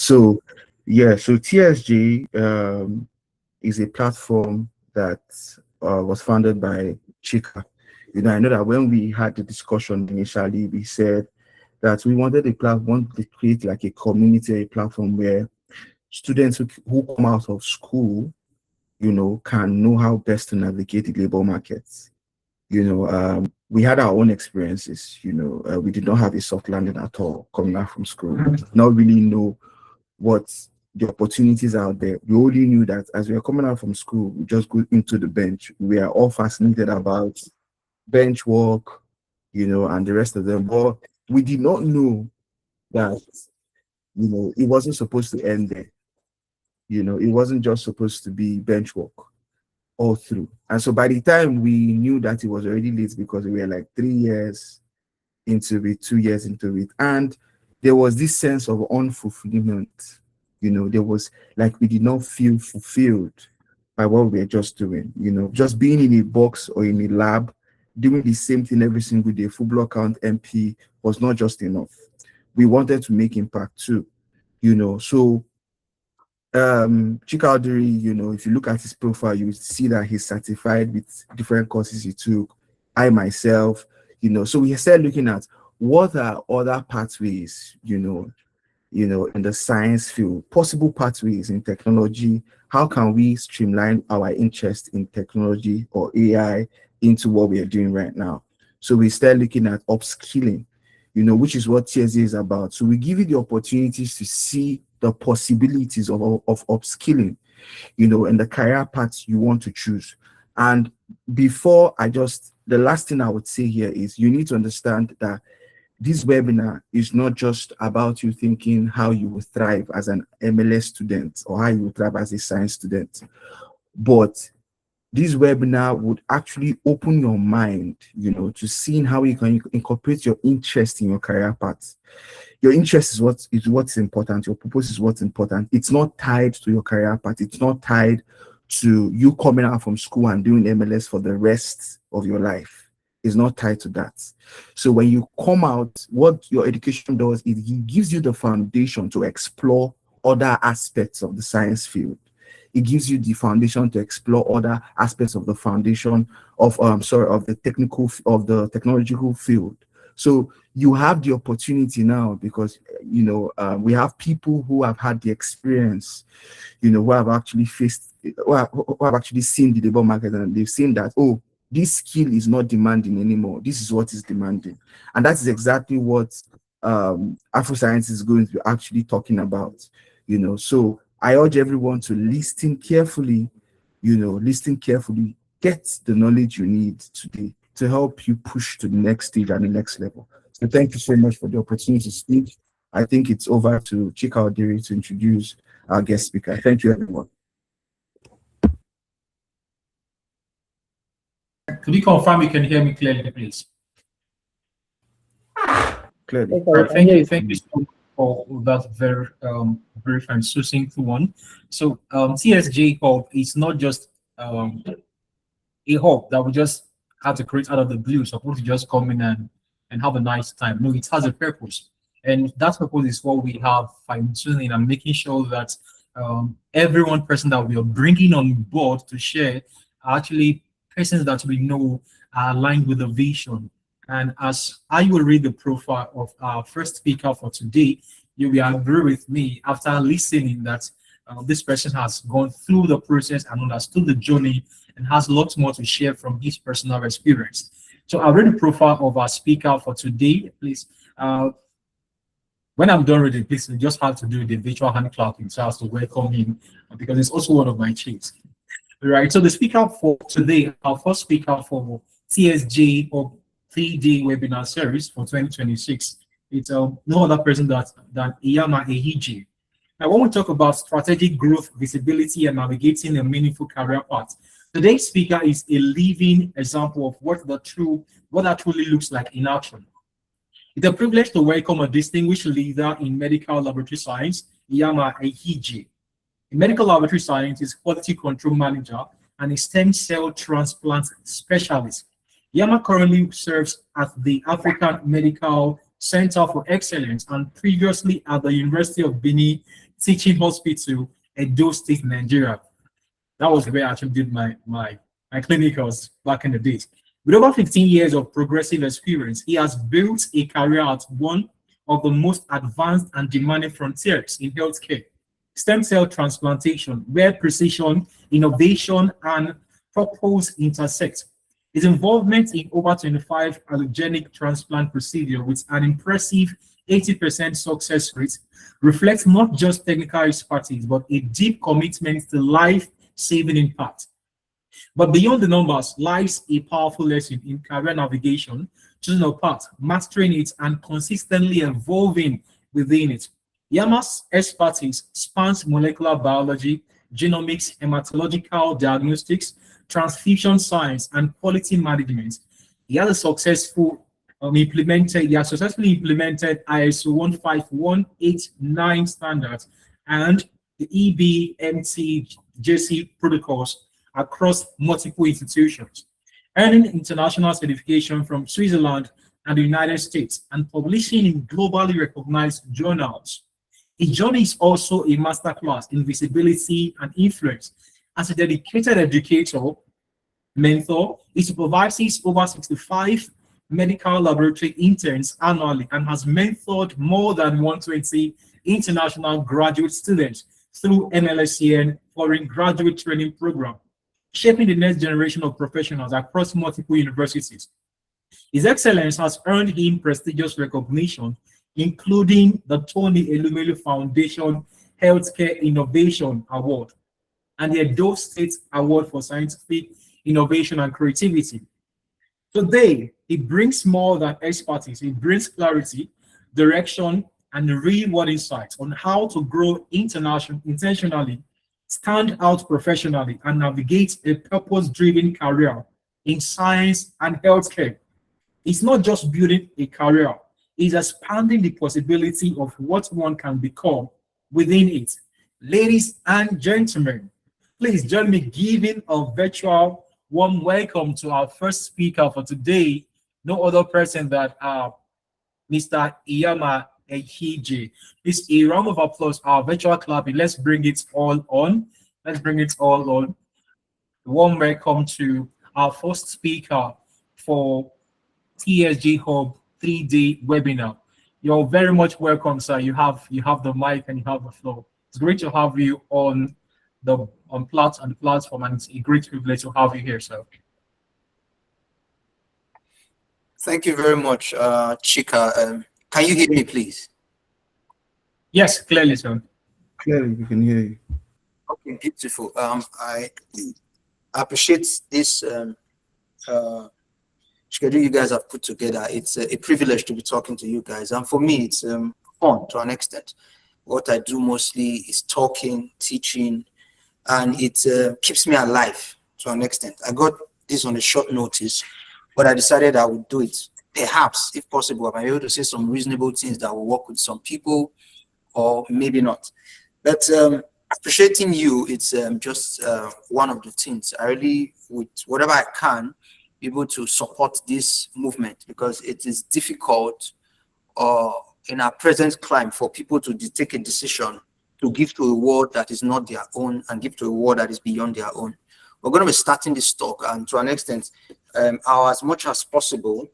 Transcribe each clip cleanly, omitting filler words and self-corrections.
So yeah, so TSG is a platform that was founded by Chika. I know that when we had the discussion initially, we said that we wanted a platform to create like a community, a platform where students who come out of school, can know how best to navigate the labor markets. We had our own experiences. We did not have a soft landing at all coming out from school. We did not really know what the opportunities out there. We only knew that as we were coming out from school, we just go into the bench. We are all fascinated about bench work, and the rest of them. But we did not know that, it wasn't supposed to end there. It wasn't just supposed to be bench work all through. And so by the time we knew that it was already late because we were like 3 years into it, 2 years into it. And there was this sense of unfulfillment. There was like we did not feel fulfilled by what we were just doing. Just being in a box or in a lab, doing the same thing every single day, full block count MP was not just enough. We wanted to make impact too. So Chika Odiri, if you look at his profile, you will see that he's certified with different courses he took. I myself, so we started looking at what are other pathways, in the science field, possible pathways in technology. How can we streamline our interest in technology or AI into what we are doing right now? So we start looking at upskilling, which is what TSA is about. So we give you the opportunities to see the possibilities of upskilling, and the career paths you want to choose. And before the last thing I would say here is you need to understand that this webinar is not just about you thinking how you will thrive as an MLS student or how you will thrive as a science student, but this webinar would actually open your mind, to seeing how you can incorporate your interest in your career path. Your interest is what's important. Your purpose is what's important. It's not tied to your career path. It's not tied to you coming out from school and doing MLS for the rest of your life. It's not tied to that. So when you come out, what your education does is it gives you the foundation to explore other aspects of the science field. It gives you the foundation to explore other aspects of the foundation of the technological field. So you have the opportunity now because we have people who have had the experience, who have actually who have actually seen the labor market, and they've seen that, oh, this skill is not demanding anymore. This is what is demanding, and that is exactly what Afroscience is going to be actually talking about. So I urge everyone to listen carefully, get the knowledge you need today to help you push to the next stage and the next level. So thank you so much for the opportunity to speak. I think it's over to Chika Odiri to introduce our guest speaker. Thank you, everyone. Could you confirm you can hear me clearly, please? Clearly. Thank you so much for that very brief and succinct one. So TSG Hub is not just a hub that we just have to create out of the blue, supposed to just come in and have a nice time. No, it has a purpose. And that purpose is what we have fine-tuning and making sure that every one person that we are bringing on board to share are actually persons that we know are aligned with the vision. And as I will read the profile of our first speaker for today, you will agree with me after listening that this person has gone through the process and understood the journey and has lots more to share from his personal experience. So I'll read the profile of our speaker for today, please. When I'm done reading, please, you just have to do the virtual hand clapping so as to welcome him, because it's also one of my chiefs. Right, so the speaker for today, our first speaker for TSG or 3-day webinar series for 2026, it's no other person than Iyama Ehiji. Now, when we talk about strategic growth, visibility, and navigating a meaningful career path, today's speaker is a living example of what that truly looks like in action. It's a privilege to welcome a distinguished leader in medical laboratory science, Iyama Ehiji. A medical laboratory scientist, quality control manager, and a stem cell transplant specialist. Iyama currently serves as the African Medical Center for Excellence and previously at the University of Benin Teaching Hospital, Edo State, Nigeria. That was where I actually did my clinicals back in the days. With over 15 years of progressive experience, he has built a career at one of the most advanced and demanding frontiers in healthcare, stem cell transplantation, where precision, innovation, and purpose intersect. His involvement in over 25 allogenic transplant procedures with an impressive 80% success rate reflects not just technical expertise, but a deep commitment to life-saving impact. But beyond the numbers lies a powerful lesson in career navigation, choosing a path, mastering it, and consistently evolving within it. Yama's expertise spans molecular biology, genomics, hematological diagnostics, transfusion science, and quality management. He has successfully implemented ISO 15189 standards and the EBMT-JC protocols across multiple institutions, earning international certification from Switzerland and the United States, and publishing in globally recognized journals. His journey is also a masterclass in visibility and influence. As a dedicated educator, mentor, he supervises over 65 medical laboratory interns annually and has mentored more than 120 international graduate students through NLSCN foreign graduate training program, shaping the next generation of professionals across multiple universities. His excellence has earned him prestigious recognition, including the Tony Elumelu Foundation Healthcare Innovation Award and the Edo State Award for Scientific Innovation and Creativity. Today, he brings more than expertise. He brings clarity, direction, and real-world insights on how to grow intentionally, stand out professionally, and navigate a purpose-driven career in science and healthcare. It's not just building a career, it's expanding the possibility of what one can become within it. Ladies and gentlemen, please join me giving a virtual warm welcome to our first speaker for today, no other person than Mr. Iyama Ehije. Please, a round of applause, our virtual clapping. Let's bring it all on. Let's bring it all on. Warm welcome to our first speaker for TSG Hub 3-day webinar. You're very much welcome, sir. You have the mic and you have the floor. It's great to have you on the platform, and it's a great privilege to have you here, sir. Thank you very much, Chika. Can you hear me, please? Yes, clearly, sir. Clearly, we can hear you. Okay, beautiful. I appreciate this schedule you guys have put together. It's a privilege to be talking to you guys, and for me, it's fun to an extent. What I do mostly is talking, teaching, and it keeps me alive to an extent. I got this on a short notice, but I decided I would do it. Perhaps, if possible, I might be able to say some reasonable things that will work with some people, or maybe not. But appreciating you, it's just one of the things. I really, with whatever I can, be able to support this movement, because it is difficult in our present climate for people to take a decision to give to a world that is not their own and give to a world that is beyond their own. We're going to be starting this talk, and to an extent, I'll, as much as possible,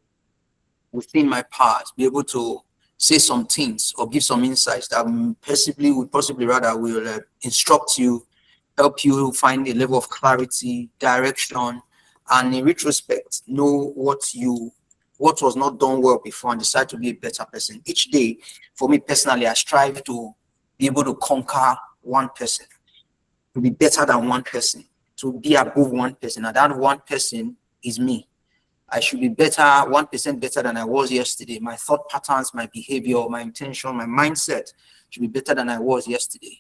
within my powers, be able to say some things or give some insights that possibly rather will instruct you, help you find a level of clarity, direction, and in retrospect, know what was not done well before and decide to be a better person. Each day, for me personally, I strive to be able to conquer one person, to be better than one person, to be above one person, and that one person is me. I should be better, 1% better than I was yesterday. My thought patterns, my behavior, my intention, my mindset should be better than I was yesterday.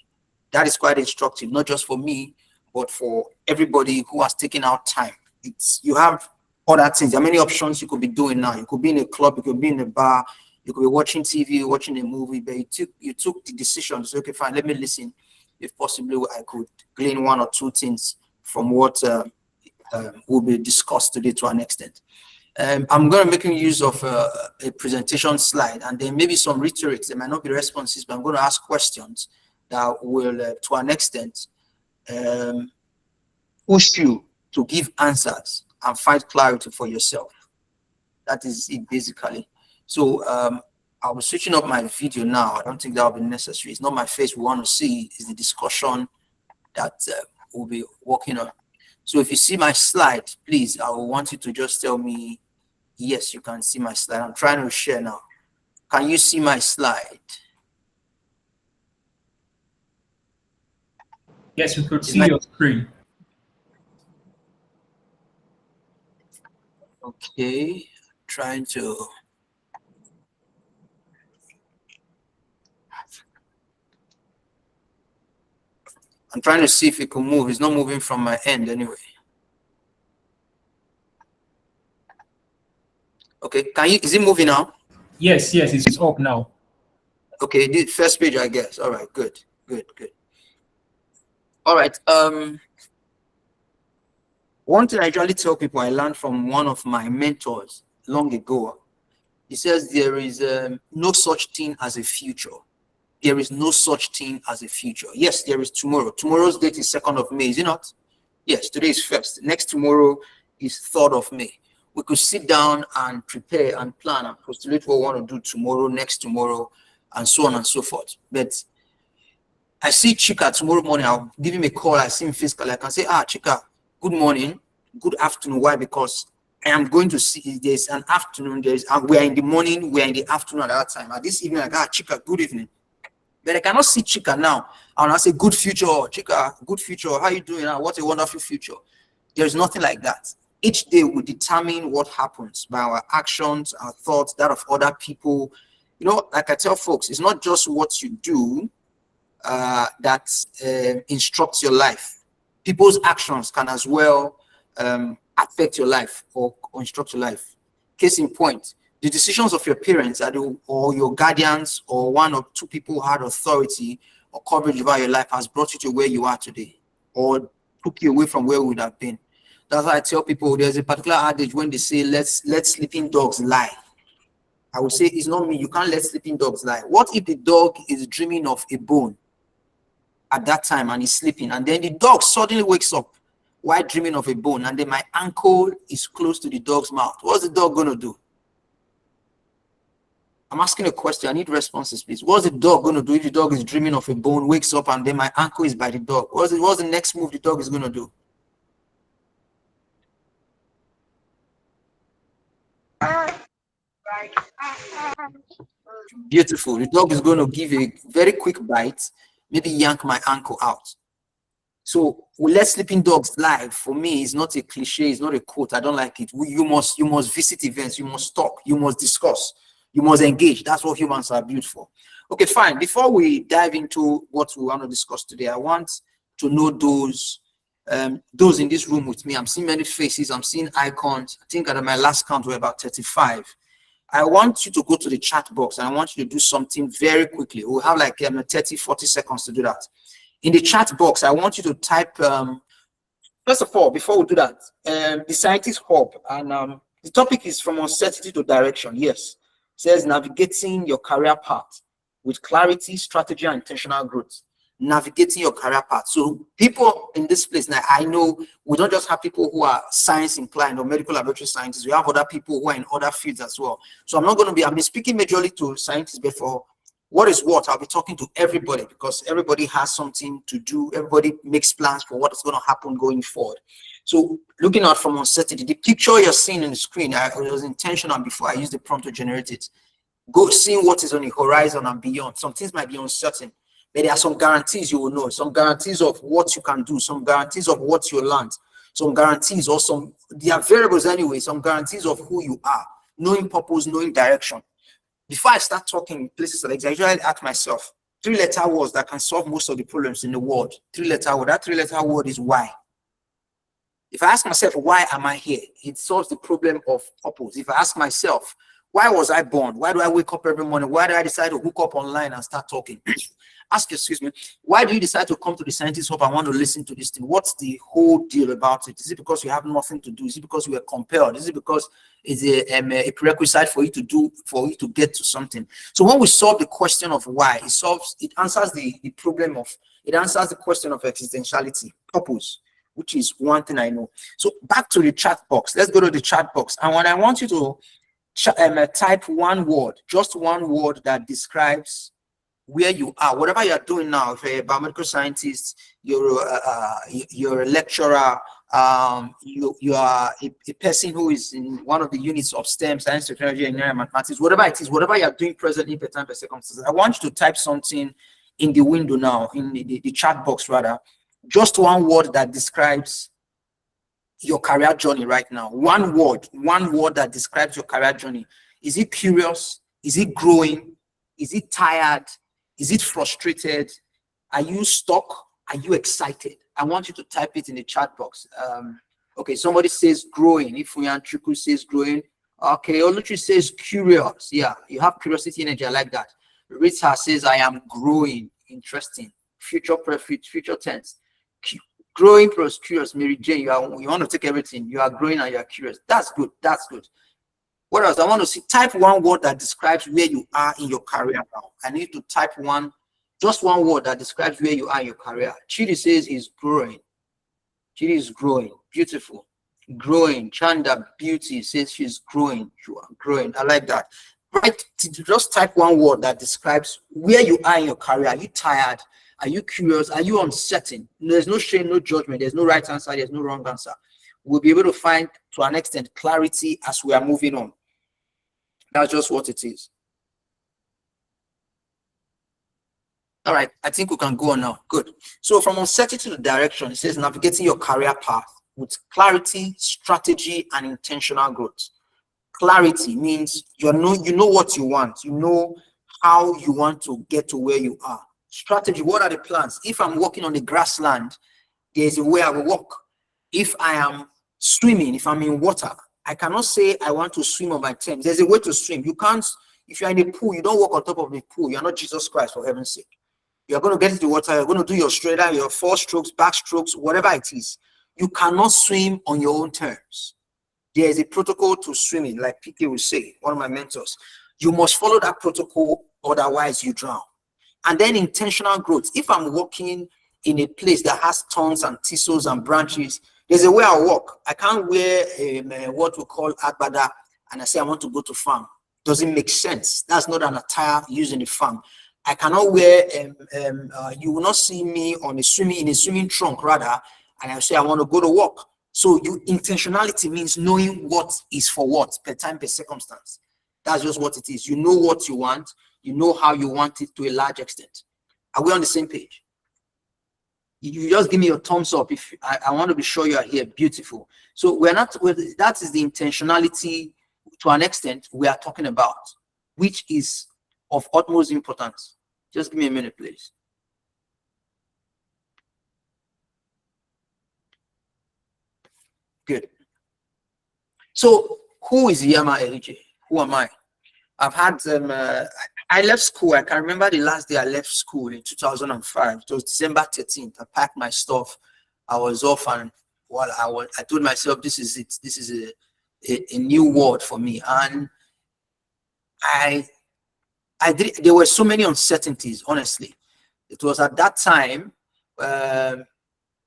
That is quite instructive, not just for me, but for everybody who has taken out time. You have other things. There are many options you could be doing now. You could be in a club, you could be in a bar, you could be watching TV, watching a movie, but you took the decision to say, okay, fine, let me listen. If possible, I could glean one or two things from what will be discussed today to an extent. I'm going to make use of a presentation slide, and then maybe some rhetorics. There might not be responses, but I'm going to ask questions that will, to an extent, push you to give answers and find clarity for yourself. That is it, basically. So I'll be switching up my video now. I don't think that will be necessary. It's not my face we want to see, it's the discussion that we'll be working on. So if you see my slide, please, I will want you to just tell me, yes, you can see my slide. I'm trying to share now. Can you see my slide? Yes, we could see your screen. Okay, trying to. I'm trying to see if it can move. It's not moving from my end anyway. Okay, can you, is it moving now? Yes, yes, it's up now. Okay, the first page, I guess. All right, good. All right. One thing I usually tell people I learned from one of my mentors long ago. He says there is no such thing as a future. There is no such thing as a future. Yes, there is tomorrow. Tomorrow's date is 2nd of May, is it not? Yes, today is 1st. Next tomorrow is 3rd of May. We could sit down and prepare and plan and postulate what we want to do tomorrow, next tomorrow, and so on and so forth. But I see Chika tomorrow morning. I'll give him a call. I see him physically. I can say, Chika, good morning, good afternoon. Why? Because I am going to see there's an afternoon. We are in the morning. We are in the afternoon at that time. At this evening, I got Chika, good evening. But I cannot see Chika now. And I say, good future, Chika, good future. How are you doing? What a wonderful future. There's nothing like that. Each day we determine what happens by our actions, our thoughts, that of other people. You know, like I tell folks, it's not just what you do that instructs your life. People's actions can as well affect your life or instruct your life. Case in point, the decisions of your parents or your guardians or one or two people who had authority or coverage over your life has brought you to where you are today or took you away from where we would have been. That's why I tell people there's a particular adage when they say let sleeping dogs lie. I would say it's not me. You can't let sleeping dogs lie. What if the dog is dreaming of a bone at that time and he's sleeping, and then the dog suddenly wakes up while dreaming of a bone, and then my ankle is close to the dog's mouth? What's the dog going to do? I'm asking a question. I need responses, please. What's the dog going to do if the dog is dreaming of a bone, wakes up, and then my ankle is by the dog? What's the next move the dog is going to do? Beautiful. The dog is going to give a very quick bite, maybe yank my ankle out. So we let sleeping dogs lie. For me, it's not a cliche, it's not a quote. I don't like it. You must visit events, you must talk, you must discuss, you must engage. That's what humans are built for. Okay, fine. Before we dive into what we want to discuss today, I want to know those in this room with me. I'm seeing many faces, I'm seeing icons. I think at my last count we're about 35. I want you to go to the chat box and I want you to do something very quickly. We'll have like 30, 40 seconds to do that. In the chat box, I want you to type, first of all, before we do that, the Scientist Hub. And the topic is from uncertainty to direction. Yes. It says navigating your career path with clarity, strategy, and intentional growth. Navigating your career path. So people in this place now, I know we don't just have people who are science inclined or medical laboratory scientists. We have other people who are in other fields as well. So I'm speaking majorly to scientists, but for what is what, I'll be talking to everybody because everybody has something to do. Everybody makes plans for what is going to happen going forward. So looking out from uncertainty, the picture you're seeing on the screen, it was intentional before I used the prompt to generate it. Go seeing what is on the horizon and beyond. Some things might be uncertain, but there are some guarantees you will know, some guarantees of what you can do, some guarantees of what you learned, some guarantees or they are variables anyway, some guarantees of who you are, knowing purpose, knowing direction. Before I start talking in places like that, I usually ask myself, 3-letter words that can solve most of the problems in the world. 3-letter word, that 3-letter word is why. If I ask myself, why am I here? It solves the problem of purpose. If I ask myself, why was I born? Why do I wake up every morning? Why do I decide to hook up online and start talking? ask, excuse me, why do you decide to come to the Scientist Hub and want to listen to this thing? What's the whole deal about it? Is it because you have nothing to do? Is it because you were compelled? Is it because it's a prerequisite for you to do, for you to get to something? So when we solve the question of why, it answers the problem of, it answers the question of existentiality, purpose, which is one thing I know. So back to the chat box. Let's go to the chat box. And when I want you to type one word, just one word that describes where you are, whatever you're doing now. If you're a biomedical scientist, you're a lecturer, you are a person who is in one of the units of STEM, science, technology, engineering, mathematics, whatever it is, whatever you're doing presently per time per circumstance. I want you to type something in the window now, in the chat box rather, just one word that describes your career journey right now. One word that describes your career journey. Is it curious? Is it growing? Is it tired? Is it frustrated? Are you stuck? Are you excited? I want you to type it in the chat box. Okay, somebody says growing. If Triku says growing, okay, Oluchi says curious. Yeah, you have curiosity energy. I like that. Rita says I am growing. Interesting. Future perfect, future tense. Growing plus curious. Mary Jane, you want to take everything. You are growing and you are curious. That's good. That's good. What else? I want to see, type one word that describes where you are in your career now. I need to type just one word that describes where you are in your career. Chidi says he's growing. Chidi is growing. Beautiful. Growing. Chanda Beauty says she's growing. You are growing. I like that. Right. Just type one word that describes where you are in your career. Are you tired? Are you curious? Are you uncertain? There's no shame, no judgment. There's no right answer. There's no wrong answer. We'll be able to find, to an extent, clarity as we are moving on. That's just what it is. All right, I think we can go on now. Good. So from uncertainty to direction, it says navigating your career path with clarity, strategy, and intentional growth. Clarity means you know what you want. You know how you want to get to where you are. Strategy, what are the plans? If I'm walking on the grassland, there's a way I will walk. If I am swimming, if I'm in water, I cannot say I want to swim on my terms. There's a way to swim. You can't, if you're in a pool, you don't walk on top of the pool. You're not Jesus Christ, for heaven's sake. You're going to get into the water. You're going to do your straighter, your four strokes, back strokes, whatever it is. You cannot swim on your own terms. There is a protocol to swimming, like PK will say, one of my mentors. You must follow that protocol, otherwise you drown. And then intentional growth. If I'm walking in a place that has thorns and thistles and branches, there's a way I walk. I can't wear what we call agbada and I say I want to go to farm. Doesn't make sense. That's not an attire used in the farm. I cannot wear, you will not see me in a swimming trunk rather, and I say I want to go to work. So intentionality means knowing what is for what, per time, per circumstance. That's just what it is. You know what you want. You know how you want it to a large extent. Are we on the same page? You just give me your thumbs up if I want to be sure you are here. Beautiful. So that is the intentionality to an extent we are talking about, which is of utmost importance. Just give me a minute, please. Good. So who is Iyama Elijah? Who am I? I've had I left school. I can remember the last day I left school in 2005. It was December 13th. I packed my stuff. I was off, and I told myself, this is it. This is a new world for me. And there were so many uncertainties, honestly. It was at that time, me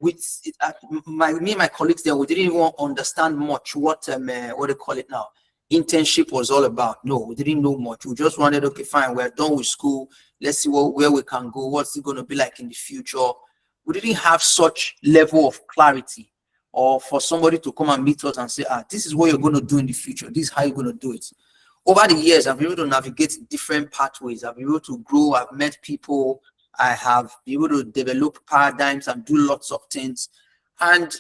and my colleagues there, we didn't even understand much what they call it now, internship was all about. No, we didn't know much. We just wanted, okay, fine, we're done with school. Let's see where we can go. What's it going to be like in the future? We didn't have such level of clarity, or for somebody to come and meet us and say, this is what you're going to do in the future. This is how you're going to do it. Over the years, I've been able to navigate different pathways. I've been able to grow. I've met people. I have been able to develop paradigms and do lots of things. And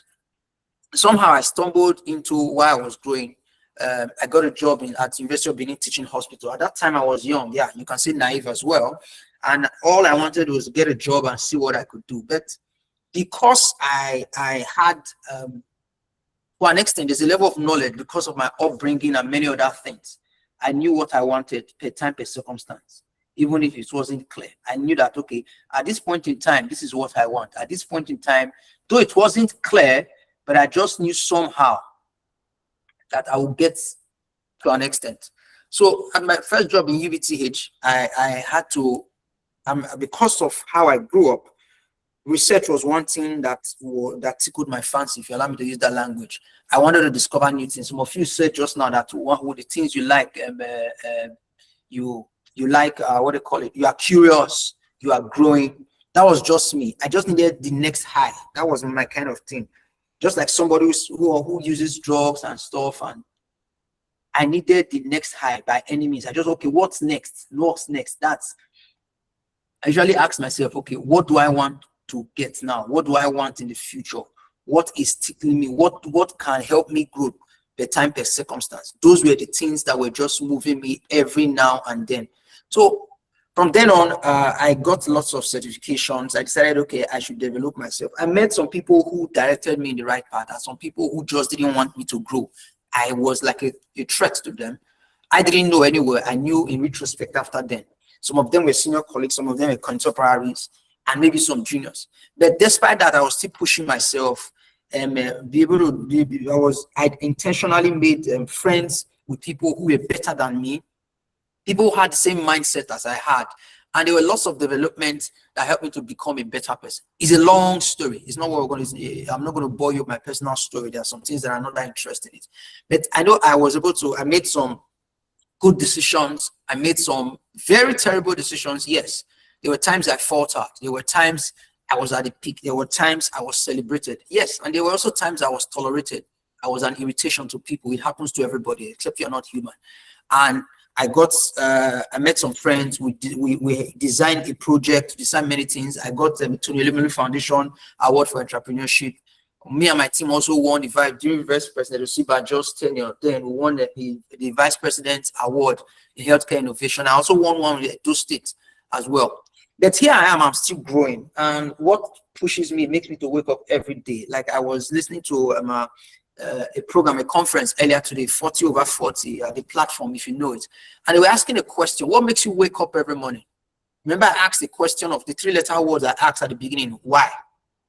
somehow I stumbled into while I was growing. I got a job at University of Benin Teaching Hospital. At that time, I was young. Yeah, you can say naive as well. And all I wanted was to get a job and see what I could do. But because I had, to an extent, there's a level of knowledge because of my upbringing and many other things. I knew what I wanted per time, per circumstance. even if it wasn't clear. I knew that, okay, at this point in time, this is what I want. At this point in time, though it wasn't clear, but I just knew somehow that I would get to an extent. So at my first job in UVTH, I had to, because of how I grew up, research was one thing that tickled my fancy, if you allow me to use that language. I wanted to discover new things. Some of you said just now that one of the things you like, you like, what do you call it? You are curious, you are growing. That was just me. I just needed the next high. That was my kind of thing. Just like somebody who uses drugs and stuff, and I needed the next high by any means. I just, okay, what's next? What's next? I usually ask myself, okay, what do I want to get now? What do I want in the future? What is tickling me? What can help me grow per time, per circumstance? Those were the things that were just moving me every now and then. So from then on, I got lots of certifications. I decided, okay, I should develop myself. I met some people who directed me in the right path, and some people who just didn't want me to grow. I was like a threat to them. I didn't know anywhere. I knew in retrospect after then. Some of them were senior colleagues, some of them were contemporaries, and maybe some juniors. But despite that, I was still pushing myself and I intentionally made friends with people who were better than me, people who had the same mindset as I had. And there were lots of development that helped me to become a better person. It's a long story. It's not what we're going to, I'm not going to bore you with my personal story. There are some things that I'm not that interested in. But I know I made some good decisions. I made some very terrible decisions. Yes. There were times I faltered. There were times I was at the peak. There were times I was celebrated. Yes. And there were also times I was tolerated. I was an irritation to people. It happens to everybody, except you're not human. And I met some friends. We designed a project, designed many things. I got the Tony Elumelu Foundation Award for Entrepreneurship. Me and my team also won during Vice President Osibajo's tenure. Then we won the Vice President Award in Healthcare Innovation. I also won one with those states as well. But here I am, I'm still growing. And what pushes me, makes me to wake up every day. Like I was listening to a program, a conference earlier today, 40 over 40, the platform, if you know it. And they were asking a question, what makes you wake up every morning? Remember, I asked the question of the 3-letter words I asked at the beginning, why?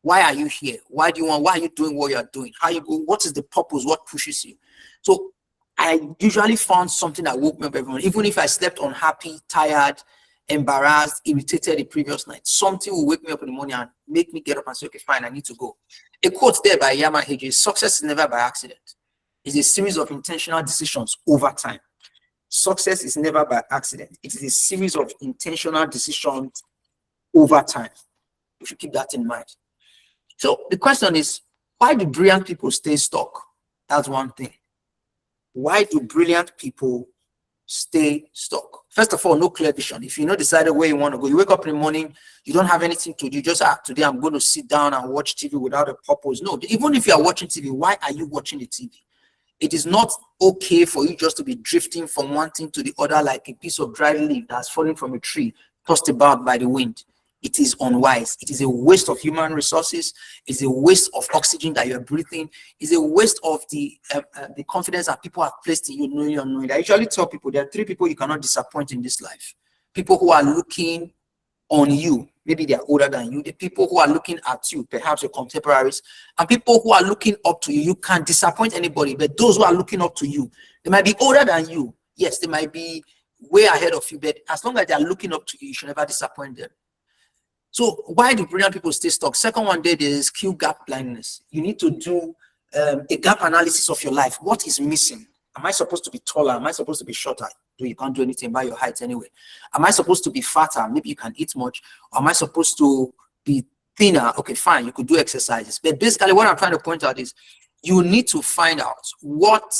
Why are you here? Why are you doing what you're doing? What is the purpose? What pushes you? So I usually found something that woke me up every morning, even if I slept unhappy, tired, embarrassed, irritated the previous night. Something will wake me up in the morning and make me get up and say, okay, fine, I need to go. A quote there by Yama Hage: success is never by accident. It's a series of intentional decisions over time. Success is never by accident. It is a series of intentional decisions over time. We should keep that in mind. So the question is, why do brilliant people stay stuck? That's one thing. Why do brilliant people stay stuck? First of all, no clear vision. If you're not decided where you want to go, you wake up in the morning, you don't have anything to do. Just today I'm going to sit down and watch TV without a purpose. No, even if you are watching TV, why are you watching the TV? It is not okay for you just to be drifting from one thing to the other like a piece of dry leaf that's falling from a tree, tossed about by the wind. It is unwise. It is a waste of human resources. It's a waste of oxygen that you're breathing. It's a waste of the confidence that people have placed in you, knowing you're knowing. I usually tell people there are 3 people you cannot disappoint in this life. People who are looking on you, maybe they're older than you. The people who are looking at you, perhaps your contemporaries, and people who are looking up to you. You can't disappoint anybody, but those who are looking up to you, they might be older than you. Yes, they might be way ahead of you, but as long as they are looking up to you, you should never disappoint them. So why do brilliant people stay stuck? Second one there is skill gap blindness. You need to do a gap analysis of your life. What is missing? Am I supposed to be taller? Am I supposed to be shorter? You can't do anything by your height anyway. Am I supposed to be fatter? Maybe you can eat much. Or am I supposed to be thinner? Okay, fine, you could do exercises. But basically what I'm trying to point out is you need to find out what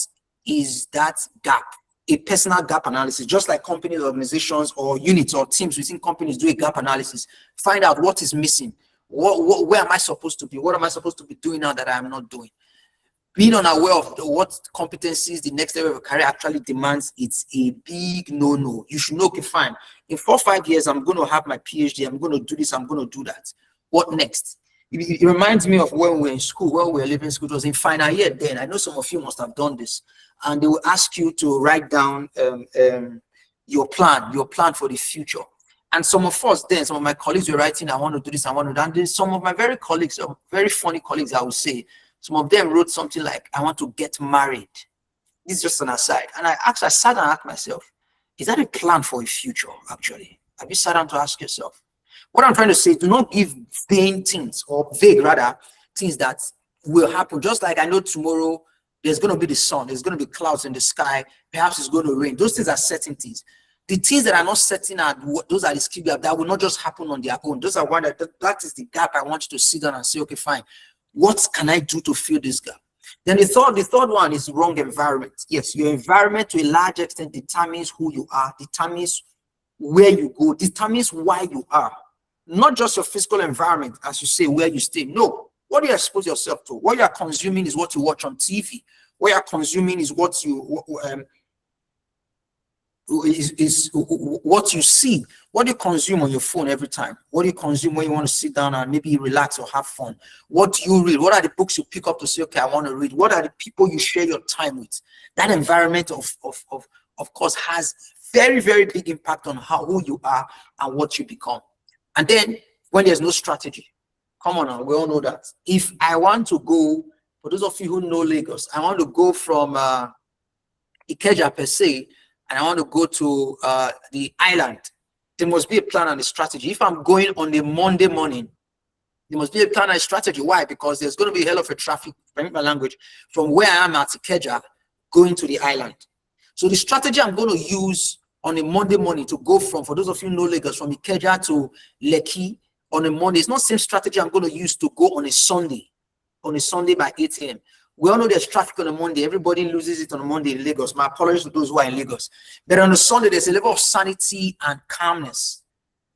is that gap. A personal gap analysis, just like companies, organizations, or units or teams within companies do a gap analysis. Find out what is missing. Where am I supposed to be? What am I supposed to be doing now that I am not doing? Being unaware of what competencies the next level of a career actually demands, it's a big no-no. You should know, okay, fine. In 4 or 5 years, I'm going to have my PhD. I'm going to do this. I'm going to do that. What next? It reminds me of when we were in school, when we were living in school. It was in final year then. I know some of you must have done this. And they will ask you to write down your plan for the future. And some of us then, some of my colleagues were writing, I want to do this, I want to do that. And then some of my very colleagues, very funny colleagues, I would say, some of them wrote something like, I want to get married. This is just an aside. And I sat and asked myself, is that a plan for a future, actually? Have you sat down to ask yourself? What I'm trying to say, do not give vague things, or vague rather, things that will happen. Just like I know tomorrow there's going to be the sun, there's going to be clouds in the sky, perhaps it's going to rain. Those things are certainties. The things that are not certain are those are the skill gap that will not just happen on their own. Those are one that is the gap I want you to sit down and say, okay, fine, what can I do to fill this gap? Then the third one is wrong environment. Yes, your environment to a large extent determines who you are, determines where you go, determines why you are. Not just your physical environment, as you say, where you stay. No, what you expose yourself to, what you are consuming is what you watch on TV. What you are consuming is what you what you see, what you consume on your phone every time, what you consume when you want to sit down and maybe relax or have fun, what you read, what are the books you pick up to say, okay, I want to read, what are the people you share your time with. That environment of course has very, very big impact on who you are and what you become. And then when there's no strategy, come on now, we all know that. If I want to go, for those of you who know Lagos, I want to go from Ikeja per se, and I want to go to the island, there must be a plan and a strategy. If I'm going on a Monday morning, there must be a plan and a strategy. Why? Because there's going to be a hell of a traffic, permit my language, from where I am at Ikeja going to the island. So the strategy I'm going to use on a Monday morning to go from, for those of you who know Lagos, from Ikeja to Lekki on a Monday, it's not the same strategy I'm going to use to go on a Sunday by 8 a.m. We all know there's traffic on a Monday. Everybody loses it on a Monday in Lagos. My apologies to those who are in Lagos. But on a Sunday, there's a level of sanity and calmness.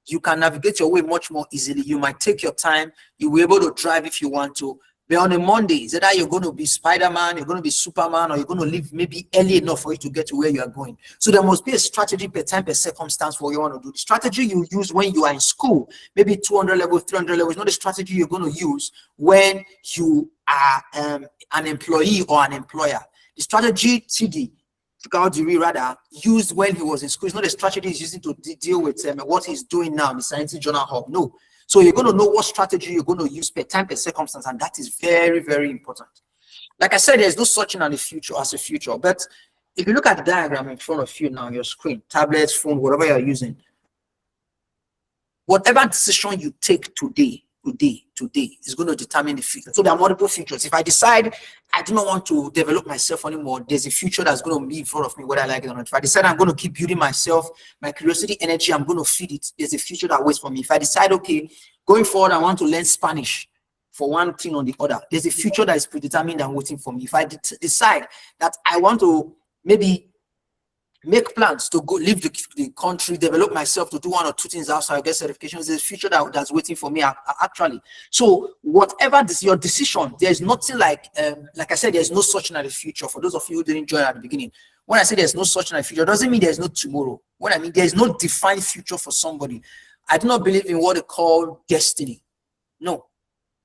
You can navigate your way much more easily. You might take your time. You'll be able to drive if you want to. But on a Monday, is either you're going to be Spider-Man, you're going to be Superman, or you're going to leave maybe early enough for you to get to where you are going. So there must be a strategy per time, per circumstance for what you want to do. The strategy you use when you are in school, maybe 200 level, 300 level, is not the strategy you're going to use when you are an employee or an employer. The strategy TD, rather, used when he was in school, is not a strategy he's using to deal with what he's doing now in the Scientific Journal Hub. No. So you're going to know what strategy you're going to use per time, per circumstance, and that is very, very important. Like I said, there's no such thing as a future. But if you look at the diagram in front of you now, your screen, tablets, phone, whatever you're using, whatever decision you take today is going to determine the future. So there are multiple futures. If I decide I do not want to develop myself anymore, there's a future that's going to be in front of me, whether I like it or not. If I decide I'm going to keep building myself, my curiosity, energy, I'm going to feed it, there's a future that waits for me. If I decide, okay, going forward, I want to learn Spanish for one thing or the other, there's a future that is predetermined and waiting for me. If I decide that I want to maybe make plans to go leave the country, develop myself to do one or two things outside, get certifications, there's a future that's waiting for me actually. So whatever your decision, there's nothing like I said, there's no such thing as a future. For those of you who didn't join at the beginning, when I say there's no such thing as a future, it doesn't mean there's no tomorrow. What I mean, there's no defined future for somebody. I do not believe in what they call destiny. No.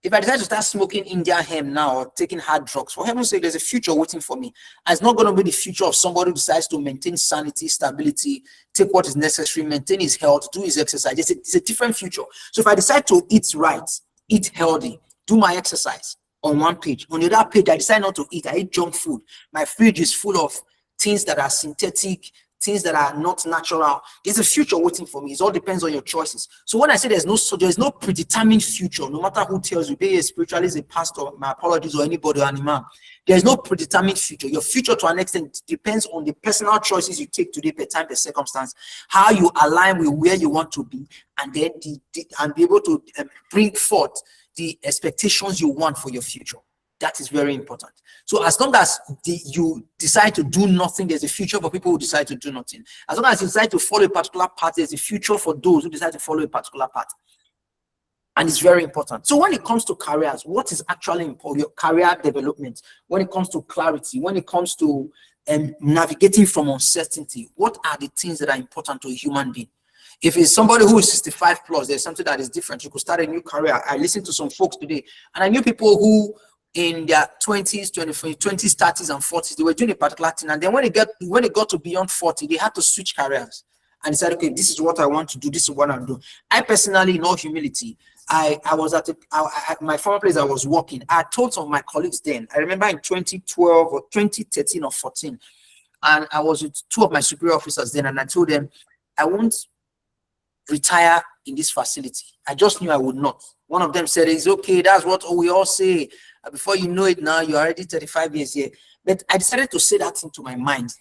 If I decide to start smoking Indian hemp now or taking hard drugs, for heaven's sake, there's a future waiting for me. And it's not going to be the future of somebody who decides to maintain sanity, stability, take what is necessary, maintain his health, do his exercise. It's a different future. So if I decide to eat right, eat healthy, do my exercise on one page, on the other page, I decide not to eat. I eat junk food. My fridge is full of things that are synthetic, things that are not natural. There's a future waiting for me. It all depends on your choices. So when I say there's no predetermined future, no matter who tells you, be a spiritualist, a pastor, my apologies, or anybody, or an imam, there's no predetermined future. Your future, to an extent, depends on the personal choices you take today, per time, per circumstance, how you align with where you want to be, and then and be able to bring forth the expectations you want for your future. That is very important. So as long as you decide to do nothing, there's a future for people who decide to do nothing. As long as you decide to follow a particular path, there's a future for those who decide to follow a particular path. And it's very important. So when it comes to careers, what is actually important? Your career development, when it comes to clarity, when it comes to navigating from uncertainty, what are the things that are important to a human being? If it's somebody who is 65 plus, there's something that is different. You could start a new career. I listened to some folks today, and I knew people who in their 20s, 20s, 30s, and 40s, they were doing a particular thing. And then when they got to beyond 40, they had to switch careers. and decided, okay, this is what I want to do. This is what I'm doing. I personally, in all humility, I was at my former place I was working. I told some of my colleagues then, I remember in 2012 or 2013 or 14, and I was with two of my superior officers then, and I told them, I won't retire in this facility. I just knew I would not. One of them said, it's okay, that's what we all say. Before you know it now, you're already 35 years here. But I decided to say that into my mind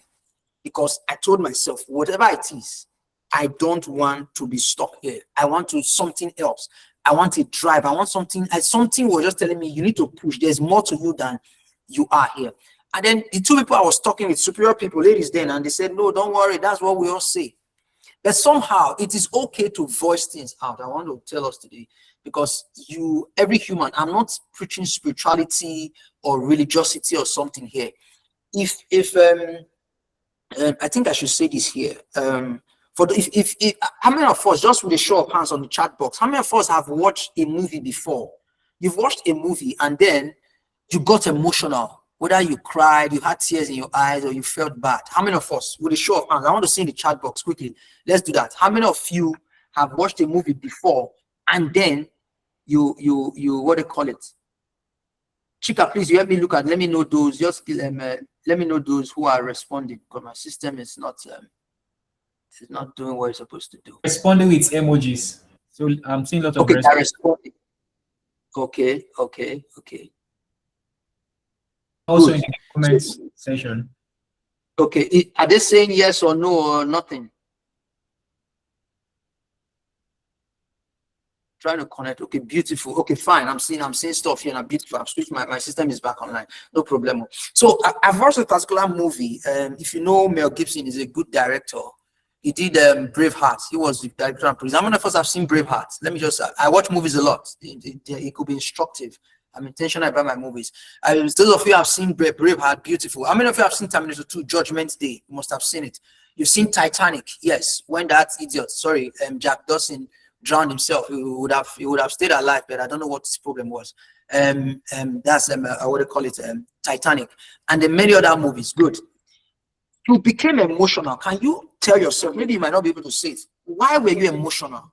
because I told myself, whatever it is, I don't want to be stuck here. I want to something else. I want a drive. I want something. Something was just telling me, you need to push. There's more to you than you are here. And then the two people I was talking with, superior people, ladies then, and they said, no, don't worry. That's what we all say. But somehow it is okay to voice things out. I want to tell us today, because every human, I'm not preaching spirituality or religiosity or something here. I think I should say this here. How many of us, just with a show of hands on the chat box, how many of us have watched a movie before? You've watched a movie and then you got emotional, whether you cried, you had tears in your eyes, or you felt bad. How many of us, with a show of hands, I want to see in the chat box quickly. Let's do that. How many of you have watched a movie before and then you what do you call it? Chika, please, you help me look at, let me know those, just let me know those who are responding, because my system is not doing what it's supposed to do. Responding with emojis. So I'm seeing a lot of okay, I responded. Okay. Also Good. in the comments section. Okay, are they saying yes or no or nothing? Trying to connect. Okay, beautiful. Okay, fine. I'm seeing stuff here and I'm beautiful. I've switched my system is back online. No problem. So I've watched a particular movie. If you know, Mel Gibson is a good director. He did Braveheart. He was the director of How many of us have seen Braveheart? Let me just, I watch movies a lot. It could be instructive. I'm intentional about my movies. Those of you have seen Braveheart, beautiful. How many of you have seen Terminator 2, Judgment Day? You must have seen it. You've seen Titanic, yes. When that idiot, Jack Dawson drowned himself, he would have stayed alive, but I don't know what his problem was. That's what they call it, Titanic, and then many other movies. Good. You became emotional. Can you tell yourself? Maybe you might not be able to say it. Why were you emotional?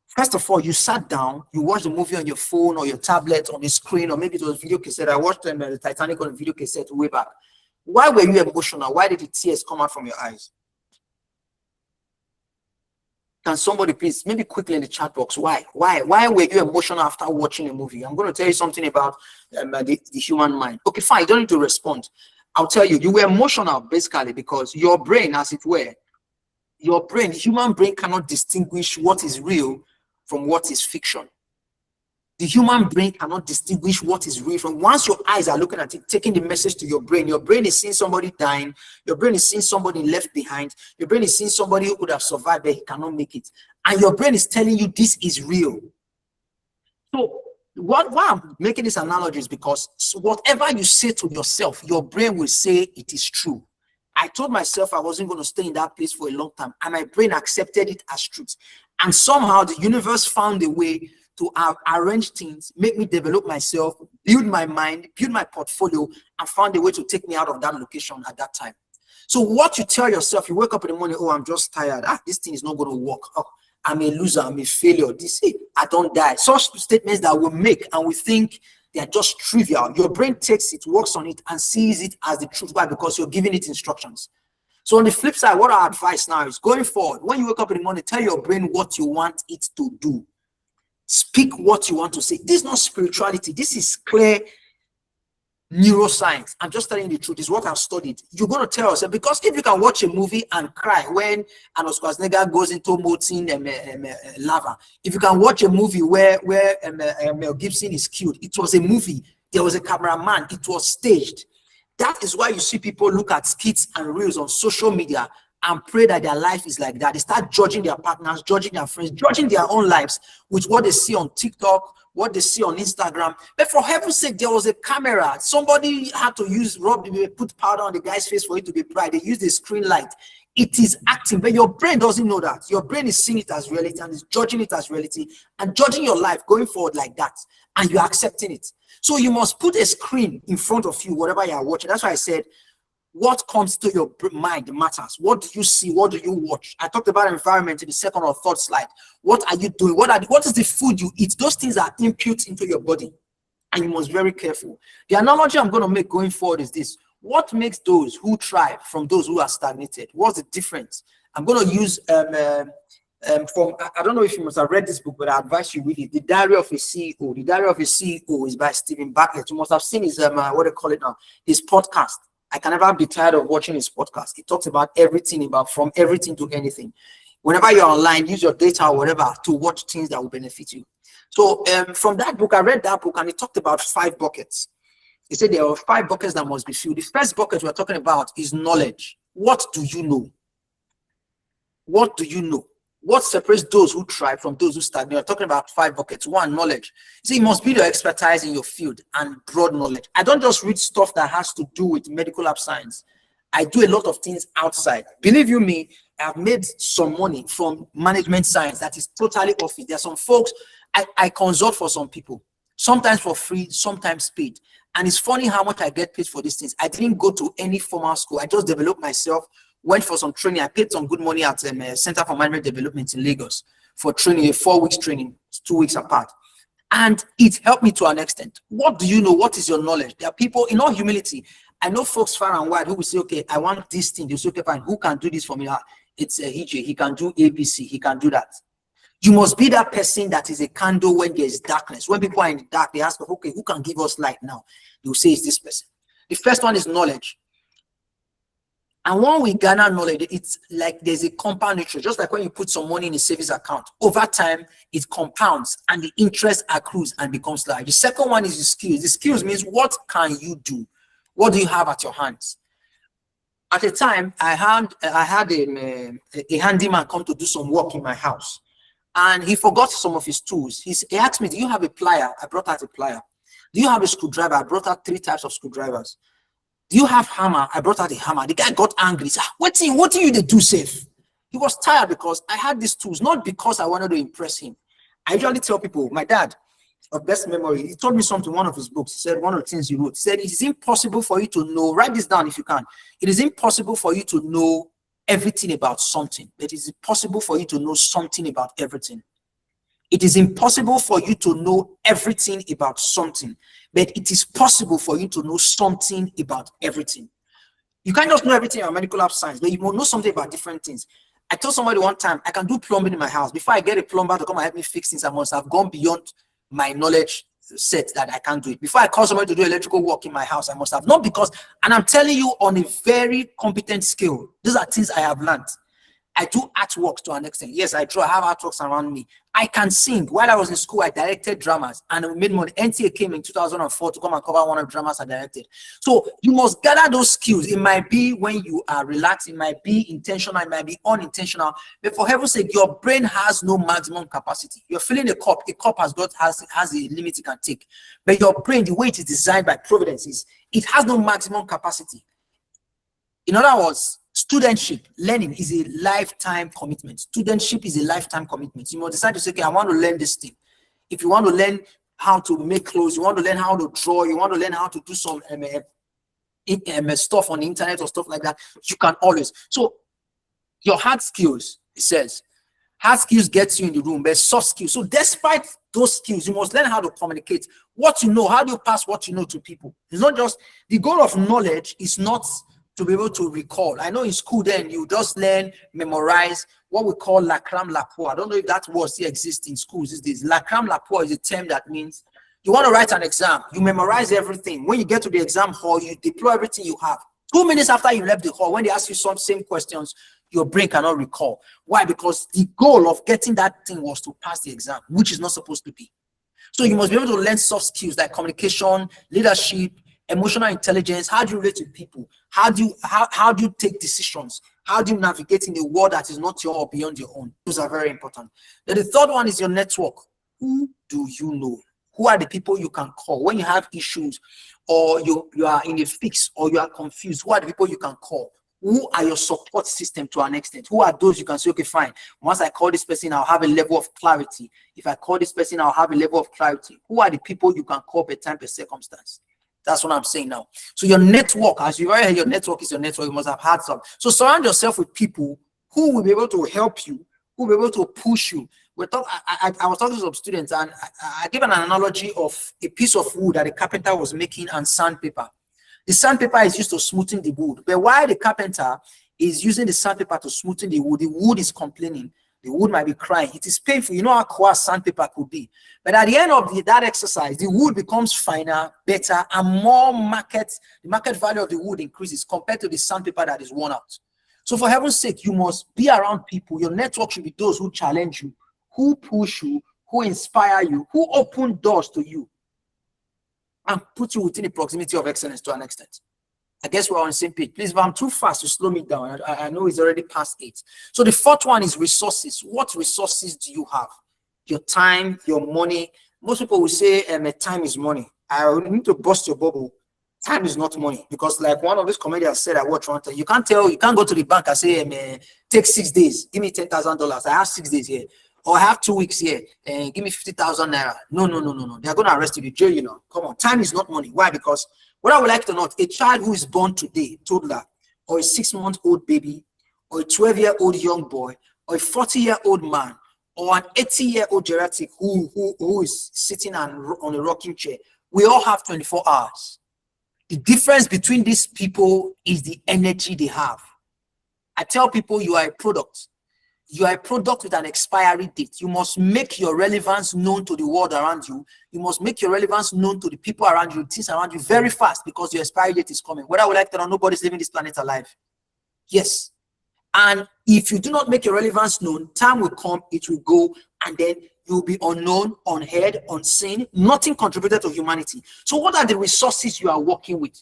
First of all, you sat down, you watched the movie on your phone or your tablet on the screen, or maybe it was video cassette. I watched the Titanic on a video cassette way back. Why were you emotional? Why did the tears come out from your eyes? Can somebody please, maybe quickly in the chat box, why were you emotional after watching a movie? I'm going to tell you something about the human mind. Okay, fine, you don't need to respond. I'll tell you, you were emotional basically because your brain, as it were, the human brain cannot distinguish what is real from what is fiction. The human brain cannot distinguish what is real from, once your eyes are looking at it, taking the message to your brain is seeing somebody dying, your brain is seeing somebody left behind, your brain is seeing somebody who could have survived but he cannot make it. And your brain is telling you this is real. So why I'm making this analogy is because whatever you say to yourself, your brain will say it is true. I told myself I wasn't going to stay in that place for a long time, and my brain accepted it as truth. And somehow the universe found a way to arrange things, make me develop myself, build my mind, build my portfolio, and found a way to take me out of that location at that time. So what you tell yourself, you wake up in the morning, oh, I'm just tired. This thing is not going to work. Oh, I'm a loser. I'm a failure. I don't die. Such statements that we make and we think they are just trivial. Your brain takes it, works on it, and sees it as the truth. Why? Because you're giving it instructions. So on the flip side, what our advice now is, going forward, when you wake up in the morning, tell your brain what you want it to do. Speak what you want to say. This is not spirituality. This is clear neuroscience. I'm just telling you the truth. This is what I've studied. You're going to tell yourself, because if you can watch a movie and cry when Arnold Schwarzenegger goes into molten lava, if you can watch a movie where Mel Gibson is killed, it was a movie. There was a cameraman. It was staged. That is why you see people look at skits and reels on social media and pray that their life is like that. They start judging their partners, judging their friends, judging their own lives with what they see on TikTok, what they see on Instagram. But for heaven's sake, there was a camera. Somebody had to put powder on the guy's face for it to be bright. They used a screen light. It is acting, but your brain doesn't know that. Your brain is seeing it as reality and is judging it as reality and judging your life going forward like that. And you're accepting it. So you must put a screen in front of you, whatever you are watching. That's why I said, What comes to your mind matters. What do you see? What do you watch? I talked about environment in the second or third slide. What are you doing? What is the food you eat? Those things are input into your body, and you must be very careful. The analogy I'm going to make going forward is this: what makes those who thrive from those who are stagnated? What's the difference? I'm going to use from, I don't know if you must have read this book, but I advise you read it. The Diary of a CEO. The Diary of a CEO is by Stephen Bartlett. You must have seen his what do you call it now? His podcast. I can never be tired of watching his podcast. He talks about everything, about from everything to anything. Whenever you're online, use your data or whatever to watch things that will benefit you. So from that book, I read that book, and he talked about 5 buckets. He said there are 5 buckets that must be filled. The first bucket we're talking about is knowledge. What do you know? What do you know? What separates those who thrive from those who stagnate? We're talking about 5 buckets. 1, knowledge. See, it must be your expertise in your field and broad knowledge. I don't just read stuff that has to do with medical lab science. I do a lot of things outside. Believe you me, I've made some money from management science that is totally off it. There are some folks, I consult for some people, sometimes for free, sometimes paid. And it's funny how much I get paid for these things. I didn't go to any formal school. I just developed myself, went for some training. I paid some good money at Center for Management Development in Lagos for training, a 4 weeks training, 2 weeks apart. And it helped me to an extent. What do you know? What is your knowledge? There are people, in all humility, I know folks far and wide who will say, okay, I want this thing. They'll say, okay, fine, who can do this for me? It's a EJ. He can do ABC. He can do that. You must be that person that is a candle when there is darkness. When people are in the dark, they ask, okay, who can give us light now? They'll say, it's this person. The first one is knowledge. And when we garner knowledge, it's like there's a compound interest. Just like when you put some money in a savings account, over time, it compounds and the interest accrues and becomes large. The second one is the skills. The skills means what can you do? What do you have at your hands? At the time, I had a handyman come to do some work in my house. And he forgot some of his tools. He asked me, do you have a plier? I brought out a plier. Do you have a screwdriver? I brought out 3 types of screwdrivers. Do you have hammer? I brought out a hammer. The guy got angry. He said, what do you do safe? He was tired because I had these tools, not because I wanted to impress him. I usually tell people, my dad, of best memory, he told me something in one of his books. He said, one of the things he wrote, he said, it is impossible for you to know, write this down if you can. It is impossible for you to know everything about something. It is possible for you to know something about everything. It is impossible for you to know everything about something, but it is possible for you to know something about everything. You can't just know everything about medical lab science, but you will know something about different things. I told somebody one time, I can do plumbing in my house. Before I get a plumber to come and help me fix things, I must have gone beyond my knowledge set that I can't do it. Before I call somebody to do electrical work in my house, I must have. Not because, and I'm telling you on a very competent scale, these are things I have learned. I do artworks to an extent. Yes, I draw. I have artworks around me. I can sing. While I was in school, I directed dramas and we made money. NTA came in 2004 to come and cover one of the dramas I directed. So you must gather those skills. It might be when you are relaxed. It might be intentional. It might be unintentional. But for heaven's sake, your brain has no maximum capacity. You're filling a cup. A cup has a limit it can take. But your brain, the way it is designed by Providence, is it has no maximum capacity. In other words, studentship, learning is a lifetime commitment. Studentship is a lifetime commitment. You must decide to say, okay, I want to learn this thing. If you want to learn how to make clothes, you want to learn how to draw, you want to learn how to do some stuff on the internet or stuff like that, you can always. So your hard skills, it says, hard skills gets you in the room, but soft skills. So despite those skills, you must learn how to communicate what you know. How do you pass what you know to people? It's not just, the goal of knowledge is not to be able to recall. I know in school then you just learn, memorize what we call la cram la poire. I don't know if that word still exists in schools these days. La cram la poire is a term that means you want to write an exam, you memorize everything. When you get to the exam hall, you deploy everything you have. 2 minutes after you left the hall, when they ask you some same questions, your brain cannot recall. Why? Because the goal of getting that thing was to pass the exam, which is not supposed to be. So you must be able to learn soft skills like communication, leadership, emotional intelligence. How do you relate to people? How do you take decisions? How do you navigate in a world that is not your or beyond your own? Those are very important. Then the third one is your network. Who do you know? Who are the people you can call when you have issues or you are in a fix or you are confused? Who are the people you can call? Who are your support system to an extent? Who are those you can say, okay, fine. Once I call this person, I'll have a level of clarity. If I call this person, I'll have a level of clarity. Who are the people you can call per time, per circumstance? That's what I'm saying now. So your network, as you already heard, your network is your network. You must have had some. So surround yourself with people who will be able to help you, who will be able to push you. I was talking to some students, and I gave an analogy of a piece of wood that the carpenter was making and sandpaper. The sandpaper is used to smoothen the wood, but while the carpenter is using the sandpaper to smoothen the wood is complaining. The wood might be crying. It is painful. You know how coarse sandpaper could be. But at the end of that exercise, the wood becomes finer, better, and more the market value of the wood increases compared to the sandpaper that is worn out. So for heaven's sake, you must be around people. Your network should be those who challenge you, who push you, who inspire you, who open doors to you, and put you within the proximity of excellence to an extent. I guess we're on the same page. Please, if I'm too fast, to slow me down. I know it's already past 8. So the fourth one is resources. What resources do you have? Your time, your money. Most people will say, time is money. I need to bust your bubble. Time is not money, because like one of these comedians said, I watched one time, you can't go to the bank and say, take 6 days, give me $10,000. I have 6 days here, or I have 2 weeks here, and give me 50,000 naira. No. They're going to arrest you, jail you know. Come on, time is not money. Why? Because what I would like to note, a child who is born today, toddler, or a 6-month-old baby, or a 12-year-old young boy, or a 40-year-old man, or an 80-year-old geriatric who is sitting on a rocking chair, we all have 24 hours. The difference between these people is the energy they have. I tell people you are a product. You are a product with an expiry date. You must make your relevance known to the world around you. You must make your relevance known to the people around you, things around you very fast, because your expiry date is coming. Whether we like it or not, nobody's leaving this planet alive. Yes. And if you do not make your relevance known, time will come, it will go, and then you'll be unknown, unheard, unseen, nothing contributed to humanity. So what are the resources you are working with?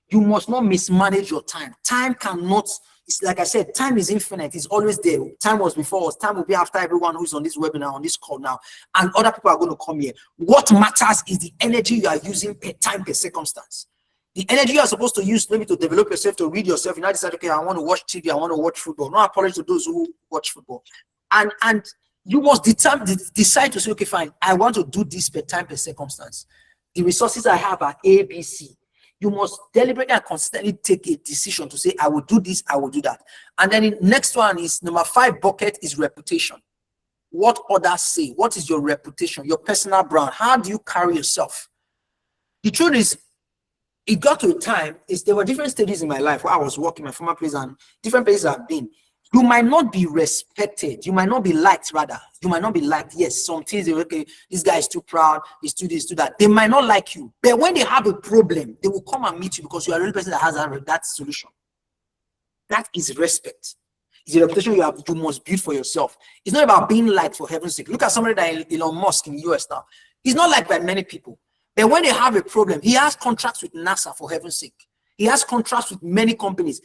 You must not mismanage your time. Time cannot, it's like I said, time is infinite. It's always there. Time was before us. Time will be after everyone who's on this webinar, on this call now. And other people are going to come here. What matters is the energy you are using per time, per circumstance. The energy you are supposed to use maybe to develop yourself, to read yourself. You now decide, okay, I want to watch TV, I want to watch football. No apology to those who watch football. And you must decide to say, okay, fine, I want to do this per time, per circumstance. The resources I have are A, B, C. You must deliberately and consistently take a decision to say, I will do this, I will do that. And then the next one is number 5 bucket is reputation. What others say. What is your reputation, your personal brand? How do you carry yourself? The truth is, it got to a time, there were different stages in my life where I was working my former place and different places I've been. You might not be respected. You might not be liked, rather. You might not be liked. Yes, some things, okay, this guy is too proud, he's too this, too that. They might not like you. But when they have a problem, they will come and meet you because you are the only person that has that solution. That is respect. It's a reputation you must build for yourself. It's not about being liked, for heaven's sake. Look at somebody like Elon Musk in the US now. He's not liked by many people. But when they have a problem, he has contracts with NASA, for heaven's sake. He has contracts with many companies.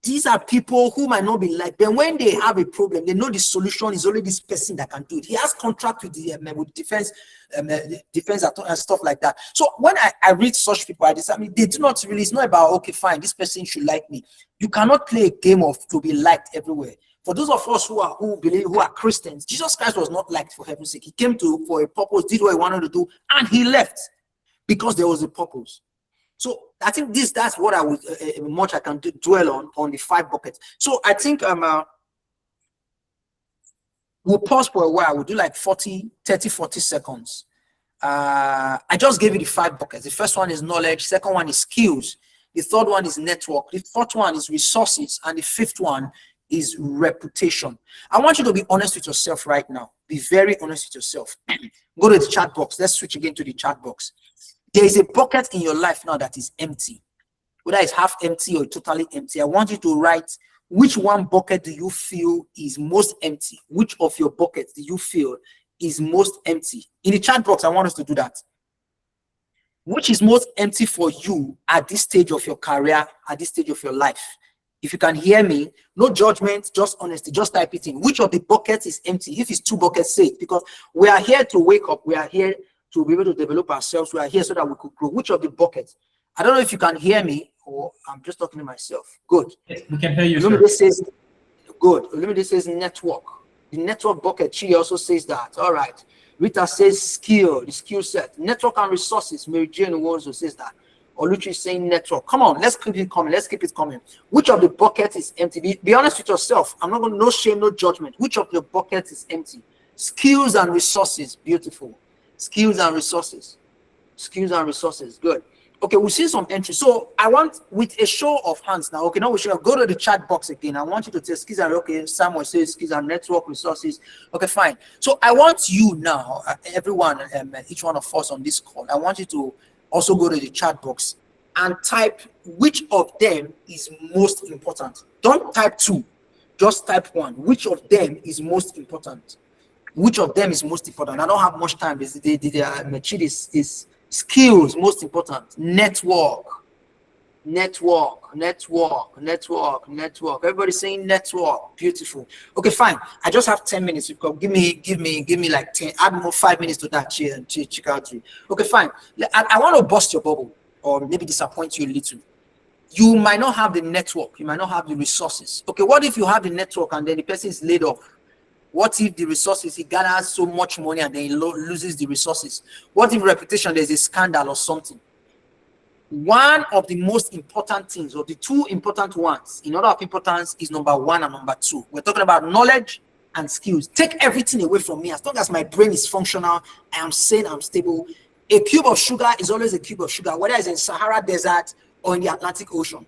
These are people who might not be liked, but when they have a problem, they know the solution is only this person that can do it. He has contract with the defense and stuff like that. So when I read such people, they do not really. It's not about, okay, fine, this person should like me. You cannot play a game of to be liked everywhere. For those of us who are Christians, Jesus Christ was not liked, for heaven's sake. He came for a purpose, did what he wanted to do, and he left because there was a purpose. So I think that's what I would much I can dwell on the 5 buckets. So I think we'll pause for a while. We'll do like 40 seconds. I just gave you the 5 buckets. The first one is knowledge, second one is skills, the third one is network, the fourth one is resources, and the fifth one is reputation. I want you to be honest with yourself right now. Be very honest with yourself. Go to the chat box. Let's switch again to the chat box. There is a bucket in your life now that is empty, whether it's half empty or totally empty. I want you to write which one bucket do you feel is most empty. Which of your buckets do you feel is most empty? In the chat box, I want us to do that. Which is most empty for you at this stage of your career, at this stage of your life? If you can hear me, no judgment, just honesty, just type it in. Which of the buckets is empty? If it's 2 buckets, say it, because we are here to wake up. We are here to be able to develop ourselves. We are here so that we could grow. Which of the buckets? I don't know if you can hear me or I'm just talking to myself. Good. Yes, we can hear you. Olumide says, good. Olumide says network. The network bucket, she also says that. All right. Rita says skill, the skill set. Network and resources. Mary Jane also says that. Oluchi is saying network. Come on, let's keep it coming. Let's keep it coming. Which of the buckets is empty? Be honest with yourself. I'm not going to, no shame, no judgment. Which of the buckets is empty? Skills and resources. Beautiful. Skills and resources. Skills and resources. Good. Okay, we'll see some entries. So I want, with a show of hands now, okay, now we should go to the chat box again. I want you to tell skills and, okay, Samuel says skills and network resources. Okay, fine. So I want you now, everyone, each one of us on this call, I want you to also go to the chat box and type which of them is most important. Don't type 2, just type 1. Which of them is most important? Which of them is most important? I don't have much time. My cheat is skills, most important. Network. Everybody saying network. Beautiful. Okay, fine. I just have 10 minutes. Give me like 10. Add more 5 minutes to that. Check out. Okay, fine. I want to bust your bubble or maybe disappoint you a little. You might not have the network. You might not have the resources. Okay, what if you have the network and then the person is laid off? What if the resources, he gathers so much money and then he loses the resources? What if reputation, there's a scandal or something? One of the most important things, or the two important ones in order of importance, is number 1 and number 2. We're talking about knowledge and skills. Take everything away from me. As long as my brain is functional, I am sane, I'm stable. A cube of sugar is always a cube of sugar, whether it's in Sahara Desert or in the Atlantic Ocean.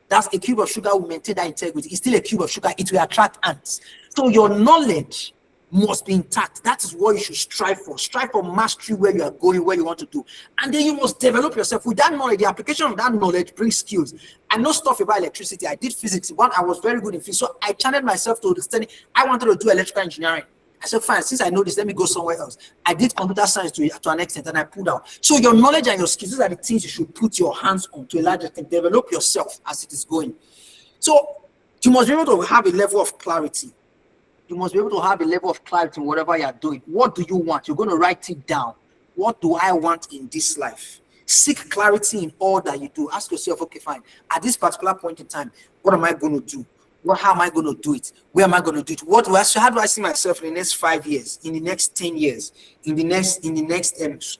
That's a cube of sugar will maintain that integrity. It's still a cube of sugar. It will attract ants. So your knowledge must be intact. That is what you should strive for. Strive for mastery where you are going, where you want to do. And then you must develop yourself. With that knowledge, the application of that knowledge brings skills. I know stuff about electricity. I did physics. I was very good in physics. So I channeled myself to study. I wanted to do electrical engineering. I said, fine, since I know this, let me go somewhere else. I did computer science to an extent and I pulled out. So your knowledge and your skills, these are the things you should put your hands on to a large extent. Develop yourself as it is going. So you must be able to have a level of clarity. You must be able to have a level of clarity in whatever you are doing. What do you want? You're going to write it down. What do I want in this life? Seek clarity in all that you do. Ask yourself, okay, fine. At this particular point in time, what am I going to do? How am I going to do it? Where am I going to do it? How do I see myself in the next 5 years, in the next 10 years, in the next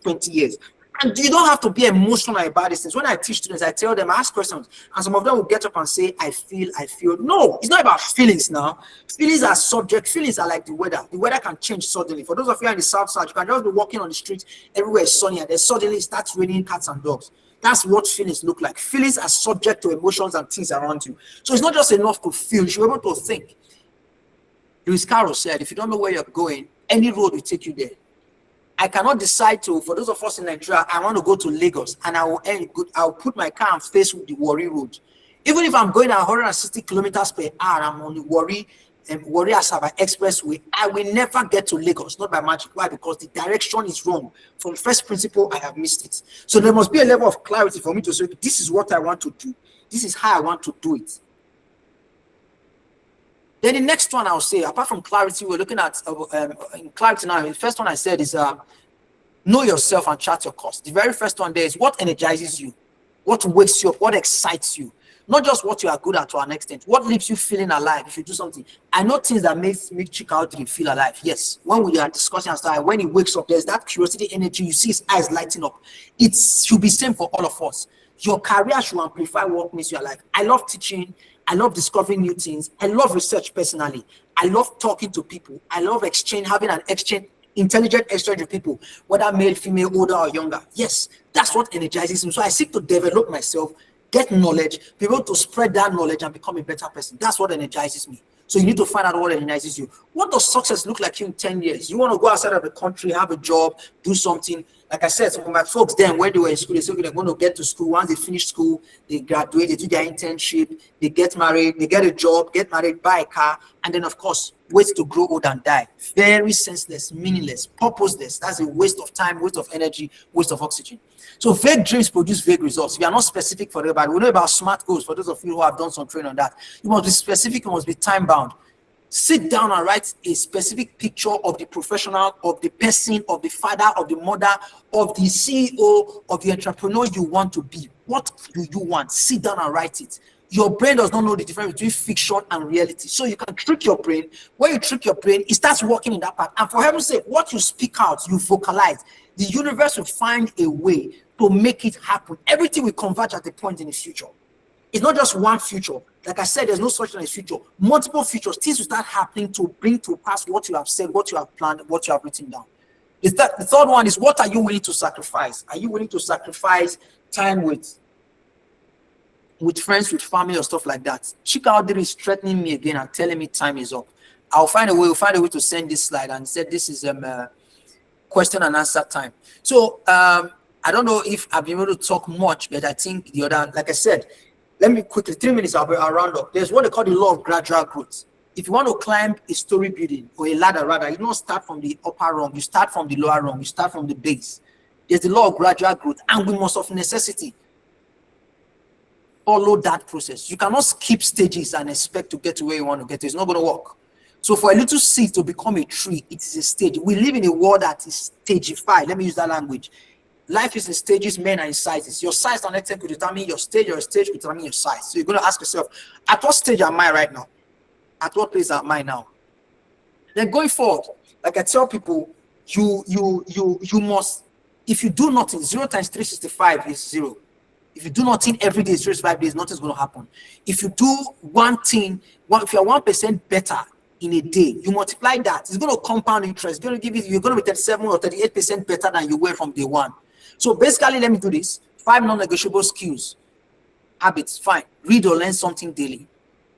20 years? And you don't have to be emotional about these things. When I teach students, I tell them, ask questions, and some of them will get up and say, I feel. No, it's not about feelings now. Feelings are subject. Feelings are like the weather. The weather can change suddenly. For those of you in the south side, you can just be walking on the street, everywhere is sunny, and then suddenly it starts raining cats and dogs. That's what feelings look like. Feelings are subject to emotions and things around you. So it's not just enough to feel. You should be able to think. Lewis Carroll said, if you don't know where you're going, any road will take you there. I cannot decide to, for those of us in Nigeria, I want to go to Lagos and I'll put my car and face the Warri road. Even if I'm going at 160 kilometers per hour, I'm on the Warri Asaba Expressway, I will never get to Lagos, not by magic. Why? Because the direction is wrong. From first principle, I have missed it. So there must be a level of clarity for me to say, this is what I want to do. This is how I want to do it. Then the next one I'll say, apart from clarity, we're looking at in clarity now. The first one I said is know yourself and chart your course. The very first one there is what energizes you, what wakes you up, what excites you. Not just what you are good at to an extent, what leaves you feeling alive if you do something. I know things that make Chikaudri feel alive. Yes, when we are discussing and stuff, when he wakes up, there's that curiosity, energy. You see his eyes lighting up. It should be same for all of us. Your career should amplify what makes you alive. I love teaching. I love discovering new things. I love research personally. I love talking to people. I love having an intelligent exchange with people, whether male, female, older or younger. Yes, that's what energizes me. So I seek to develop myself, get knowledge, be able to spread that knowledge and become a better person. That's what energizes me. So you need to find out what energizes you. What does success look like you in 10 years? You want to go outside of the country, have a job, do something. Like I said, some of my folks then, when they were in school, they said they're going to get to school. Once they finish school, they graduate, they do their internship, they get married, they get a job, get married, buy a car, and then, of course, wait to grow old and die. Very senseless, meaningless, purposeless. That's a waste of time, waste of energy, waste of oxygen. So vague dreams produce vague results. We are not specific for everybody. We know about SMART goals for those of you who have done some training on that. You must be specific, you must be time-bound. Sit down and write a specific picture of the professional, of the person, of the father, of the mother, of the CEO, of the entrepreneur you want to be. What do you want? Sit down and write it. Your brain does not know the difference between fiction and reality. So you can trick your brain. When you trick your brain, it starts working in that part. And for heaven's sake, what you speak out, you vocalize. the universe will find a way to make it happen. Everything will converge at a point in the future. It's not just one future. Like I said, there's no such thing as future. Multiple futures, things will start happening to bring to pass what you have said, what you have planned, what you have written down. The third one is, what are you willing to sacrifice? Are you willing to sacrifice time with friends, with family, or stuff like that? Chika Audrey is threatening me again and telling me time is up. We'll find a way to send this slide and said this is question and answer time. So I don't know if I've been able to talk much, but I think the other, like I said, let me quickly, 3 minutes, I'll round up. There's what they call the law of gradual growth. If you want to climb a story building, or a ladder rather, you don't start from the upper rung, you start from the lower rung, you start from the base. There's the law of gradual growth, and we must of necessity follow that process. You cannot skip stages and expect to get to where you want to get to. It's not going to work. So for a little seed to become a tree, it is a stage. We live in a world that is stagified. Let me use that language. Life is in stages, men are in sizes. Your size and extent could determine your stage, your stage could determine your size. So you're going to ask yourself, at what stage am I right now? At what place am I now? Then going forward, like I tell people, you must, if you do nothing, 0 times 365 is 0. If you do nothing every day, 365 days, nothing's going to happen. If you do one thing, if you're 1% better in a day, you multiply that, it's going to compound interest. It's going to give you, you're going to be 37 or 38% better than you were from day one. So basically, let me do this. 5 non-negotiable skills, habits, fine. Read or learn something daily.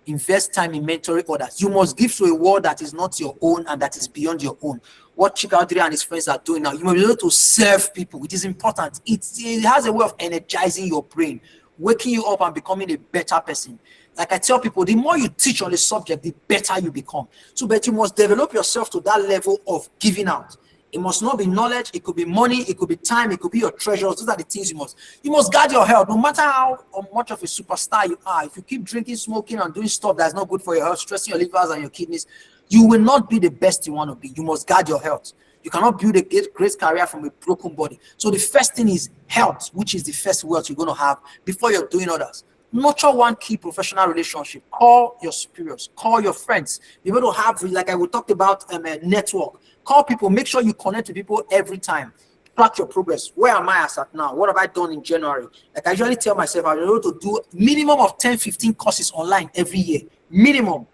Invest time in mentoring others. You must give to a world that is not your own and that is beyond your own. What Chika Audrey and his friends are doing now, you must be able to serve people. It is important. It has a way of energizing your brain, waking you up and becoming a better person. Like I tell people, the more you teach on the subject, the better you become. So, but you must develop yourself to that level of giving out. It must not be knowledge, it could be money, it could be time, it could be your treasures. Those are the things you must guard your health. No matter how much of a superstar you are, if you keep drinking, smoking, and doing stuff that's not good for your health, stressing your livers and your kidneys, you will not be the best you want to be. You must guard your health. You cannot build a great career from a broken body. So the first thing is health, which is the first wealth you're going to have before you're doing others. Nurture one key professional relationship. Call your superiors, call your friends. You're going to have, like I will talk about, a network. Call people, make sure you connect to people every time. Track your progress. Where am I at now? What have I done in January? Like I usually tell myself, I'm able to do minimum of 10, 15 courses online every year. Minimum.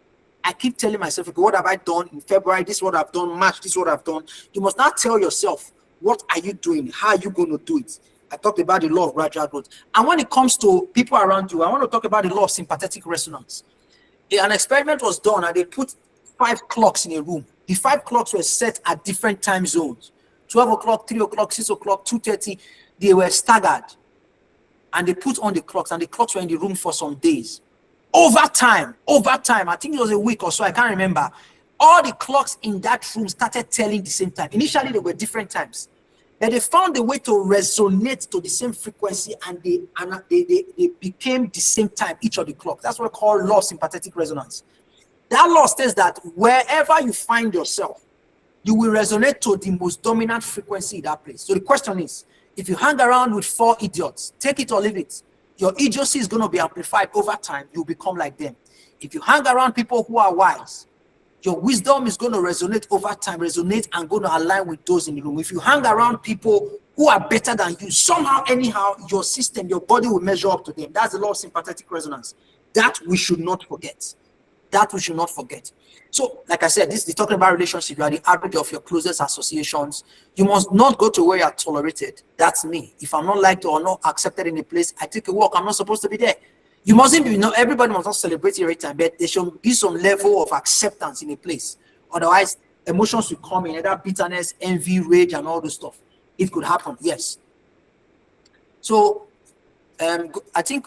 I keep telling myself, okay, what have I done in February? This is what I've done. March, this is what I've done. You must not tell yourself, what are you doing? How are you going to do it? I talked about the law of gradual growth. And when it comes to people around you, I want to talk about the law of sympathetic resonance. An experiment was done and they put 5 clocks in a room. The 5 clocks were set at different time zones. 12 o'clock, 3 o'clock, 6 o'clock, 2:30. They were staggered. And they put on the clocks, and the clocks were in the room for some days. Over time, I think it was a week or so, I can't remember. All the clocks in that room started telling the same time. Initially, they were different times. But they found a way to resonate to the same frequency, and they became the same time, each of the clocks. That's what we call law of sympathetic resonance. That law says that wherever you find yourself, you will resonate to the most dominant frequency in that place. So the question is, if you hang around with 4 idiots, take it or leave it. Your idiocy is going to be amplified over time. You'll become like them. If you hang around people who are wise, your wisdom is going to resonate over time, and going to align with those in the room. If you hang around people who are better than you, somehow, anyhow, your system, your body will measure up to them. That's the law of sympathetic resonance. That we should not forget. So, like I said, this is talking about relationships. You are the average of your closest associations. You must not go to where you are tolerated. That's me. If I'm not liked or not accepted in a place, I take a walk. I'm not supposed to be there. You mustn't be, everybody must not celebrate every time, but there should be some level of acceptance in a place. Otherwise, emotions will come in, either bitterness, envy, rage, and all this stuff. It could happen, yes. So, I think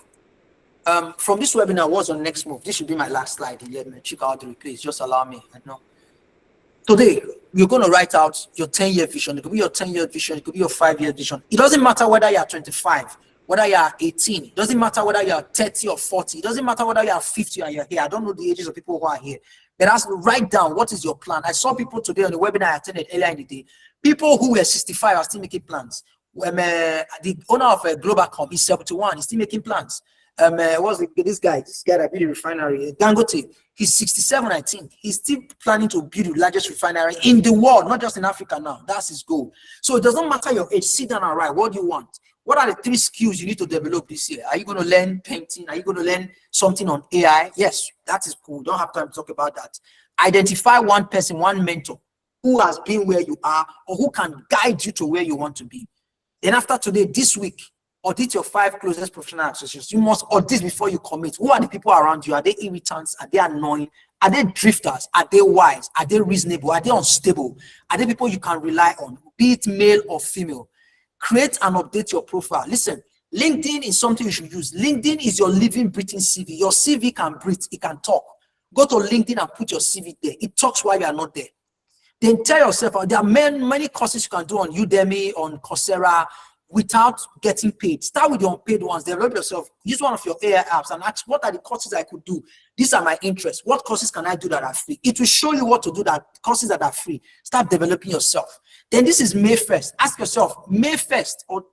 from this webinar, what's on next move? This should be my last slide. Check out the replays. Just allow me. I know. Today, you're going to write out your 10-year vision. It could be your 10-year vision. It could be your 5-year vision. It doesn't matter whether you're 25, whether you're 18. It doesn't matter whether you're 30 or 40. It doesn't matter whether you're 50 and you're here. I don't know the ages of people who are here. But write down what is your plan. I saw people today on the webinar I attended earlier in the day. People who were 65 are still making plans. The owner of Globalcom is 71. He's still making plans. This guy that built a refinery, Dangote, he's 67, I think. He's still planning to build the largest refinery in the world, not just in Africa now. That's his goal. So it doesn't matter your age. Sit down and write. What do you want? What are the 3 skills you need to develop this year? Are you going to learn painting? Are you going to learn something on AI? Yes, that is cool. Don't have time to talk about that. Identify one person, one mentor who has been where you are or who can guide you to where you want to be. Then after today, this week, audit your 5 closest professional associates. You must audit before you commit. Who are the people around you? Are they irritants? Are they annoying? Are they drifters? Are they wise? Are they reasonable? Are they unstable? Are they people you can rely on, be it male or female? Create and update your profile. Listen, LinkedIn is something you should use. LinkedIn is your living, breathing CV. Your CV can breathe. It can talk. Go to LinkedIn and put your CV there. It talks while you are not there. Then tell yourself, there are many courses you can do on Udemy, on Coursera, without getting paid. Start with your unpaid ones. Develop yourself. Use one of your AI apps and ask, what are the courses I could do? These are my interests. What courses can I do that are free? It will show you what to do, that courses that are free. Start developing yourself. Then this is May 1st. Ask yourself, May 1st or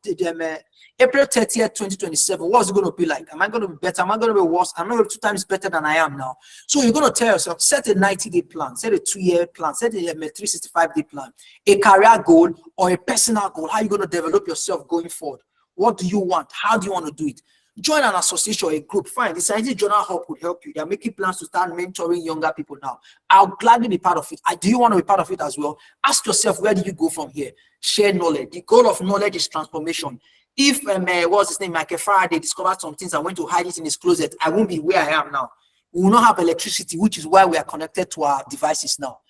April 30th, 2027, what's it going to be like? Am I going to be better? Am I going to be worse? I'm not going to be 2 times better than I am now. So you're going to tell yourself, set a 90-day plan, set a 2-year plan, set a 365-day plan, a career goal or a personal goal. How are you going to develop yourself going forward? What do you want? How do you want to do it? Join an association or a group. Fine. The Scientist Journal Hub would help you. They're making plans to start mentoring younger people now. I'll gladly be part of it. Do you want to be part of it as well? Ask yourself, where do you go from here? Share knowledge. The goal of knowledge is transformation. If what's his name, Michael Faraday discovered some things and went to hide it in his closet, I won't be where I am now. We will not have electricity, which is why we are connected to our devices now.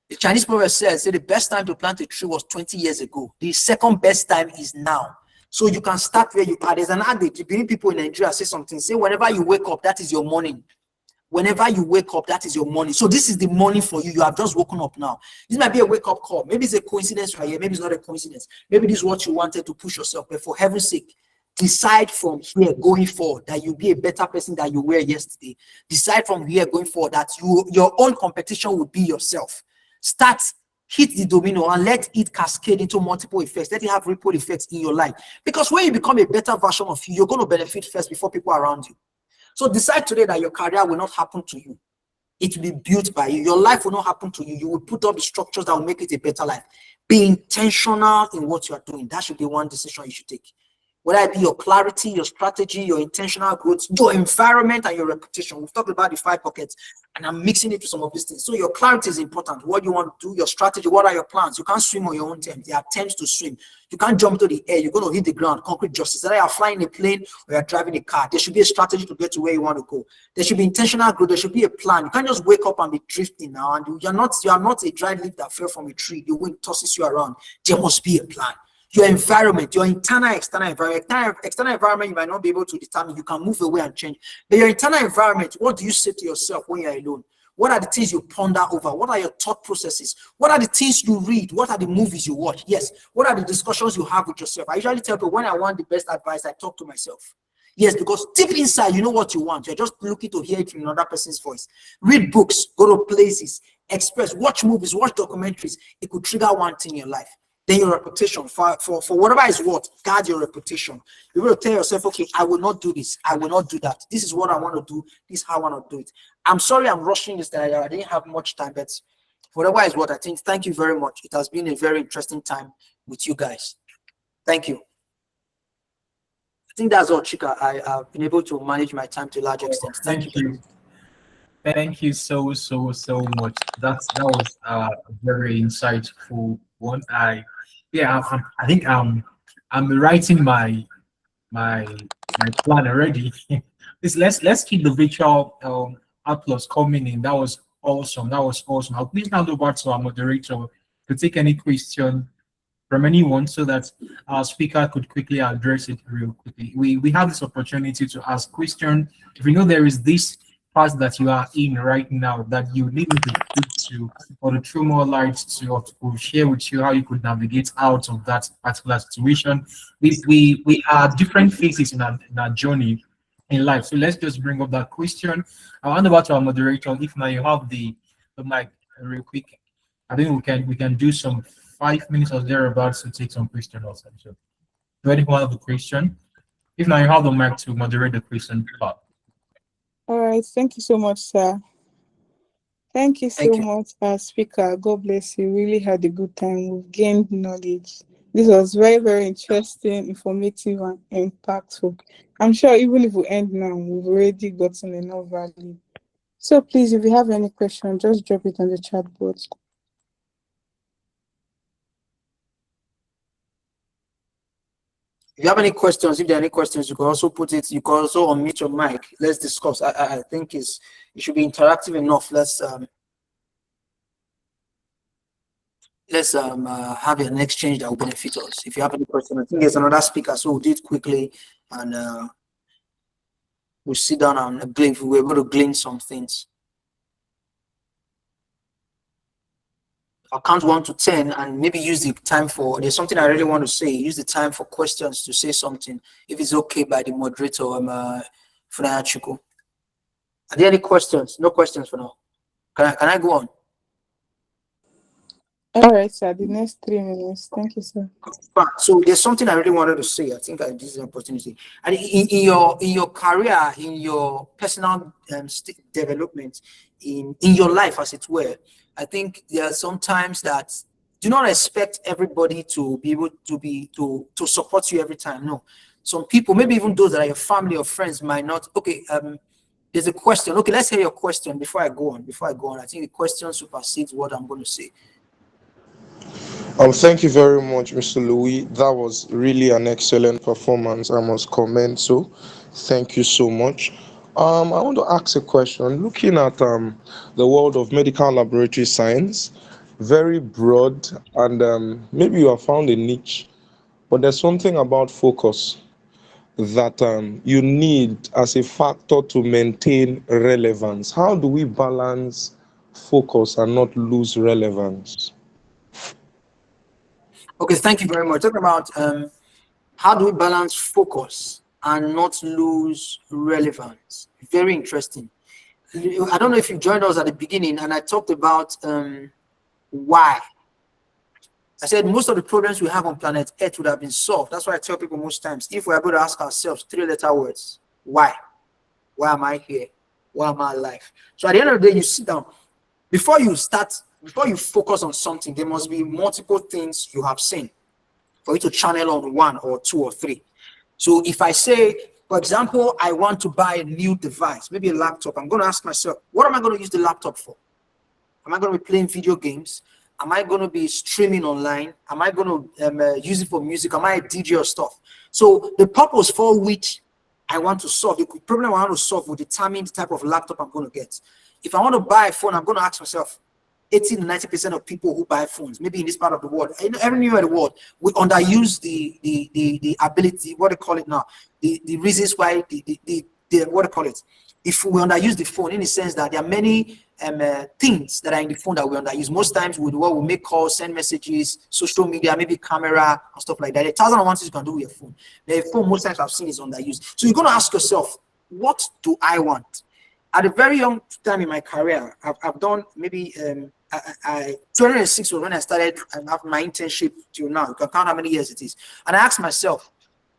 The Chinese proverb says the best time to plant a tree was 20 years ago. The second best time is now. So you can start where you are. There's an adage. You believe people in Nigeria say something. Say whenever you wake up, that is your morning. Whenever you wake up, that is your morning. So this is the morning for you. You have just woken up now. This might be a wake-up call. Maybe it's a coincidence right here. Maybe it's not a coincidence. Maybe this is what you wanted to push yourself. But for heaven's sake, decide from here going forward that you'll be a better person than you were yesterday. Decide from here going forward that your own competition will be yourself. Hit the domino and let it cascade into multiple effects. Let it have ripple effects in your life. Because when you become a better version of you, you're going to benefit first before people around you. So decide today that your career will not happen to you. It will be built by you. Your life will not happen to you. You will put up the structures that will make it a better life. Be intentional in what you are doing. That should be one decision you should take. Whether it be your clarity, your strategy, your intentional growth, your environment, and your reputation. We've talked about the 5 pockets, and I'm mixing it to some of these things. So your clarity is important. What you want to do, your strategy, what are your plans? You can't swim on your own terms. There are terms to swim. You can't jump to the air. You're going to hit the ground, concrete justice. Whether you're flying a plane or you're driving a car, there should be a strategy to get to where you want to go. There should be intentional growth. There should be a plan. You can't just wake up and be drifting now. And you are not a dried leaf that fell from a tree. The wind tosses you around. There must be a plan. Your environment, your internal, external environment. External environment, you might not be able to determine. You can move away and change. But your internal environment, what do you say to yourself when you're alone? What are the things you ponder over? What are your thought processes? What are the things you read? What are the movies you watch? Yes. What are the discussions you have with yourself? I usually tell people when I want the best advice, I talk to myself. Yes, because deep inside, you know what you want. You're just looking to hear it from another person's voice. Read books, go to places, express, watch movies, watch documentaries. It could trigger one thing in your life. Then your reputation, for whatever is what, guard your reputation. You will tell yourself, okay, I will not do this. I will not do that. This is what I want to do. This is how I want to do it. I'm sorry I'm rushing this. I didn't have much time, but whatever is what, I think, thank you very much. It has been a very interesting time with you guys. Thank you. I think that's all, Chika. I have been able to manage my time to a large extent. Thank you. Thank you so much. That was a very insightful one. I think I'm writing my plan already. Let's keep the virtual applause coming in. That was awesome. I'll please hand over to our moderator to take any question from anyone so that our speaker could quickly address it real quickly. We have this opportunity to ask questions. If you know there is this part that you are in right now that you need to speak to, or to throw more light to, or to share with you how you could navigate out of that particular situation. We are different phases in our journey in life. So let's just bring up that question. I'll hand over to our moderator. If now you have the mic real quick, I think we can do some 5 minutes or thereabouts to take some questions also. So do anyone have a question? If now you have the mic to moderate the question part. All right. Thank you so much, sir. Thank you so Thank you. much, speaker. God bless you. Really had a good time. We've gained knowledge. This was very, very interesting, informative, and impactful. I'm sure even if we end now, we've already gotten enough value. So please, if you have any question, just drop it on the chat box. If you have any questions, if there are any questions, you can also put it. You can also unmute your mic. Let's discuss. I think it should be interactive enough. Let's have an exchange that will benefit us. If you have any questions, I think there's another speaker, so we'll do it quickly and we'll sit down and glean. We're able to glean some things. I'll count 1 to 10 and maybe use the time for, there's something I really want to say, use the time for questions to say something, if it's okay by the moderator, Funaya Chuku. Are there any questions? No questions for now. Can I go on? All right, sir. The next 3 minutes. Thank you, sir. So there's something I really wanted to say. I think this is an opportunity. And in your career, in your personal development, in your life, as it were, I think there are some times that do not expect everybody to be able to support you every time. No, some people, maybe even those that are your family or friends, might not. Okay, there's a question. Okay, let's hear your question before I go on. I think the question supersedes what I'm going to say. Thank you very much, Mr. Louis. That was really an excellent performance. I must commend. So, thank you so much. I want to ask a question. Looking at the world of medical laboratory science, very broad, and maybe you have found a niche, but there's something about focus that you need as a factor to maintain relevance. How do we balance focus and not lose relevance? Okay, thank you very much. Talking about how do we balance focus and not lose relevance. Very interesting. I don't know if you joined us at the beginning and I talked about why. I said most of the problems we have on planet Earth would have been solved. That's why I tell people most times, if we're able to ask ourselves 3-letter words, why? Why am I here? Why am I alive? So at the end of the day, you sit down. Before you focus on something, there must be multiple things you have seen for you to channel on 1 or 2 or 3. So if I say, for example, I want to buy a new device, maybe a laptop, I'm going to ask myself, what am I going to use the laptop for? Am I going to be playing video games? Am I going to be streaming online? Am I going to use it for music? Am I a DJ or stuff? So the purpose for which I want to solve, the problem I want to solve will determine the type of laptop I'm going to get. If I want to buy a phone, I'm going to ask myself, 80 to 90% of people who buy phones, maybe in this part of the world, everywhere in the world, we underuse the ability, what they call it now, the reasons why what they call it. If we underuse the phone in the sense that there are many things that are in the phone that we underuse. Most times we make calls, send messages, social media, maybe camera and stuff like that. 1,001 things you can do with your phone. The phone most times I've seen is underused. So you're going to ask yourself, what do I want? At a very young time in my career, I've done maybe 2006 was when I started my internship till now. You can count how many years it is. And I asked myself,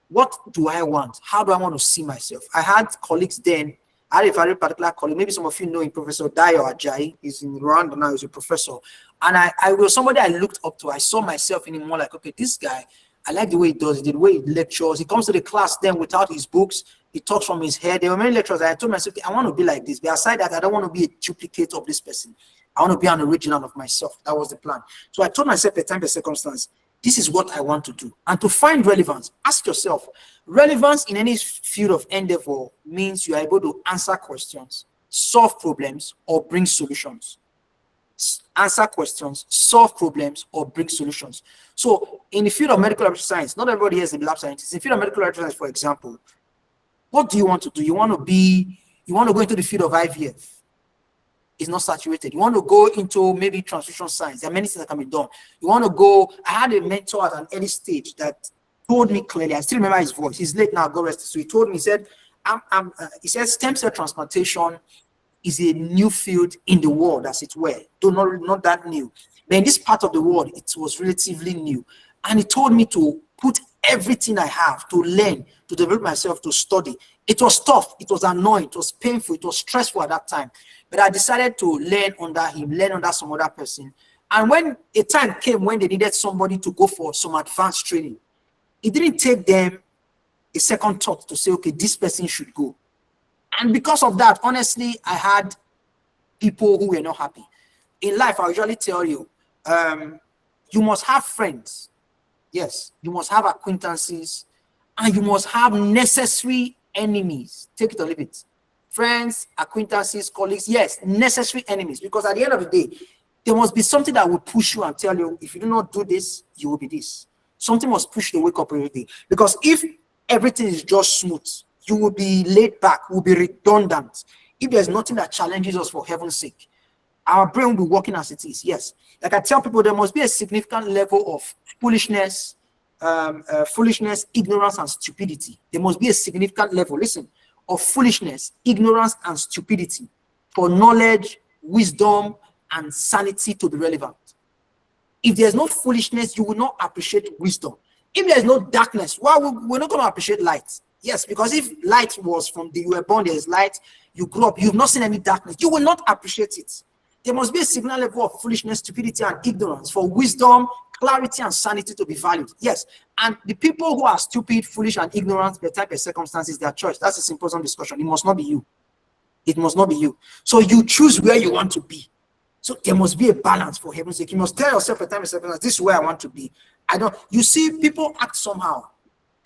what do I want? How do I want to see myself? I had colleagues then. I had a very particular colleague. Maybe some of you know him, Professor Dayo Ajayi. He's in Rwanda now. He's a professor. And I was somebody I looked up to. I saw myself in him more like, okay, this guy, I like the way he does it, the way he lectures. He comes to the class then without his books. He talks from his head. There were many lectures. I told myself, I want to be like this. But aside that, I don't want to be a duplicate of this person. I want to be an original of myself. That was the plan. So I told myself at time, per circumstance, this is what I want to do. And to find relevance, ask yourself, relevance in any field of endeavor means you are able to answer questions, solve problems, or bring solutions. Answer questions, solve problems, or bring solutions. So in the field of medical laboratory science, not everybody is a lab scientist. In the field of medical laboratory science, for example, what do you want to do? You want to go into the field of IVF. It's not saturated. You want to go into maybe transfusion science. There are many things that can be done. You want to go. I had a mentor at an early stage that told me clearly. I still remember his voice. He's late now. God rest. So he told me. He said, he said, stem cell transplantation is a new field in the world, as it were. Though not that new. But in this part of the world, it was relatively new. And he told me to put everything I have to learn, to develop myself, to study. It was tough, it was annoying, it was painful, it was stressful at that time. But I decided to learn under him, learn under some other person. And when a time came when they needed somebody to go for some advanced training, it didn't take them a second thought to say, okay, this person should go. And because of that, honestly, I had people who were not happy. In life, I usually tell you, you must have friends. Yes, you must have acquaintances, and you must have necessary enemies. Take it or leave it. Friends, acquaintances, colleagues, yes, necessary enemies. Because at the end of the day, there must be something that will push you and tell you, if you do not do this, you will be this. Something must push you to wake up every day. Because if everything is just smooth, you will be laid back, will be redundant. If there's nothing that challenges us, for heaven's sake, our brain will be working as it is. Yes, like I tell people, there must be a significant level of foolishness, ignorance, and stupidity. There must be a significant level, listen, of foolishness, ignorance, and stupidity for knowledge, wisdom, and sanity to be relevant. If there's no foolishness, you will not appreciate wisdom. If there's no darkness, well, we're not going to appreciate light. Yes, because if light was from the, you were born, there's light, you grew up, you've not seen any darkness, you will not appreciate it. There must be a signal level of foolishness, stupidity, and ignorance for wisdom, clarity, and sanity to be valued. Yes, and the people who are stupid, foolish, and ignorant, per type of circumstances, their choice. That's a symposium discussion. It must not be you. It must not be you. So you choose where you want to be. So there must be a balance, for heaven's sake. You must tell yourself per time of circumstance, this is where I want to be. I don't. You see, people act somehow.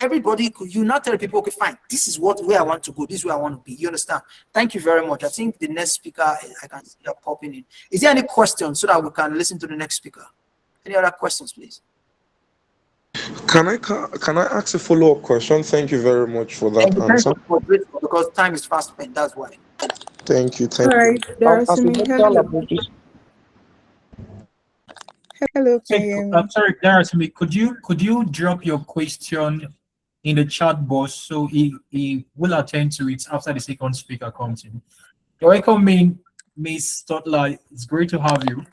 Everybody, you not tell people, okay, fine, this is where I want to go, this is where I want to be. You understand? Thank you very much. I think the next speaker, I can see that popping in. Is there any questions so that we can listen to the next speaker? Any other questions, please? Can I ask a follow-up question? Thank you very much for that answer. Because time is fast spent, that's why. Thank you. All right, Darasimi, hello. Hello, can you hear me? Sorry, Darasimi, could you drop your question in the chat box so he will attend to it after the second speaker comes in. You're welcome, Miss Stotler. It's great to have you.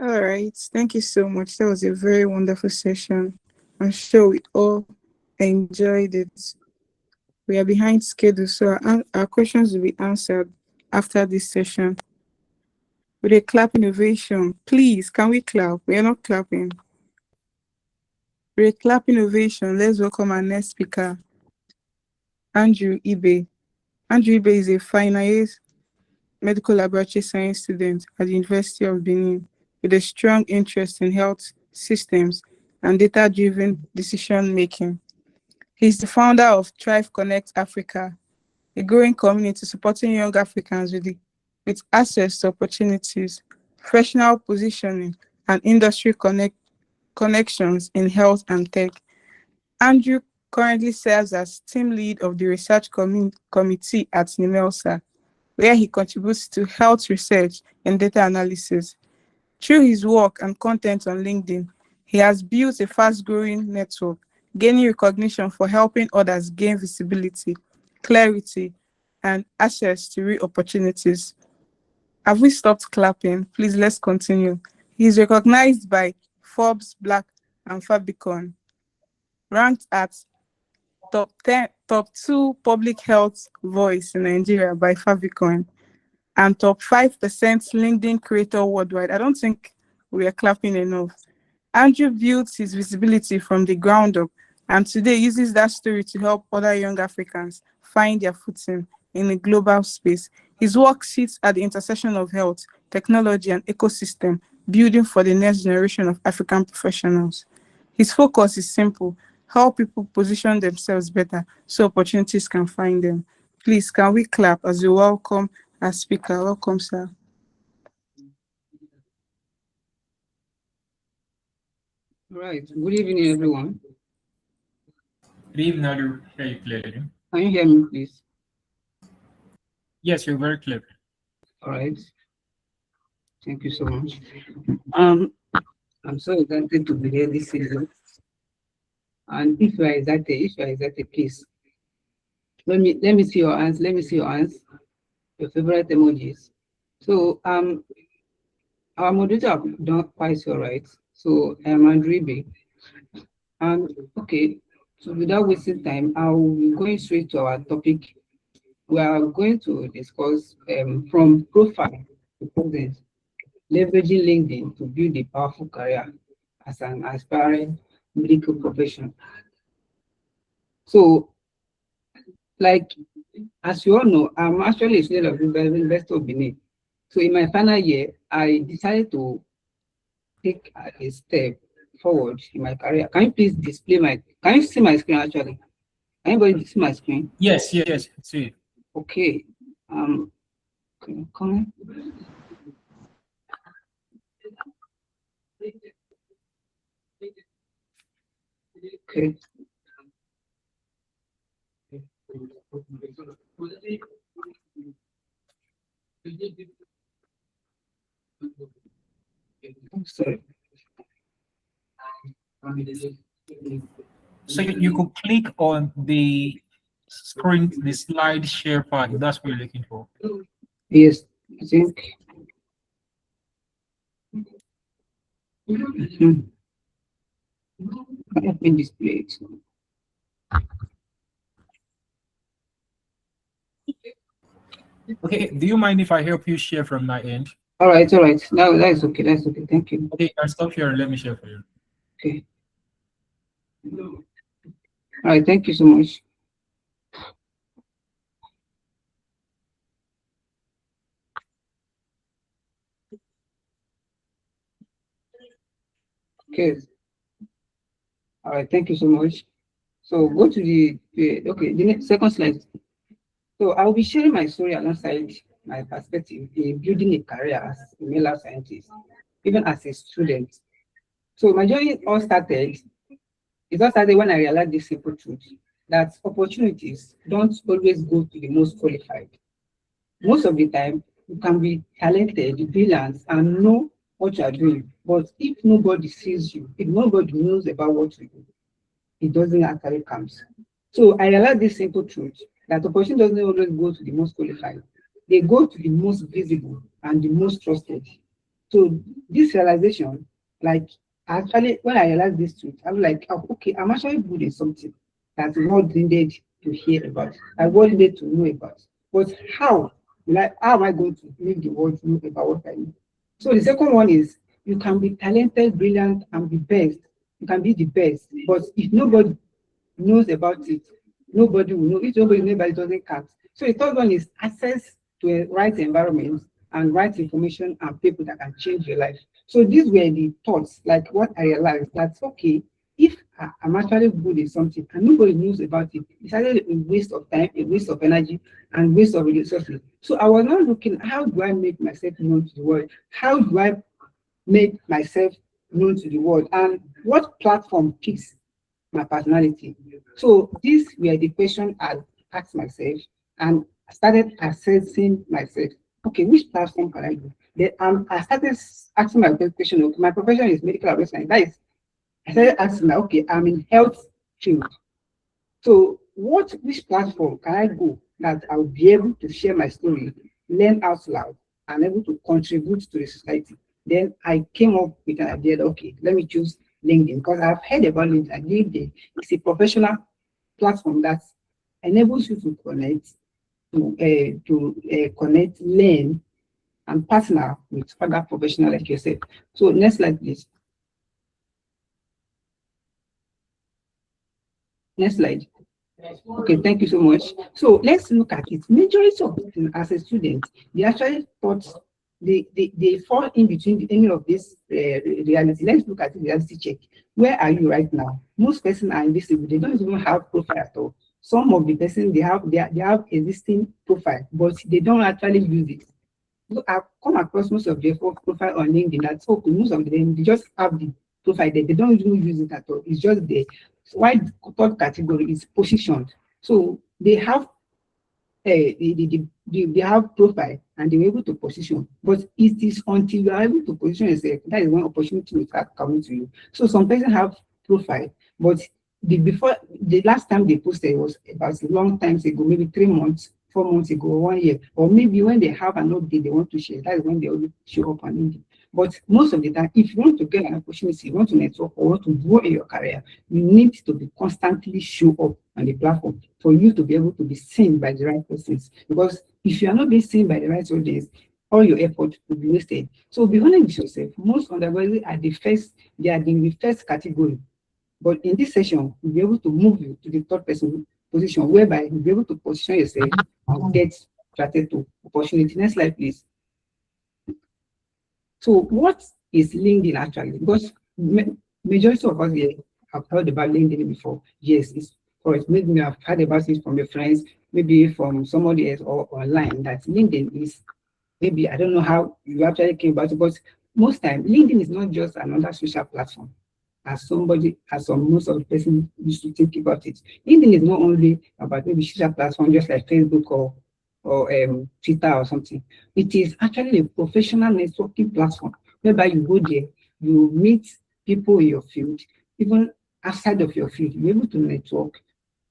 All right, thank you so much. That was a very wonderful session. I'm sure we all enjoyed it. We are behind schedule, so our questions will be answered after this session. With a clap innovation, please, can we clap? We are not clapping. With a clap innovation, let's welcome our next speaker, Andrew Ibe. Andrew Ibe is a final year medical laboratory science student at the University of Benin with a strong interest in health systems and data-driven decision-making. He's the founder of Thrive Connect Africa, a growing community supporting young Africans with access to opportunities, professional positioning, and industry connections in health and tech. Andrew currently serves as team lead of the research committee at NIMELSA, where he contributes to health research and data analysis. Through his work and content on LinkedIn, he has built a fast-growing network, gaining recognition for helping others gain visibility, clarity, and access to real opportunities. Have we stopped clapping? Please, let's continue. He is recognized by Forbes, Black, and Fabicon, ranked at top 2 public health voice in Nigeria by Fabicon, and top 5% LinkedIn creator worldwide. I don't think we are clapping enough. Andrew built his visibility from the ground up, and today uses that story to help other young Africans find their footing in a global space. His work sits at the intersection of health, technology, and ecosystem, building for the next generation of African professionals. His focus is simple: help people position themselves better so opportunities can find them. Please, can we clap as we welcome our speaker? Welcome, sir. All right. Good evening, everyone. Good evening, Andrew. Hear you clearly. Can you hear me, please? Yes, you're very clear. All right. Thank you so much. I'm so excited to be here this season. And if you are excited, please let me see your hands. Let me see your hands. Your favorite emojis. So our moderator have done quite all right. So I'm Andribe. And okay, so without wasting time, I'll be going straight to our topic. We are going to discuss from profile to present, leveraging LinkedIn to build a powerful career as an aspiring medical professional. So, like, as you all know, I'm actually a student of University of Benin. So in my final year, I decided to take a step forward in my career. Can you please display can you see my screen actually? Anybody see my screen? Yes, yes, see. Okay. Can you comment? Okay. Sorry. So you could click on the screen, the slide share part, if that's what you're looking for. Yes, I think. Mhm. Let me display it. Okay, do you mind if I help you share from my end? All right, all right. Now that is okay. That's okay. Thank you. Okay, I'll stop here and let me share for you. Okay. All right. Thank you so much. Okay. All right. Thank you so much. So go to okay, the next second slide. So I'll be sharing my story alongside my perspective in building a career as a male scientist, even as a student. So my journey it all started when I realized this simple truth that opportunities don't always go to the most qualified. Most of the time, you can be talented, brilliant, and know what you are doing. But if nobody sees you, if nobody knows about what you do, it doesn't actually count. So I realized this simple truth that opportunity doesn't always go to the most qualified. They go to the most visible and the most trusted. So this realization, like actually when I realized this truth, I'm like, oh, okay, I'm actually good in something that the world needed to hear about, I world needed to know about. But how am I going to make the world know about what I know? So the second one is you can be talented, brilliant, and the best. You can be the best, but if nobody knows about it, nobody will know. If nobody knows about it, doesn't count. So the third one is access to a right environment and right information and people that can change your life. So these were the thoughts, like what I realized that's okay. If I'm actually good in something and nobody knows about it, it's actually a waste of time, a waste of energy, and waste of resources. So I was now looking, how do I make myself known to the world? How do I make myself known to the world? And what platform fits my personality? So these were the questions I asked myself, and I started assessing myself. Okay, which platform can I do? Then I started asking my question. Okay, my profession is medical advisor. That is, I started asking, okay, I'm in health field. So which platform can I go that I'll be able to share my story, learn out loud, and able to contribute to the society? Then I came up with an idea that, okay, let me choose LinkedIn because I've heard about LinkedIn. LinkedIn is a professional platform that enables you to connect, connect, learn, and partner with other professionals like yourself. So next slide, please. Next slide. Okay, thank you so much. So let's look at it. Majority of people as a student, they actually thought they fall in between any of this reality. Let's look at the reality check. Where are you right now? Most persons are invisible. They don't even have profile at all. Some of the persons they have existing profile, but they don't actually use it. So I've come across most of their profile on LinkedIn. That's okay. Most of them they just have the profile there. They don't even use it at all. It's just there. So why the third category is positioned. So they have they have profile and they're able to position, but it is until you are able to position yourself that is when opportunity will start coming to you. So some person have profile, but the last time they posted was about a long time ago, maybe 3 months, 4 months ago, 1 year, or maybe when they have an update they want to share, that is when they only show up on LinkedIn. But most of the time, if you want to get an opportunity, you want to network or want to grow in your career, you need to be constantly show up on the platform for you to be able to be seen by the right persons. Because if you are not being seen by the right audience, all your effort will be wasted. So be honest with yourself. Most undergraduates are they are in the first category. But in this session, we'll be able to move you to the third person position, whereby you'll be able to position yourself and get attracted to opportunity. Next slide, please. So what is LinkedIn actually? Because majority of us here have heard about LinkedIn before. Yes, it's correct. Maybe I've heard about it from your friends, maybe from somebody else or online. That LinkedIn is, maybe I don't know how you actually came about it, but most time LinkedIn is not just another social platform, as most of the person used to think about it. LinkedIn is not only about maybe social platform just like Facebook or Twitter or something. It is actually a professional networking platform whereby you go there, you meet people in your field, even outside of your field. You're able to network,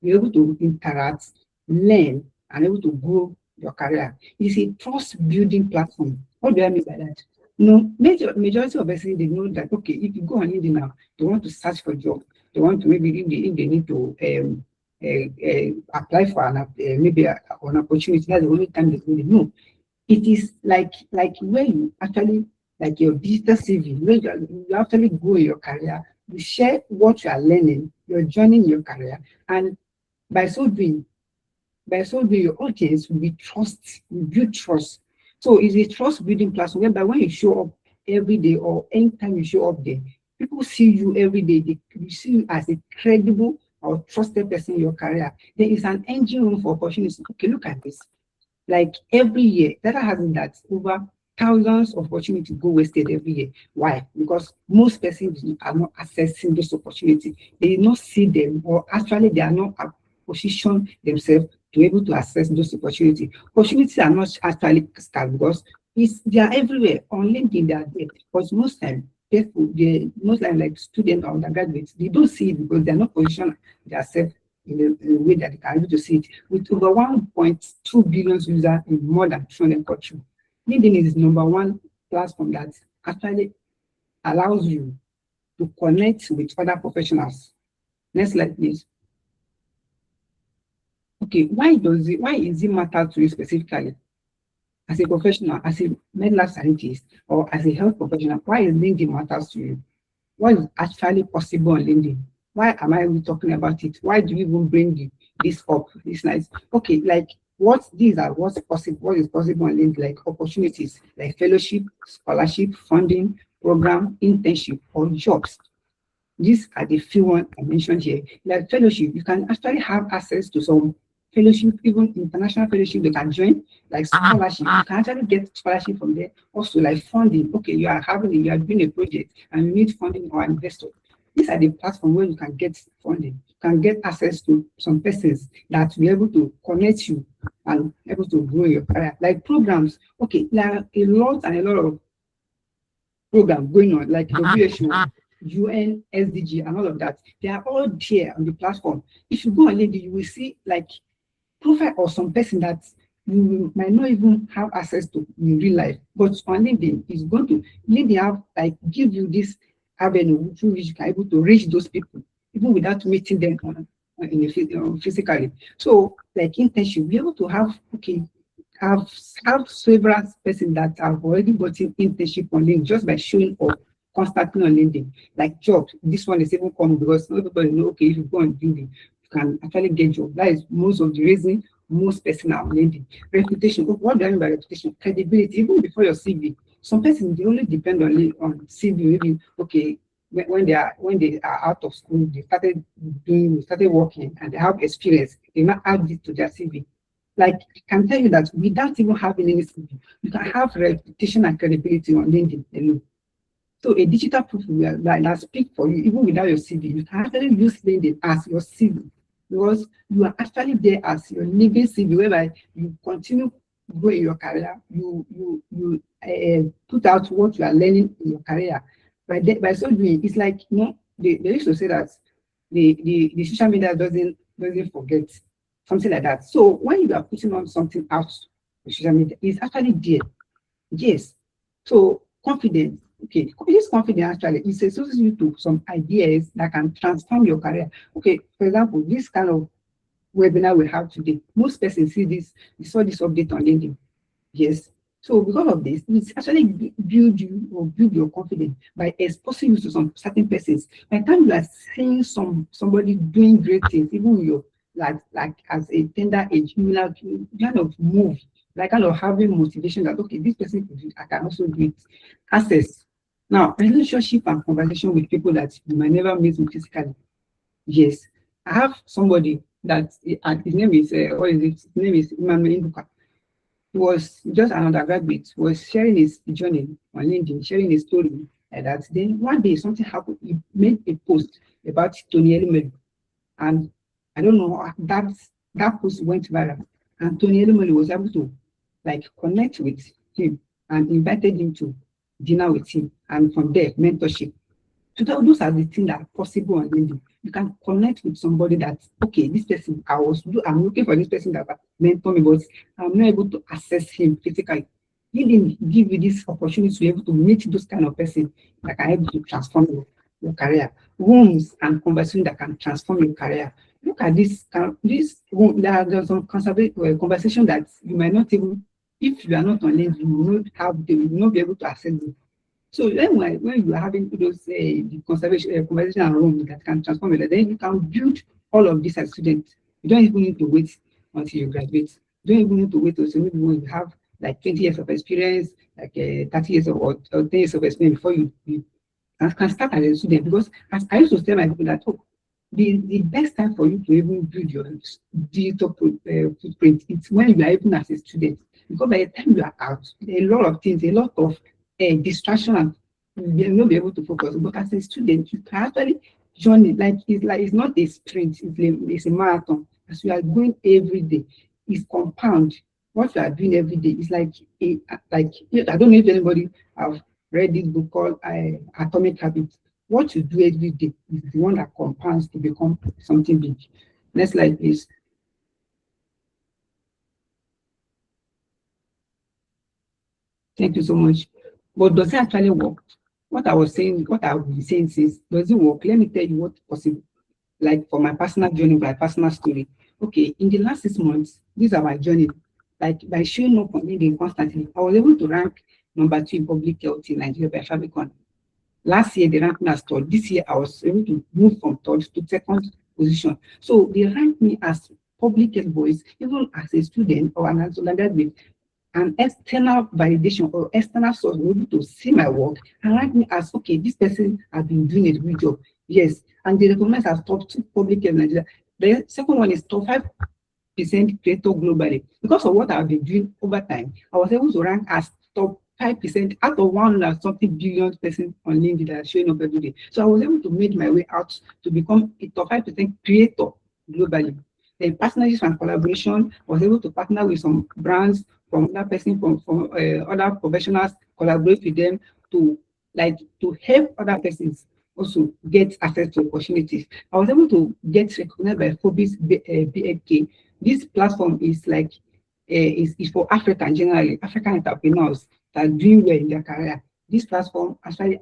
you're able to interact, learn, and able to grow your career. It's a trust building platform. What do I mean by that? Majority of us, they know that, okay, if you go on LinkedIn now, they want to search for a job. They want to maybe, if they need to apply for maybe an opportunity, that's the only time they really know. It is like where you actually, like your digital CV, where you actually grow your career, you share what you are learning, you're joining your career, and by so doing, your audience will build trust. So it's a trust building platform whereby when you show up every day or anytime you show up there, people see you every day. They see you as a credible or trusted person in your career. There is an engine room for opportunities. Okay, look at this. Like every year, data has been that over thousands of opportunities go wasted every year. Why? Because most persons are not accessing those opportunities. They did not see them, or actually they are not position themselves to be able to access those opportunities. Opportunities are not actually scarce because they are everywhere. On LinkedIn, they are there. But most time, most time like students or undergraduates, they don't see it because they're not positioned themselves in the way that they can able to see it. With over 1.2 billion users in more than 200 countries, LinkedIn is the number one platform that actually allows you to connect with other professionals. Next slide, please. Okay, why is it matter to you specifically? As a professional, as a medical scientist, or as a health professional, why is LinkedIn matters to you? What is actually possible on LinkedIn? Why am I even talking about it? Why do you even bring this up? This nice. Okay, like what's possible? What is possible on LinkedIn? Like opportunities, like fellowship, scholarship, funding, program, internship, or jobs. These are the few ones I mentioned here. Like fellowship, you can actually have access to some fellowship, even international fellowship they can join, like scholarship. You can actually get scholarship from there. Also, like funding. Okay, you are doing a project and you need funding or investor. These are the platform where you can get funding. You can get access to some persons that will be able to connect you and able to grow your career. Like programs. Okay, there are a lot of programs going on, like WHO, UN, SDG, and all of that. They are all there on the platform. If you go on LinkedIn, you will see like profile or some person that you might not even have access to in real life, but on LinkedIn is going to LinkedIn have like give you this avenue through which you can able to reach those people even without meeting them physically. So like internship, be able to have several persons that have already gotten internship on LinkedIn just by showing up constantly on LinkedIn. Like jobs, this one is even common because not everybody know, okay, if you go on LinkedIn, you can actually get job. That is most of the reason most persons are on LinkedIn. Reputation, what do I mean by reputation? Credibility, even before your CV. Some persons, they only depend on CV, maybe, okay, when they are out of school, they started working and they have experience, they now add it to their CV. Like, I can tell you that without even having any CV, you can have reputation and credibility on LinkedIn alone. So a digital proof that speak for you, even without your CV, you can actually use LinkedIn as your CV because you are actually there as your living CV, whereby you continue growing your career. You put out what you are learning in your career. By so doing, it's like they used to say that the social media doesn't forget, something like that. So when you are putting on something out on social media, it's actually there. Yes. So confidence. Okay, this confidence actually is associated you to some ideas that can transform your career. Okay, for example, this kind of webinar we have today, most persons see this, they saw this update on LinkedIn. Yes. So because of this, it's actually build you or build your confidence by exposing you to some certain persons. By the time you are seeing somebody doing great things, even your like as a tender age, you will have you kind of move, like kind of having motivation that okay, this person could do it, I can also do it. Access. Now, relationship and conversation with people that you might never meet physically. Yes. I have somebody that his name is what is it? His name is Emmanuel Induka. He was just an undergraduate, was sharing his journey on LinkedIn, sharing his story like that. Then one day something happened. He made a post about Tony Elumelu. And I don't know, that post went viral. And Tony Elumelu was able to like connect with him and invited him to dinner with him. And from there, mentorship. So those are the things that are possible on LinkedIn. You can connect with somebody that, okay, this person, I'm looking for this person that mentor me, but I'm not able to access him physically. LinkedIn give you this opportunity to be able to meet those kind of person that are able to transform your career. Rooms and conversations that can transform your career. Look at this room, there's some conversation that you might not even, if you are not on LinkedIn, you will not have them, you will not be able to access them. So then when you are having those the conversation and room that can transform it, then you can build all of this as students. You don't even need to wait until you graduate. You don't even need to wait until maybe when you have like 20 years of experience, like 30 years or 10 years of experience before you can start as a student. Because as I used to tell my people that the best time for you to even build your digital footprint is when you are even as a student. Because by the time you are out, a lot of things, a lot of distraction, and you will not be able to focus. But as a student, you can actually journey it's not a sprint, it's a marathon. As you are going every day, it's compound. What you are doing every day is like I don't know if anybody have read this book called Atomic Habits. What you do every day is the one that compounds to become something big. Next slide, please. Thank you so much. But does it actually work? What I've been saying is, does it work? Let me tell you what's possible. Like for my personal journey, my personal story. Okay, in the last 6 months, these are my journey. Like by showing up on LinkedIn constantly, I was able to rank number 2 in public health in Nigeria by Fabicon. Last year, they ranked me as third. This year, I was able to move from third to second position. So they ranked me as public health voice, even as a student or an undergraduate. An external validation or external source will be able to see my work and rank me as, okay, this person has been doing a good job. Yes. And they recognize as top 2 public health in Nigeria. The second one is top 5% creator globally. Because of what I've been doing over time, I was able to rank as top 5% out of 100 something billion person on LinkedIn that are showing up every day. So I was able to make my way out to become a top 5% creator globally. Then partnerships and collaboration, I was able to partner with some brands from that person, from other professionals, collaborate with them to help other persons also get access to opportunities. I was able to get recognized by Forbes BFK. This platform is like is for Africa generally, African entrepreneurs that are doing well in their career. This platform actually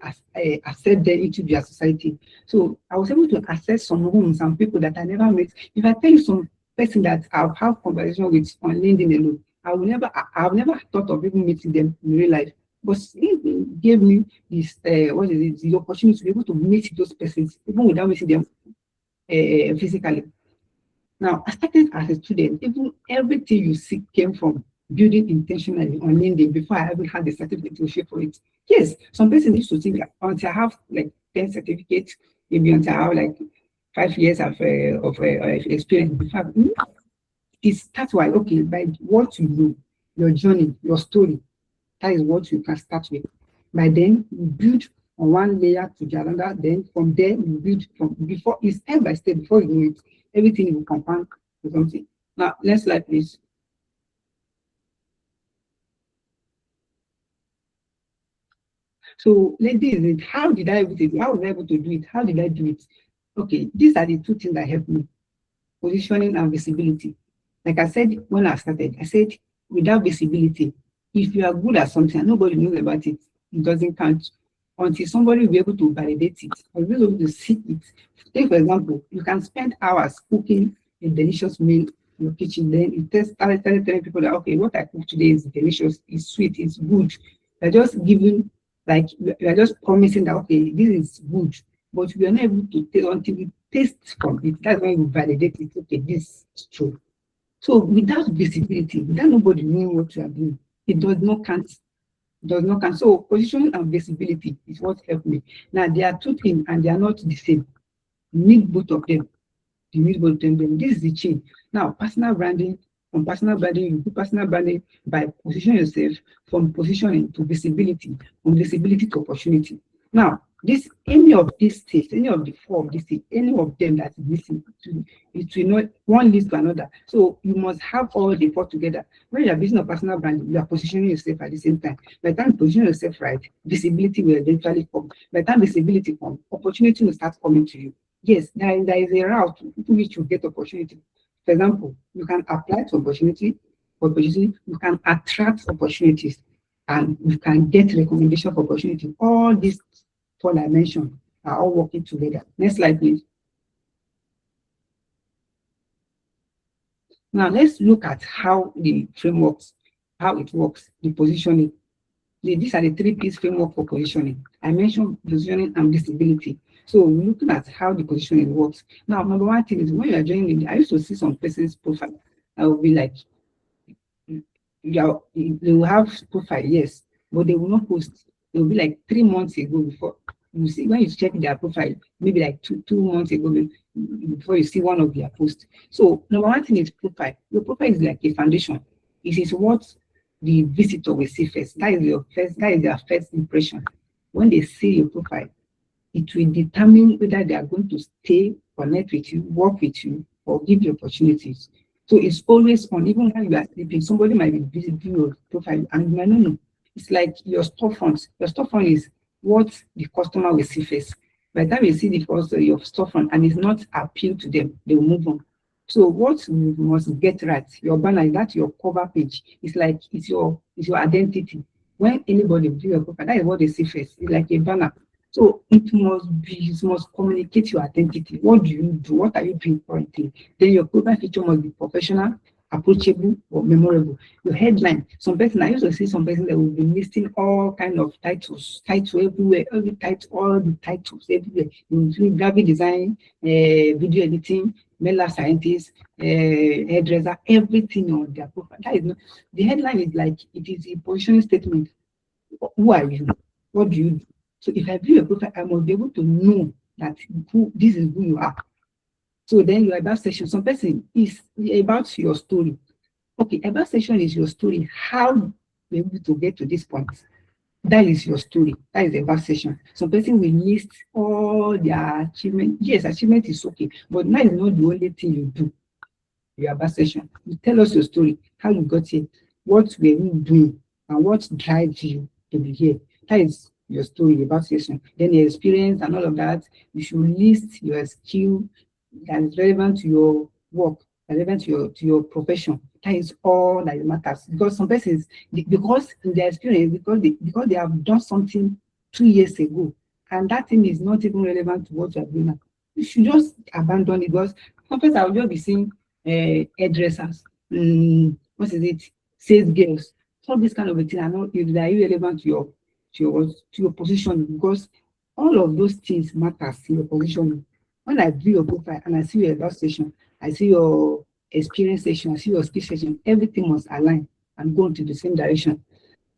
accept them into their society. So I was able to access some rooms and people that I never met. If I tell you some person that I've had conversation with on LinkedIn alone, I've never thought of even meeting them in real life. But LinkedIn gave me this the opportunity to be able to meet those persons even without meeting them physically. Now, I started as a student. Even everything you see came from building intentionally on LinkedIn before I even had the certificate to show for it. Yes, some person used to think that until I have like 10 certificates, maybe until I have like 5 years of experience before. It starts with, okay, by what you know, your journey, your story, that is what you can start with. By then, you build on one layer to the other. Then from there, you build from before, it's step by step before you know it, everything will compound to something. Now, next slide, please. So, like this, how was I able to do it? How did I do it? Okay, these are the 2 things that helped me: positioning and visibility. Like I said when I started, I said without visibility, if you are good at something and nobody knows about it, it doesn't count. until somebody will be able to validate it, or be able to see it. Take for example, you can spend hours cooking a delicious meal in your kitchen, then you started telling people that okay, what I cooked today is delicious, it's sweet, it's good. You're just giving, like, you're just promising that okay, this is good, but we are not able to taste until we taste from it. That's when we validate it. Okay, this is true. So without visibility, without nobody knowing what you are doing, it does not count. Does not count. So positioning and visibility is what helped me. Now there are two things and they are not the same. You need both of them. You need both of them. This is the chain. Now personal branding, from personal branding, you do personal branding by positioning yourself, from positioning to visibility, from visibility to opportunity. Now, this any of these states, any of the four of these things, any of them that is missing, it will not one leads to another. So you must have all the four together. When you are building a personal brand, you are positioning yourself at the same time. By the time you position yourself right, visibility will eventually come. By the time visibility comes, opportunity will start coming to you. Yes, there is a route to which you get opportunity. For example, you can apply to opportunity, you can attract opportunities, and you can get recommendation for opportunity. All these four I mentioned are all working together. Next slide, please. Now let's look at how the frameworks, how it works, the positioning. These are the three-piece framework for positioning. I mentioned positioning and visibility. So we're looking at how the positioning works. Now, number one thing is when you are joining, I used to see some person's profile. I will be like, they will have profile, yes, but they will not post. It will be like 3 months ago before you see when you check their profile, maybe like two months ago before you see one of their posts. So number one thing is profile. Your profile is like a foundation. It is what the visitor will see first. That is their first impression. When they see your profile, it will determine whether they are going to stay, connect with you, work with you, or give you opportunities. So it's always on, even when you are sleeping, somebody might be visiting your profile and you might not know. It's like your storefront. Your storefront is what the customer will see first. By the time you see the first your storefront and it's not appeal to them, they will move on. So what you must get right, your banner, that's your cover page. It's like it's your identity. When anybody view your profile, that is what they see first. It's like a banner. So it must communicate your identity. What do you do? What are you doing currently? Then your profile picture must be professional, approachable, or memorable. Your headline. I used to see some person that will be listing all kind of titles everywhere, all the titles everywhere. Including graphic design, video editing, medical scientist, hairdresser, everything on their profile. That is not the headline is like it is a positioning statement. Who are you? What do you do? So if I view your profile, I must be able to know that this is who you are. So then your about section, some person is about your story. Okay, about section is your story. How you're able to get to this point? That is your story. That is the about section. Some person will list all their achievement. Yes, achievement is okay, but that is not the only thing you do. Your about section. You tell us your story, how you got here, what were you doing, and what drives you to be here. That is your story about section. Then your experience and all of that. You should list your skill that is relevant to your work, relevant to your profession. That is all that matters. Because some persons, because in their experience, because they have done something 2 years ago, and that thing is not even relevant to what you are doing now, you should just abandon it. Because sometimes I will just be seeing hairdressers, sales girls, all this kind of a thing are not irrelevant to your position, because all of those things matters in your position. When I view your profile and I see your about session, I see your experience session, I see your skill session, everything must align and go into the same direction.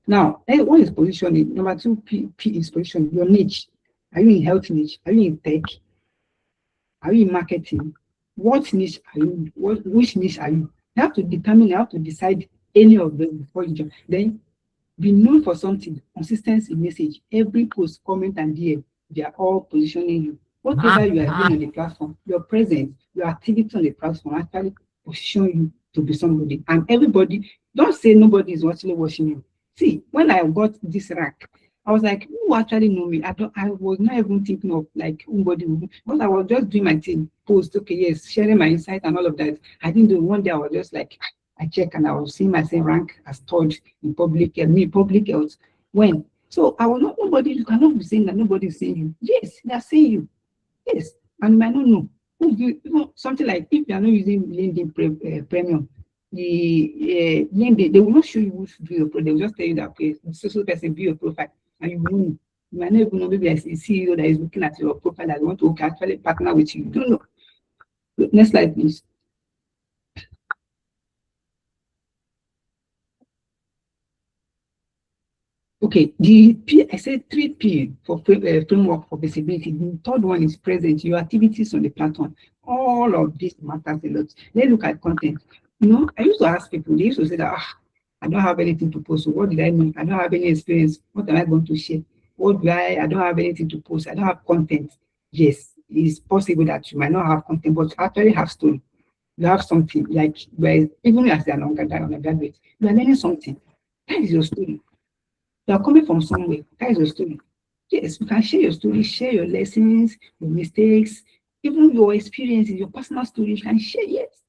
Now, one is positioning. Number two, P is positioning. Your niche. Are you in health niche? Are you in tech? Are you in marketing? What niche are you? Which niche are you? You have to determine, you have to decide any of them before you jump. Then be known for something. Consistency message. Every post, comment, and DM, they are all positioning you. Whatever you are doing on the platform, your presence, your activity on the platform actually position you to be somebody. And everybody, don't say nobody is watching you. See, when I got this rank, I was like, who actually know me? I was not even thinking of like nobody, because I was just doing my thing, post, okay, yes, sharing my insight and all of that. I didn't do one day. I was just like, I check and I was seeing myself rank as third in public health. When So I will not, nobody, you cannot be saying that nobody is saying you. Yes, they are saying you. Yes, and you might not know. Something like if you are not using LinkedIn Premium, the LinkedIn, they will not show you who to do your profile. They will just tell you that, okay, social person view your profile, and you will know. You might not even know, maybe there's a CEO that is looking at your profile that want to actually partner with you. You don't know. Next slide, please. Okay, the P, I said 3P for framework for visibility. The third one is present, your activities on the platform. All of this matters a lot. Let's look at content. You know, I used to ask people, they used to say that, I don't have anything to post. So what did I know? I don't have any experience. What am I going to share? I don't have anything to post. I don't have content. Yes, it's possible that you might not have content, but you actually have story. You have something, like, even as an undergraduate, you are learning something. That is your story. You are coming from somewhere. That is your story. Yes, you can share your story, share your lessons, your mistakes, even your experiences, your personal story. You can share. Yes,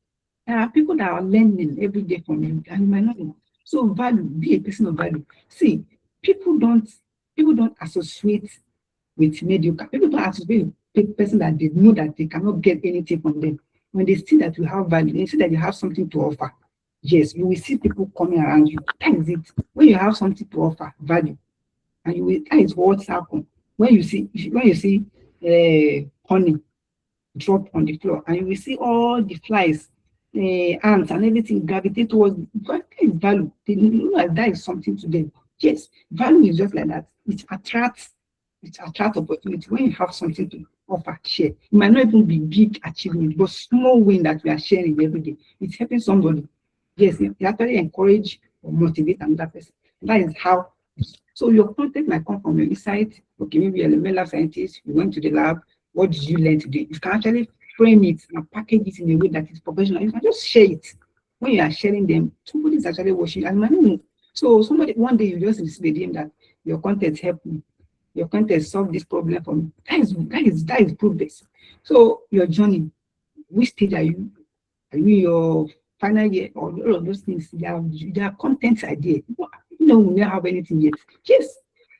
there are people that are learning every day from you, and you might not know. So value, be a person of value. See, people don't associate with mediocre. People don't associate with a person that they know that they cannot get anything from them. When they see that you have value, they see that you have something to offer. Yes, you will see people coming around you. That is it. When you have something to offer, value, and you will, that is what's happened. When you see honey drop on the floor, and you will see all the flies, ants, and everything gravitate towards value. They know that is something to them. Yes, value is just like that. It attracts opportunity. When you have something to offer, share. It might not even be big achievement, but small win that we are sharing every day. It's helping somebody. Yes, you actually encourage or motivate another person. That is how. So your content might come from your insight. Okay, maybe you're a lab scientist, you went to the lab, what did you learn today? You can actually frame it and package it in a way that is professional. You can just share it. When you are sharing them, somebody is actually watching, and might not know. So one day you just receive a DM that your content helped me. Your content solved this problem for me. That is progress. So your journey, which stage are you? Are you your final year or all of those things? There are contents idea. We don't have anything yet. Yes.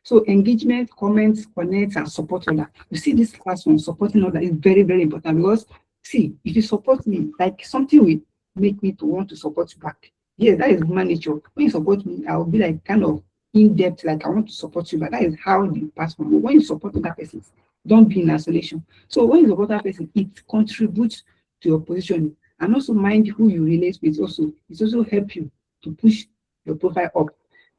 So engagement, comments, connect, and support other. You see this last one, supporting other, is very, very important, because see, if you support me, like something will make me to want to support you back. Yes, that is human nature. When you support me, I will be like kind of in depth, like I want to support you, but that is how the past one. When you support other persons, don't be in isolation. So when you support that person, it contributes to your position. And also mind who you relate with. It also help you to push your profile up.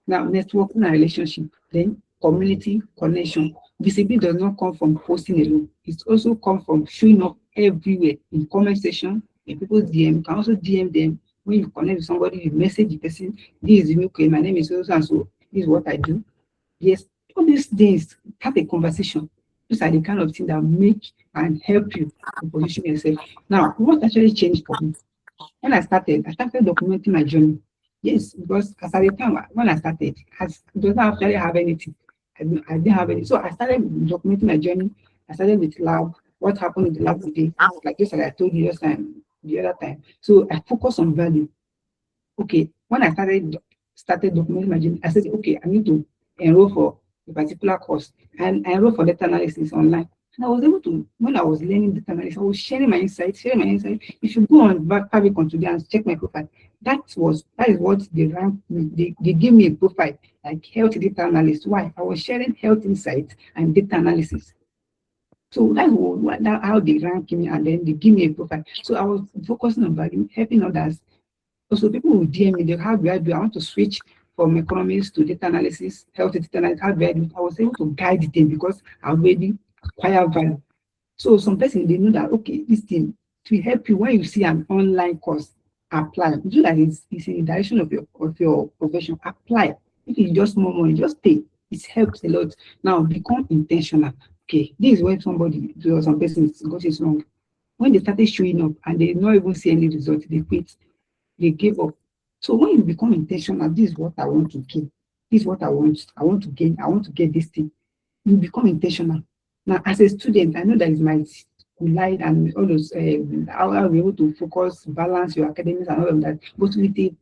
Now, networking and relationship, then community connection. Visibility does not come from posting alone. It also comes from showing up everywhere, in comment section, in people's DM. You can also DM them. When you connect with somebody, you message the person. This is okay, my name is so and so. This is what I do. Yes, all these things, have a conversation. These are the kind of things that make and help you to position yourself. Now, what actually changed for me? When I started documenting my journey. Yes, because as at the time when I started, I didn't actually have anything. I didn't have any. So I started documenting my journey. I started with lab, what happened in the lab today, like just like I told you the other time. So I focus on value. Okay, when I started documenting my journey, I said, okay, I need to enroll for a particular course, and I enrolled for data analysis online. And I was able to, when I was learning data analysis, I was sharing my insights. If you go on Favicon today and check my profile, that is what they ranked me. They gave me a profile like health data analyst. Why? I was sharing health insights and data analysis. So that's how they rank me, and then they give me a profile. So I was focusing on value, helping others. Also, people will DM me, how do I do? I want to switch from economics to data analysis, health data analysis. How do I do? I was able to guide them because I already acquire value. So some person, they know that, okay, this thing to help you when you see an online course, apply. Do that it's in the direction of your profession. Apply. If it's just more money, just pay. It helps a lot. Now become intentional. Okay, this is when some person got it wrong. When they started showing up and they not even see any result, they quit. They gave up. So when you become intentional, this is what I want to gain. This is what I want to gain. I want to get this thing. You become intentional. Now, as a student, I know that it might collide and all those how are we able to focus, balance your academics and all of that. But with the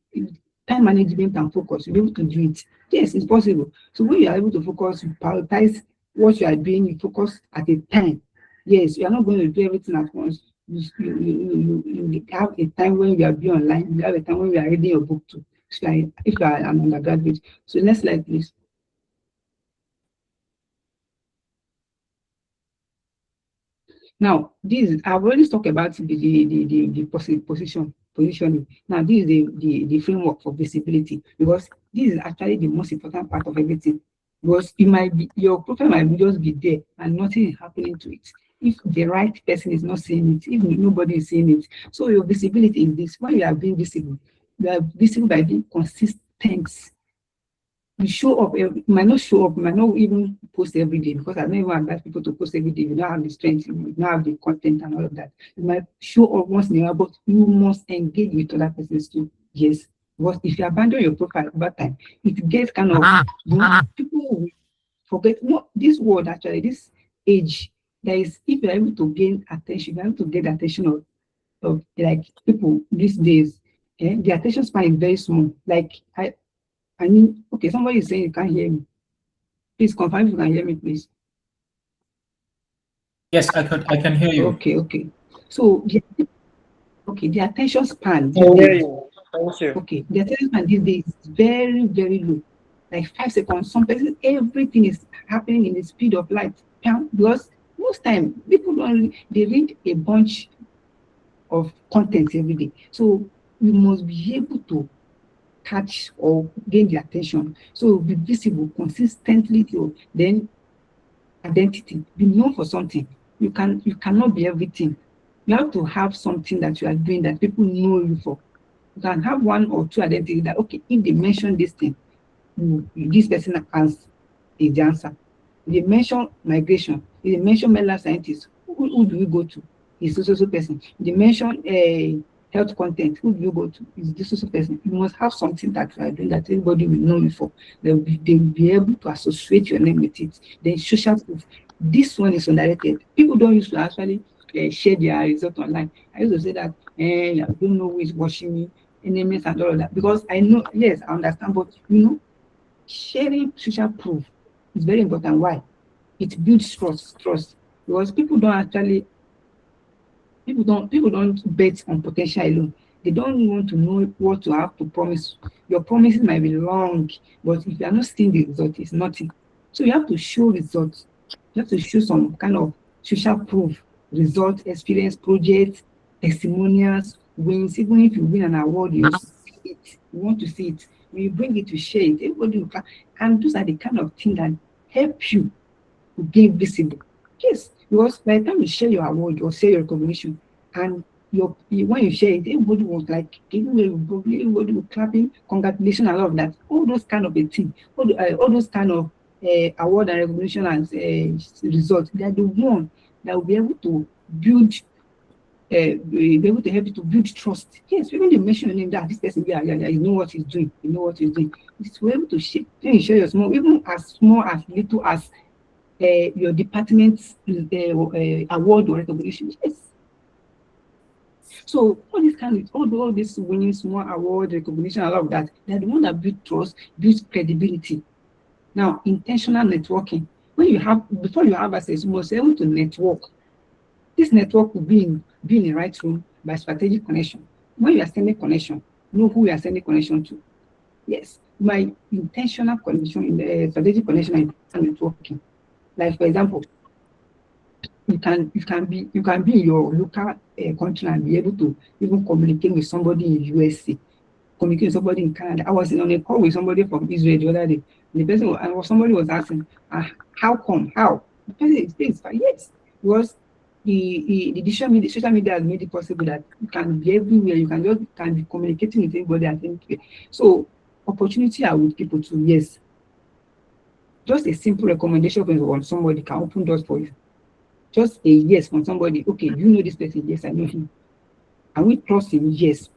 time management and focus, you'll be able to do it. Yes, it's possible. So when you are able to focus, you prioritize what you are doing, you focus at a time. Yes, you are not going to do everything at once. You have a time when you are being online, you have a time when you are reading your book too. If you are an undergraduate. So next slide, please. Now, I've already talked about the positioning. Now, this is the framework for visibility, because this is actually the most important part of everything. Because your profile might just be there and nothing is happening to it. If the right person is not seeing it, if nobody is seeing it. So your visibility is this. When you are being visible, you are visible by being consistent. You show up, you might not show up, you might not even post every day, because I don't even advise people to post every day. You don't have the strength, you don't have the content and all of that. You might show up once in a while, but you must engage with other persons too. Yes. But if you abandon your profile over time, it gets kind of, people will forget. No, this word actually, this age, there is, if you're able to gain attention, you're able to get the attention of like people these days, the attention span is very small. Like I mean, okay, somebody is saying you can't hear me. Please confirm if you can hear me, please. Yes, I can hear you. Okay. So the attention span. I hear you. Thank you. Okay, the attention span these days is very, very low. Like 5 seconds. Some places, everything is happening in the speed of light. Because most time people they read a bunch of content every day. So we must be able to catch or gain the attention. So be visible consistently to then identity. Be known for something. You cannot be everything. You have to have something that you are doing that people know you for. You can have 1 or 2 identities that, okay, if they mention this thing, this person is the answer. If they mention migration, if they mention medical scientists, who do we go to? Is so person. If they mention health content, who do you go to? Is this also person? You must have something that you are doing that everybody will know you for. They'll be able to associate your name with it. Then social proof. This one is underrated. People don't used to actually share their result online. I used to say that I don't know who is watching me, enemies and all of that. Because I know, yes, I understand, but sharing social proof is very important. Why? It builds trust. Because people don't bet on potential alone. They don't want to know what to have to promise. Your promises might be long, but if you are not seeing the result, it's nothing. So you have to show results. You have to show some kind of social proof, result, experience, projects, testimonials, wins. Even if you win an award, you see it. You want to see it. When you bring it to share it, everybody will clap. And those are the kind of things that help you to gain visible. Yes, because by the time you share your award or share your recognition, and when you share it, everybody was like, everybody was clapping, congratulations, and all of that. All those kind of a thing, all those kind of award and recognition and results, they are the one that will be able to build, be able to help you to build trust. Yes, even they mention your name, that this person, you know what he's doing, It's to be able to share, when you share your small, even as small as little as your department's award or recognition. Yes. So all this winning small award, recognition, all of that, they're the one that build trust, builds credibility. Now, intentional networking. Before you have access, you must be able to network. This network will be in the right room by strategic connection. When you are sending connection, know who you are sending connection to. Yes, my intentional connection in the strategic connection and networking. Like for example, you can be in your local country and be able to even communicate with somebody in USA, communicate with somebody in Canada. I was on a call with somebody from Israel the other day. Somebody was asking, how come? How? The person explains, yes, because the social media has made it possible that you can be everywhere. You can be communicating with anybody at any place. So opportunity are with people too. Yes. Just a simple recommendation from somebody can open doors for you. Just a yes from somebody. Okay, you know this person. Yes, I know him. And we trust him. Yes.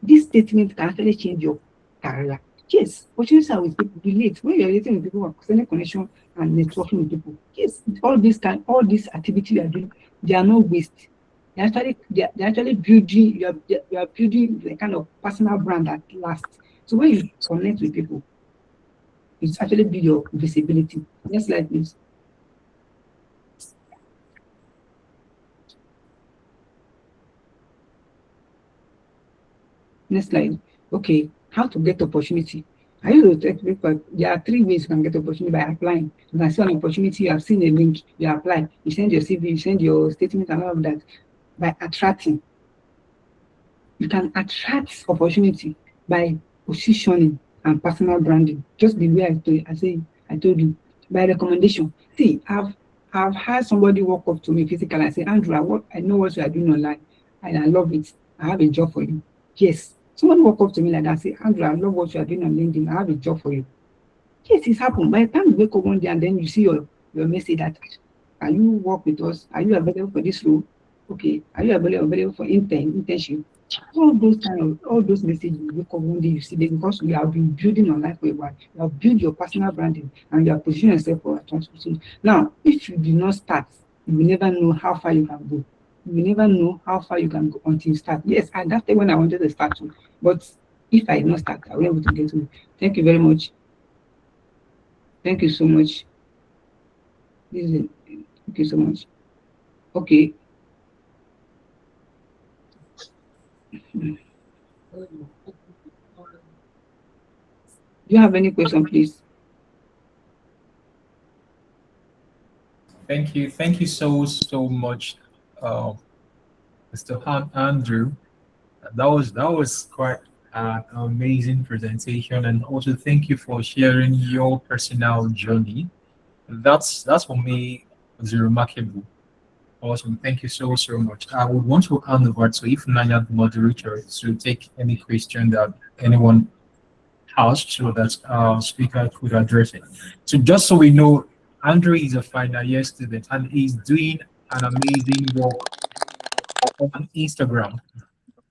This statement can actually change your career. Yes, opportunities are with people. Relate. When you're relating with people, sending connection and networking with people. Yes, all this activity you are doing, they are not waste. They're actually building. You are building the kind of personal brand that lasts. So when you connect with people, It's actually build your visibility. Next slide, please. Next slide. Okay, how to get opportunity. I used to tell people there are 3 ways you can get opportunity by applying. You can see an opportunity, you have seen a link, you apply, you send your CV, you send your statement and all of that. By attracting, you can attract opportunity by positioning and personal branding. Just the way I told you, by recommendation. See, I've had somebody walk up to me physically and say, Andrew, I know what you are doing online and I love it. I have a job for you. Yes. Someone walk up to me like that and say, Andrew, I love what you are doing on LinkedIn. I have a job for you. Yes, it's happened. By the time you wake up one day and then you see your message that, can you work with us? Are you available for this role? Okay. Are you available for internship? All those messages you wake up one day, you see them because you have been building online for a while. You have built your personal branding and you have positioned yourself for a transformation. Now, if you do not start, you will never know how far you can go. You will never know how far you can go until you start. Yes, and that's when I wanted to start too. But if I did not start, I will be able to get to it. Thank you very much. Thank you so much. Thank you so much. Okay. Do you have any question, please? Thank you. Thank you so much, Mr. Andrew. That was quite an amazing presentation, and also thank you for sharing your personal journey. That's for me was remarkable. Awesome. Thank you so much. I would want to hand over to Ifnanya, the moderator, to take any question that anyone has so that speaker could address it. So just so we know, Andrew is a final year student and he's doing an amazing work on Instagram.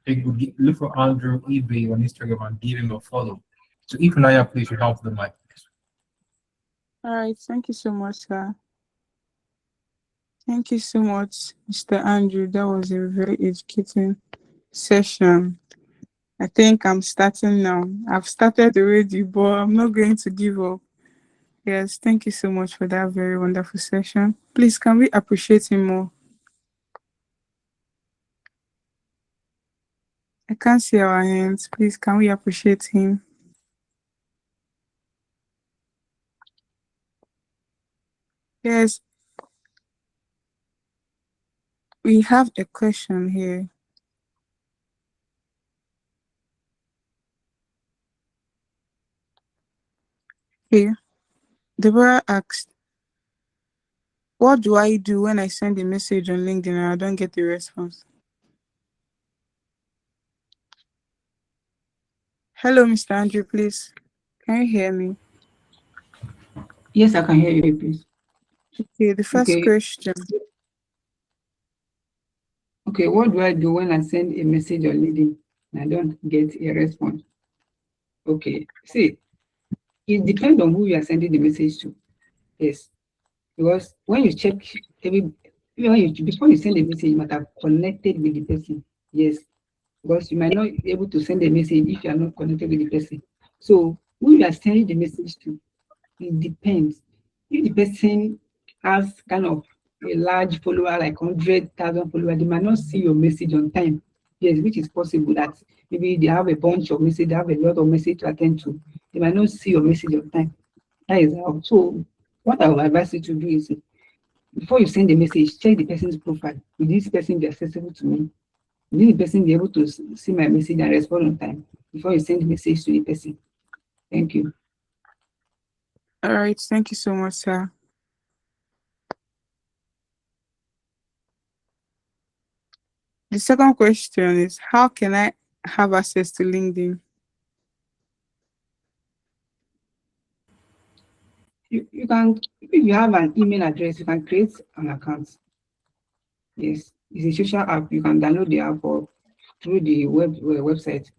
You could look for Andrew eBay on Instagram and give him a follow. So Ifnanya, please, you have the mic. All right, thank you so much, sir. Thank you so much, Mr. Andrew. That was a very educating session. I think I'm starting now. I've started already, but I'm not going to give up. Yes, thank you so much for that very wonderful session. Please, can we appreciate him more? I can't see our hands. Please, can we appreciate him? Yes, we have a question here. Here, Deborah asked, what do I do when I send a message on LinkedIn and I don't get a response? Hello, Mr. Andrew, please. Can you hear me? Yes, I can hear you, please. Okay, the first question. Okay, what do I do when I send a message on LinkedIn and I don't get a response? Okay, see, it depends on who you are sending the message to. Yes, because when you check before you send a message, you might have connected with the person. Yes, because you might not be able to send a message if you are not connected with the person. So who you are sending the message to, it depends. If the person has kind of a large follower, like 100,000 followers, they might not see your message on time. Yes, which is possible that maybe they have a bunch of messages, they have a lot of messages to attend to. They might not see your message on time. That is how. So what I would advise you to do is before you send a message, check the person's profile. Will this person be accessible to me? Will the person be able to see my message and respond on time before you send the message to the person? Thank you. All right, thank you so much, sir. The second question is, how can I have access to LinkedIn? You can, if you have an email address, you can create an account. Yes, it's a social app. You can download the app or through the website.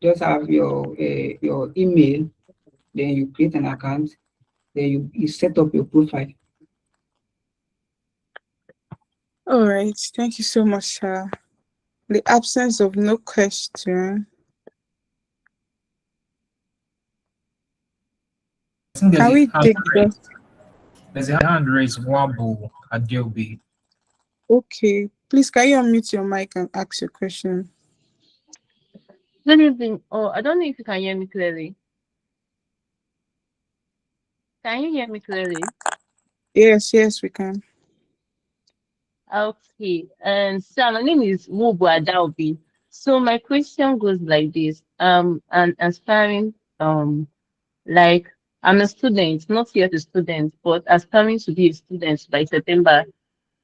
Just have your email, then you create an account, then you set up your profile. All right, thank you so much, sir. The absence of no question. think Can we take just there's a hand raised. Wabo Adelby. okay? Please, can you unmute your mic and ask your question? Good evening. Oh, I don't know if you can hear me clearly. Can you hear me clearly? Yes, yes, we can. Okay. And so my name is Wubu Adaobi. So my question goes like this. An aspiring like I'm a student, not yet a student, but aspiring to be a student by September.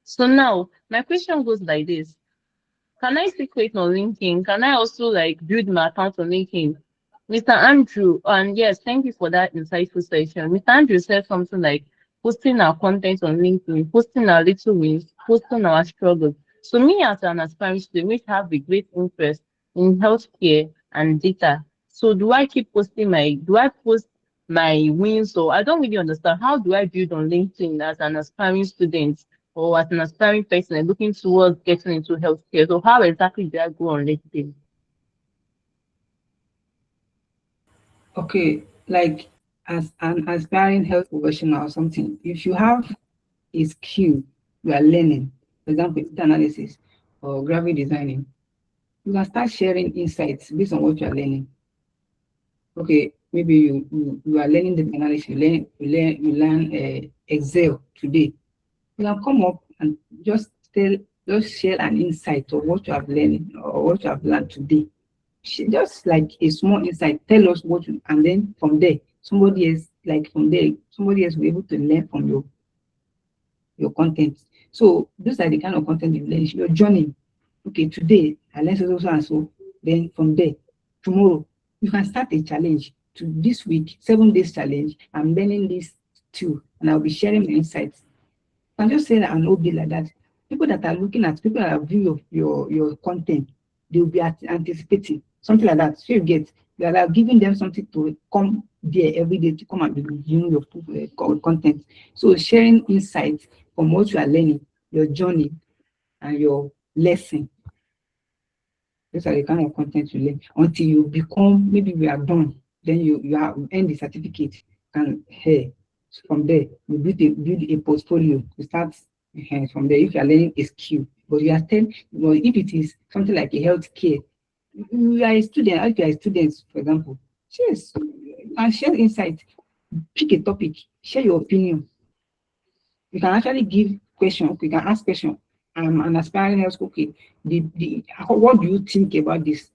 So now my question goes like this. Can I still create on LinkedIn? Can I also like build my account on LinkedIn? Mr. Andrew, and yes, thank you for that insightful session. Mr. Andrew said something like posting our content on LinkedIn, posting our little wins, posting our struggles. So me as an aspiring student, which have a great interest in healthcare and data. So do I post my wins? So I don't really understand how do I build on LinkedIn as an aspiring student or as an aspiring person and looking towards getting into healthcare. So how exactly do I go on LinkedIn? Okay, like as an aspiring health professional or something, if you have a skill you are learning, for example, data analysis or graphic designing, you can start sharing insights based on what you are learning. Okay, maybe you are learning data analysis, you learn Excel today. You can come up and just share an insight of what you have learned or what you have learned today. Just like a small insight, tell us what you, and then from there, somebody else will be able to learn from your content. So those are the kind of content you learn. Your journey. Okay, today I learned so and so. Then from there, tomorrow you can start a challenge. To this week, 7 days challenge. I'm learning this too, and I'll be sharing my insights. You can just say that and be like that. People that are looking at people that are viewing your content, they'll be anticipating something like that. So you are like giving them something to come there every day to come and be reviewing your content. So sharing insights from what you are learning, your journey, and your lesson. Those are the kind of content you learn until you become, maybe we are done. Then you have earned the certificate, and hey, from there you build a portfolio. You start from there if you are learning a skill. But you are still, well, if it is something like a healthcare, you are a student. If you are a student, for example, yes, and share insight. Pick a topic, share your opinion. You can actually give question. Okay, you can ask question. I'm an aspiring health. Okay, what do you think about this?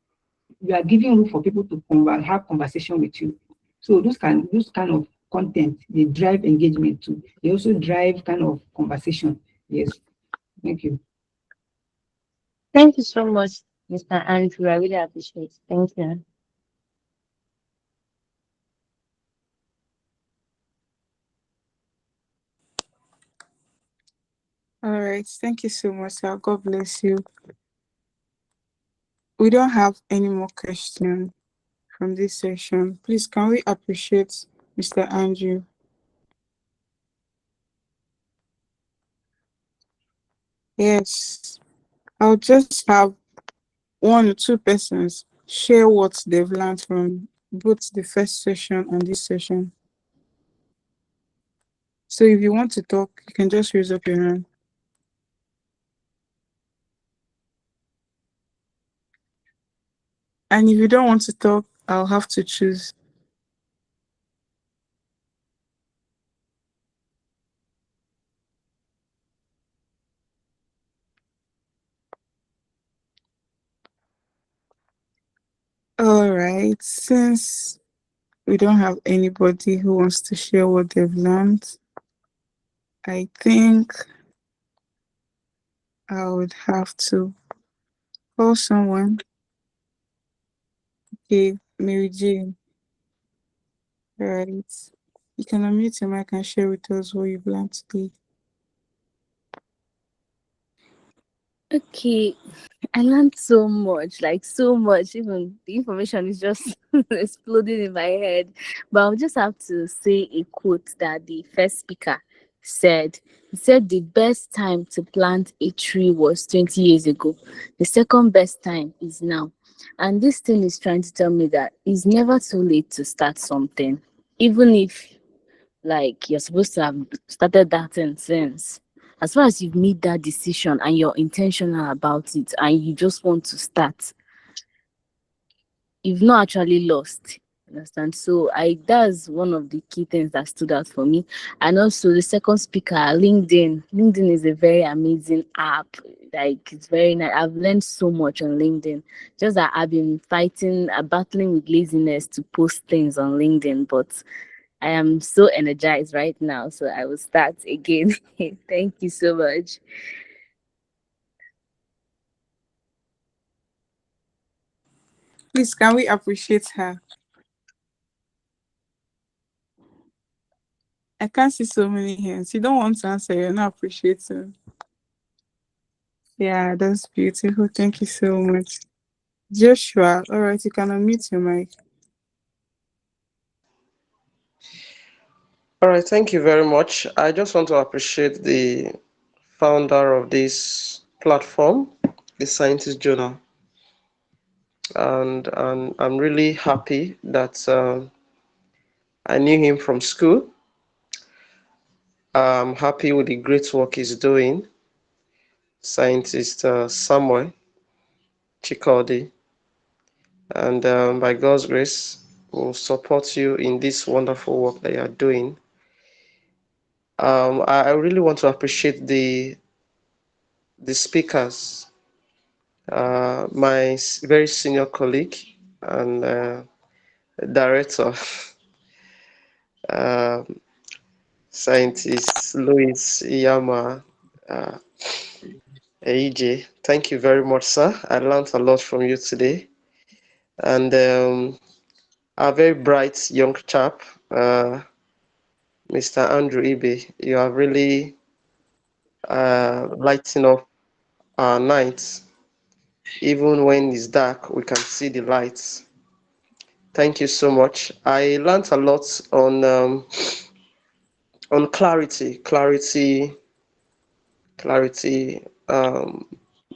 You are giving room for people to have conversation with you. So those kind of content, they drive engagement too. They also drive kind of conversation. Yes. Thank you. Thank you so much, Mr. Andrew. I really appreciate it. Thank you. All right, thank you so much, sir. God bless you. We don't have any more questions from this session. Please, can we appreciate Mr. Andrew? Yes, I'll just have 1 or 2 persons share what they've learned from both the first session and this session. So if you want to talk, you can just raise up your hand. And if you don't want to talk, I'll have to choose. All right, since we don't have anybody who wants to share what they've learned, I think I would have to call someone. Okay, Mary Jane. All right. You can unmute your mic and share with us what you've learned today. Okay, I learned so much, like so much. Even the information is just exploding in my head. But I'll just have to say a quote that the first speaker said. He said the best time to plant a tree was 20 years ago. The second best time is now. And this thing is trying to tell me that it's never too late to start something. Even if Like you're supposed to have started that thing since. As far as you've made that decision and you're intentional about it and you just want to start, you've not actually lost. Understand? So that's one of the key things that stood out for me. And also the second speaker, LinkedIn. LinkedIn is a very amazing app. Like it's very nice. I've learned so much on LinkedIn. Just that I've been battling with laziness to post things on LinkedIn, but I am so energized right now. So I will start again. Thank you so much. Please, can we appreciate her? I can't see so many hands. You don't want to answer, you're not appreciating. Yeah, that's beautiful. Thank you so much. Joshua, all right, you can unmute your mic. All right, thank you very much. I just want to appreciate the founder of this platform, the Scientist Journal. And I'm really happy that I knew him from school. I'm happy with the great work he's doing. Scientist Samuel Chikodi. And by God's grace, we'll support you in this wonderful work that you are doing. I really want to appreciate the speakers, my very senior colleague and director, scientist Louis Iyama AJ. Thank you very much, sir. I learned a lot from you today. And a very bright young chap, Mr. Andrew Ibe. You are really lighting up our nights. Even when it's dark, we can see the lights. Thank you so much. I learned a lot on clarity.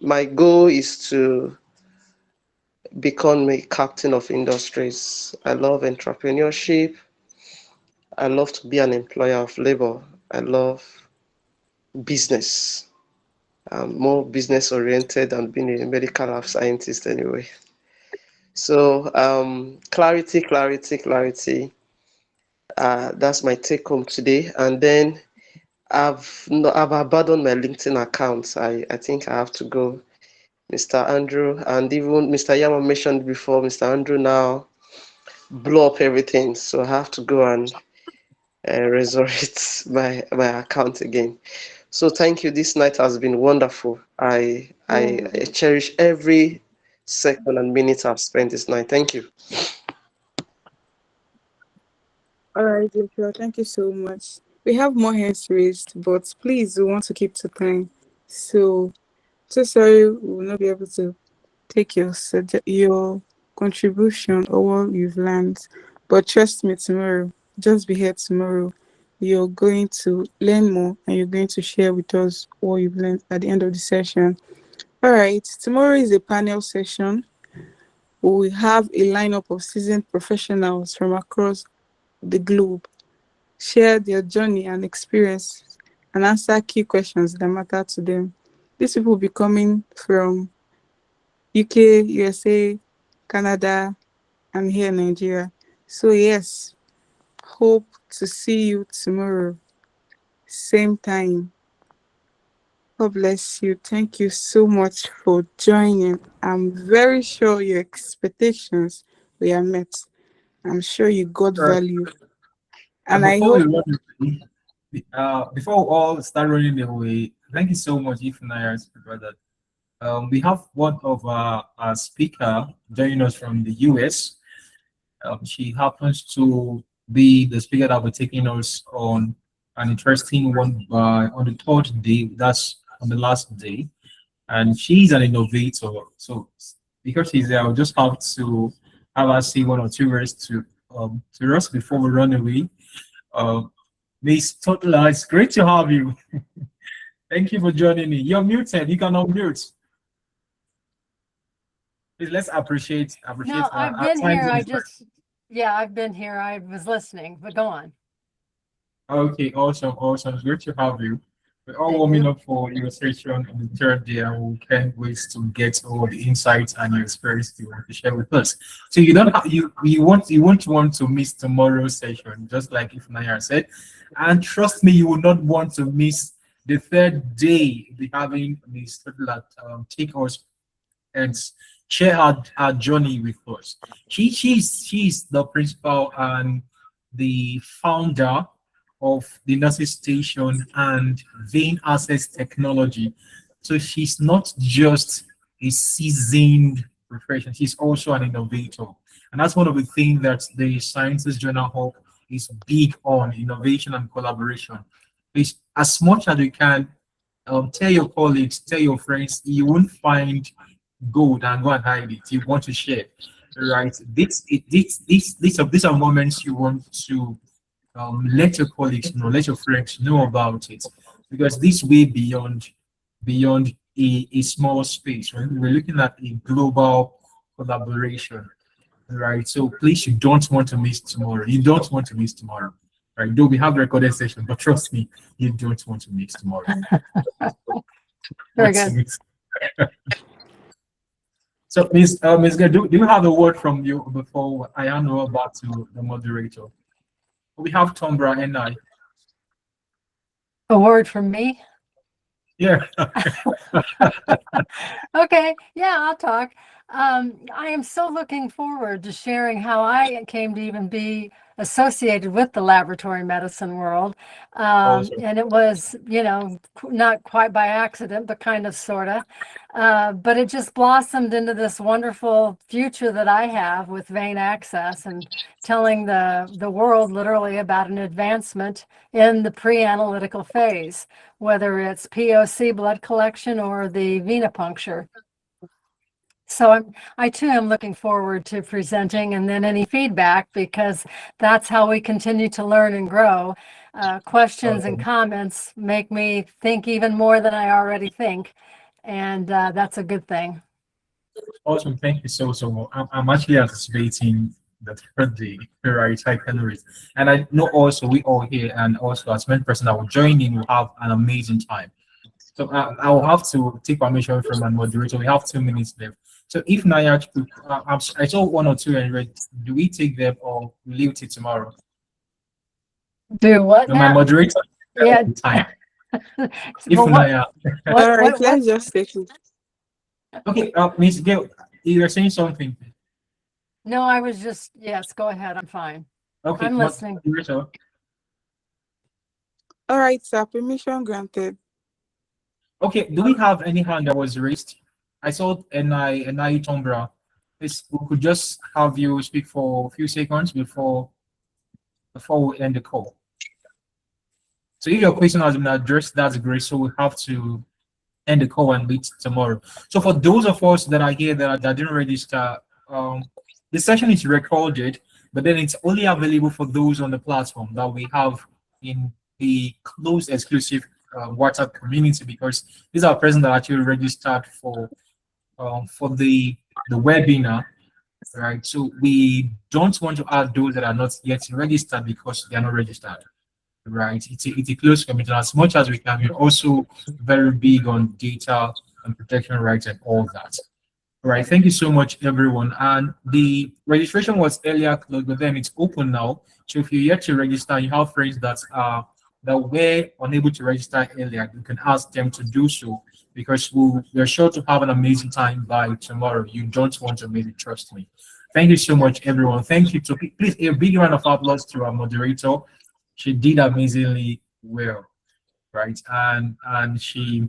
My goal is to become a captain of industries. I love entrepreneurship. I love to be an employer of labor. I love business. I'm more business oriented than being a medical lab scientist anyway. So clarity. That's my take home today. And then I've abandoned my LinkedIn account. I think I have to go. Mr. Andrew and even Mr. Yama mentioned before, Mr. Andrew now blew up everything. So I have to go and resurrect my account again. So thank you. This night has been wonderful. I cherish every second and minute I've spent this night. Thank you. All right, Joshua, thank you so much. We have more hands raised, but please, we want to keep to time. So sorry, we will not be able to take your contribution or what you've learned. But trust me, tomorrow, just be here tomorrow. You're going to learn more and you're going to share with us what you've learned at the end of the session. All right, tomorrow is a panel session. We will have a lineup of seasoned professionals from across the globe share their journey and experience and answer key questions that matter to them. These people will be coming from UK, USA, Canada, and here in Nigeria. So yes, hope to see you tomorrow, same time. God bless you. Thank you so much for joining. I'm very sure your expectations were met. I'm sure you got value. And I Before we hope run away, before we all start running away, thank you so much, Ifunaya, for that. We have one of our speaker joining us from the US. She happens to be the speaker that will be taking us on an interesting one on the third day. That's on the last day, and she's an innovator. So because she's there, I'll just have to have her say one or two words to us before we run away. Miss Totla, it's great to have you. Thank you for joining me. You're muted. You can unmute. Please, let's appreciate. No, I've been here. I've been here. I was listening, but go on. Okay, awesome, awesome. It's great to have you. We're all Thank warming you. up for your session on the third day, and we can't wait to get all the insights and your experience you want to share with us. So you don't have you won't want to miss tomorrow's session, just like if Naya said. And trust me, you will not want to miss the third day. Be having Miss Totala take us and share her journey with us. She's the principal and the founder of the nurses station and vein access technology. So she's not just a seasoned professional, she's also an innovator. And that's one of the things that the Sciences Journal Hub is big on, innovation and collaboration. Please, as much as you can, tell your colleagues, tell your friends, you won't find gold and go and hide it. You want to share, right? These are moments you want to let your colleagues know, let your friends know about it, because this way beyond a small space, right? We're looking at a global collaboration, right? So please, you don't want to miss tomorrow. You don't want to miss tomorrow, right? Though we have recorded session, but trust me, you don't want to miss tomorrow. Very good. So, Ms. Gay, do you have a word from you before I hand over back to the moderator? We have Tombra and I. A word from me? Yeah. Okay, yeah, I'll talk. I am so looking forward to sharing how I came to even be associated with the laboratory medicine world. Awesome. And it was, not quite by accident, but kind of, sort of. But it just blossomed into this wonderful future that I have with vein access and telling the world literally about an advancement in the pre-analytical phase, whether it's POC blood collection or the venipuncture. So I too am looking forward to presenting and then any feedback, because that's how we continue to learn and grow. Questions and comments make me think even more than I already think. And that's a good thing. Awesome. Thank you so much. I'm actually anticipating the third day, right? I can read. And I know also we all here, and also as many person that will join in, will have an amazing time. So I will have to take permission from my moderator. We have 2 minutes left. So if Naya, I saw 1 or 2 and read, do we take them or leave it till tomorrow? Do what No, my now? moderator. Yeah. Time. If Well, Naya. All right, let's just take it. Okay, Ms. Gail, you're saying something. No, I was just, yes, go ahead. I'm fine. Okay, I'm listening. moderator. All right, sir. Permission granted. Okay, do we have any hand that was raised? I saw Enai Tombra. We could just have you speak for a few seconds before we end the call. So if your question has been addressed, that's great. So we have to end the call and meet tomorrow. So for those of us that are here that didn't register, the session is recorded, but then it's only available for those on the platform that we have in the closed exclusive WhatsApp community, because these are persons that actually registered for the webinar, right? So we don't want to add those that are not yet registered because they are not registered, right? It's a closed community. As much as we can, we're also very big on data and protection rights and all that. All right, thank you so much, everyone. And the registration was earlier closed, but then it's open now. So if you're yet to register, you have friends that were unable to register earlier, you can ask them to do so, because we're sure to have an amazing time by tomorrow. You don't want to miss it, trust me. Thank you so much, everyone. Thank you. Please, a big round of applause to our moderator. She did amazingly well, right? And she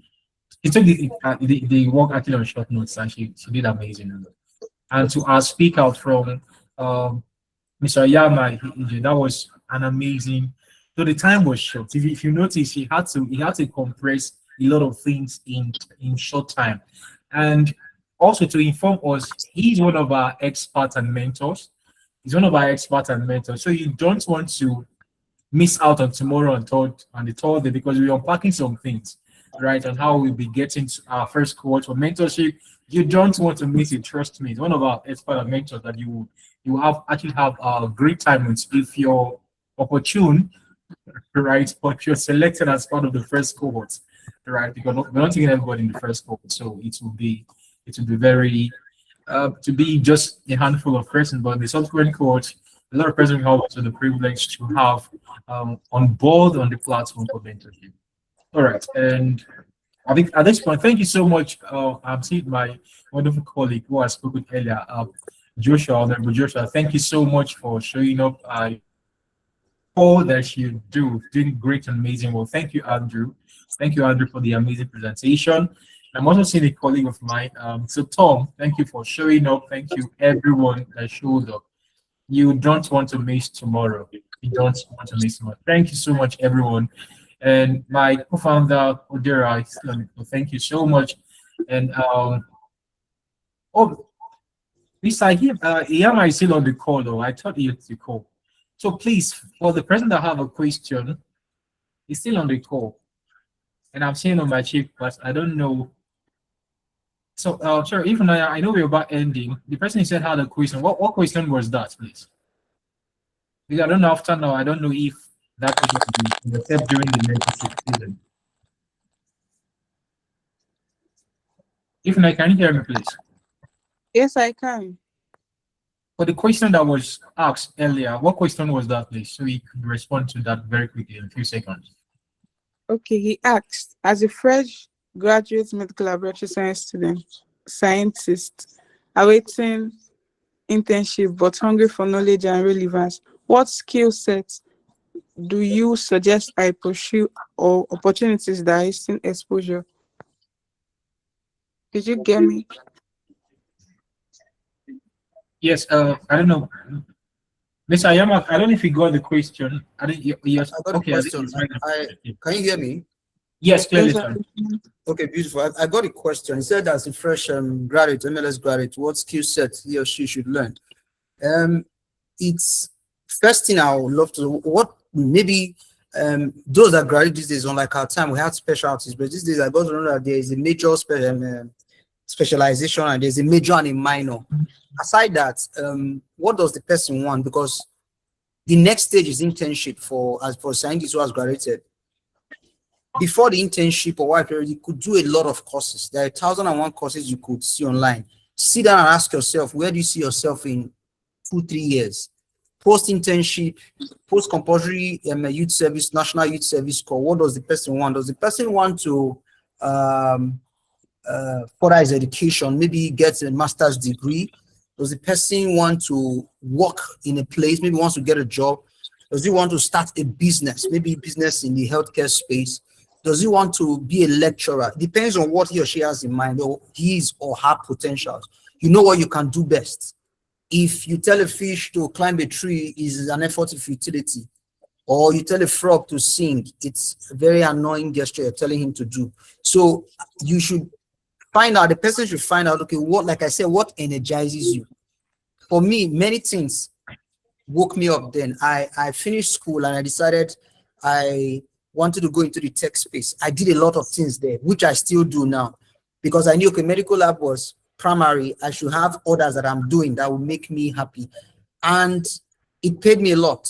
took the work actually on short notes, and she did amazing. And to our speaker from Mr. Yama, that was an amazing. So the time was short. If you notice, he had to compress a lot of things in short time. And also to inform us, he's one of our experts and mentors. He's one of our experts and mentors. So you don't want to miss out on tomorrow and the third day, because we're unpacking some things, right? And how we'll be getting to our first cohort for mentorship. You don't want to miss it, trust me. It's one of our expert and mentors that you have a great time with. If you're opportune, right? But you're selected as part of the first cohort, right? Because we're not taking everybody in the first cohort, so it will be very to be just a handful of persons, but the subsequent cohort, a lot of persons have also the privilege to have on board on the platform for mentorship. All right, and I think at this point, thank you so much. I'm seeing my wonderful colleague who I spoke with earlier, Joshua, Honorable Joshua. Thank you so much for showing up. All that you do, doing great and amazing. Well, thank you, Andrew. Thank you, Andrew, for the amazing presentation. I'm also seeing a colleague of mine. So Tom, thank you for showing up. Thank you, everyone that showed up. You don't want to miss tomorrow. You don't want to miss tomorrow. Thank you so much, everyone. And my co-founder, Odera, thank you so much. And Lisa, Iyama is still on the call, though. I thought he had to call. So please, for the person that have a question, he's still on the call. And I'm seeing on my chief, but I don't know. So, sure, even I know we're about ending. The person who said had a question. What question was that, please? Because I don't know after now. I don't know if that question will be except during the mentorship season. If not, can you hear me, please? Yes, I can. For the question that was asked earlier, what question was that, please? So we could respond to that very quickly in a few seconds. Okay, he asked, as a fresh graduate medical laboratory scientist awaiting internship but hungry for knowledge and relevance, what skill sets do you suggest I pursue or opportunities that is in exposure? Did you get me? Yes, I don't know. Mr. Ayama, I don't know if you got the question. I didn't. Yes. I got Okay. a question. Can you hear me? Yes, clearly, Yes, sir. Okay, beautiful. I got a question. He said, as a fresh graduate, MLS graduate, what skill set he or she should learn? It's first thing I would love to. What maybe those that graduate these days, unlike our time, we had specialties, but these days I got to know that there is a major specialization and there's a major and a minor. Aside that, what does the person want? Because the next stage is internship for scientists who has graduated. Before the internship or what period, you could do a lot of courses. There are 1,001 courses you could see online. Sit down and ask yourself, where do you see yourself in 2-3 years? Post internship, post compulsory youth service, national youth service corps. What does the person want? Does the person want to further his education, maybe get a master's degree? Does the person want to work in a place, maybe wants to get a job? Does he want to start a business, maybe business in the healthcare space? Does he want to be a lecturer? It depends on what he or she has in mind, or his or her potentials. You know what you can do best. If you tell a fish to climb a tree is an effort of futility, or you tell a frog to sing, it's a very annoying gesture you're telling him to do. So you should find out, the person should find out, okay, what, like I said, what energizes you? For me, many things woke me up then. I finished school and I decided I wanted to go into the tech space. I did a lot of things there, which I still do now, because I knew, okay, medical lab was primary. I should have others that I'm doing that will make me happy. And it paid me a lot.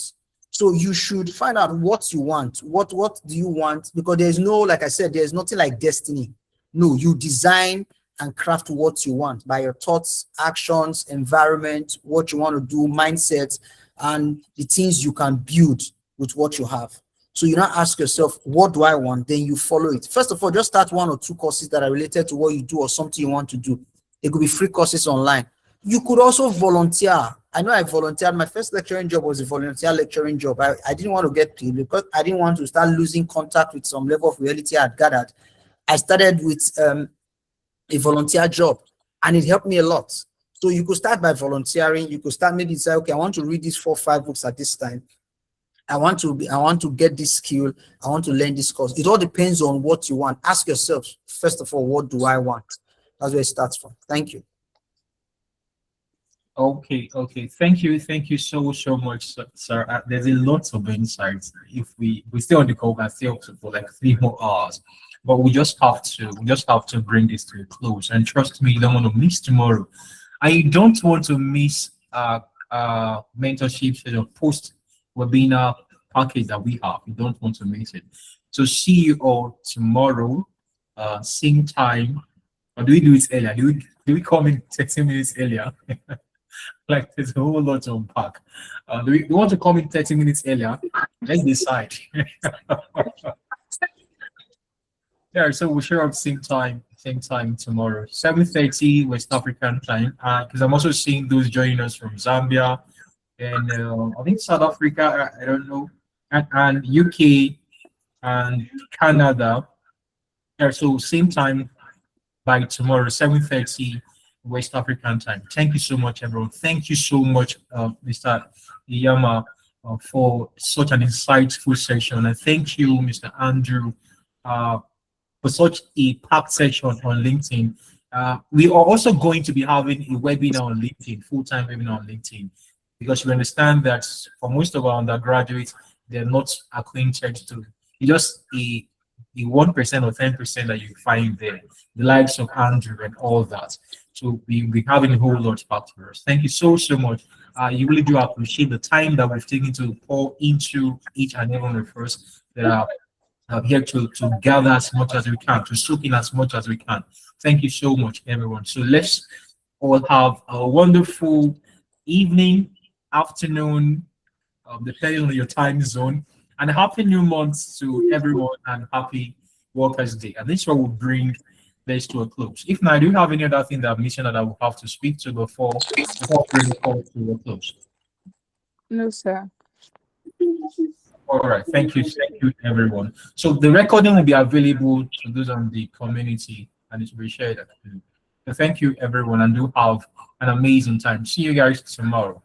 So you should find out what you want. What do you want? Because there's no, like I said, there's nothing like destiny. No, you design and craft what you want by your thoughts, actions, environment, what you want to do, mindset, and the things you can build with what you have. So you now ask yourself, what do I want? Then you follow it. First of all, just start 1 or 2 courses that are related to what you do or something you want to do. It could be free courses online. You could also volunteer. I know I volunteered. My first lecturing job was a volunteer lecturing job. I didn't want to get paid because I didn't want to start losing contact with some level of reality I had gathered. I started with a volunteer job, and it helped me a lot. So you could start by volunteering. You could start maybe say, okay, I want to read these 4 or 5 books at this time. I want to get this skill. I want to learn this course. It all depends on what you want. Ask yourself, first of all, what do I want? That's where it starts from. Thank you. Okay. Thank you so much, sir. There's a lot of insights. If we stay on the call, we stay up for like 3 more hours. But we just have to bring this to a close. And trust me, you don't want to miss tomorrow. I don't want to miss mentorship session, post webinar package that we have. You don't want to miss it. So see you all tomorrow, same time. Or do we do it earlier? Do we come in 30 minutes earlier? Like there's a whole lot to unpack. Do we want to come in 30 minutes earlier? Let's decide. Yeah, so we'll share up same time tomorrow, 7:30 West African time. Because I'm also seeing those joining us from Zambia and I think South Africa. I don't know, and UK and Canada. Yeah, so same time by tomorrow, 7:30 West African time. Thank you so much, everyone. Thank you so much, Mr. Iyama, for such an insightful session, and thank you, Mr. Andrew, for such a packed session on LinkedIn. We are also going to be having a webinar on LinkedIn, full-time webinar on LinkedIn, because we understand that for most of our undergraduates, they're not acquainted to just the 1% or 10% that you find there, the likes of Andrew and all that. So we're having a whole lot packed for us. Thank you so much. You really do appreciate the time that we've taken to pour into each and every one of us that are here to gather as much as we can, to soak in as much as we can. Thank you so much, everyone. So let's all have a wonderful evening, afternoon, depending on your time zone, and a happy new month to everyone, and happy Workers' Day. And this one will bring this to a close. If not, I do have any other thing that I've mentioned that I will have to speak to before bringing the call to a close? No, sir. All right, thank you, everyone. So the recording will be available to those on the community, and it will be shared. So thank you, everyone, and do have an amazing time. See you guys tomorrow.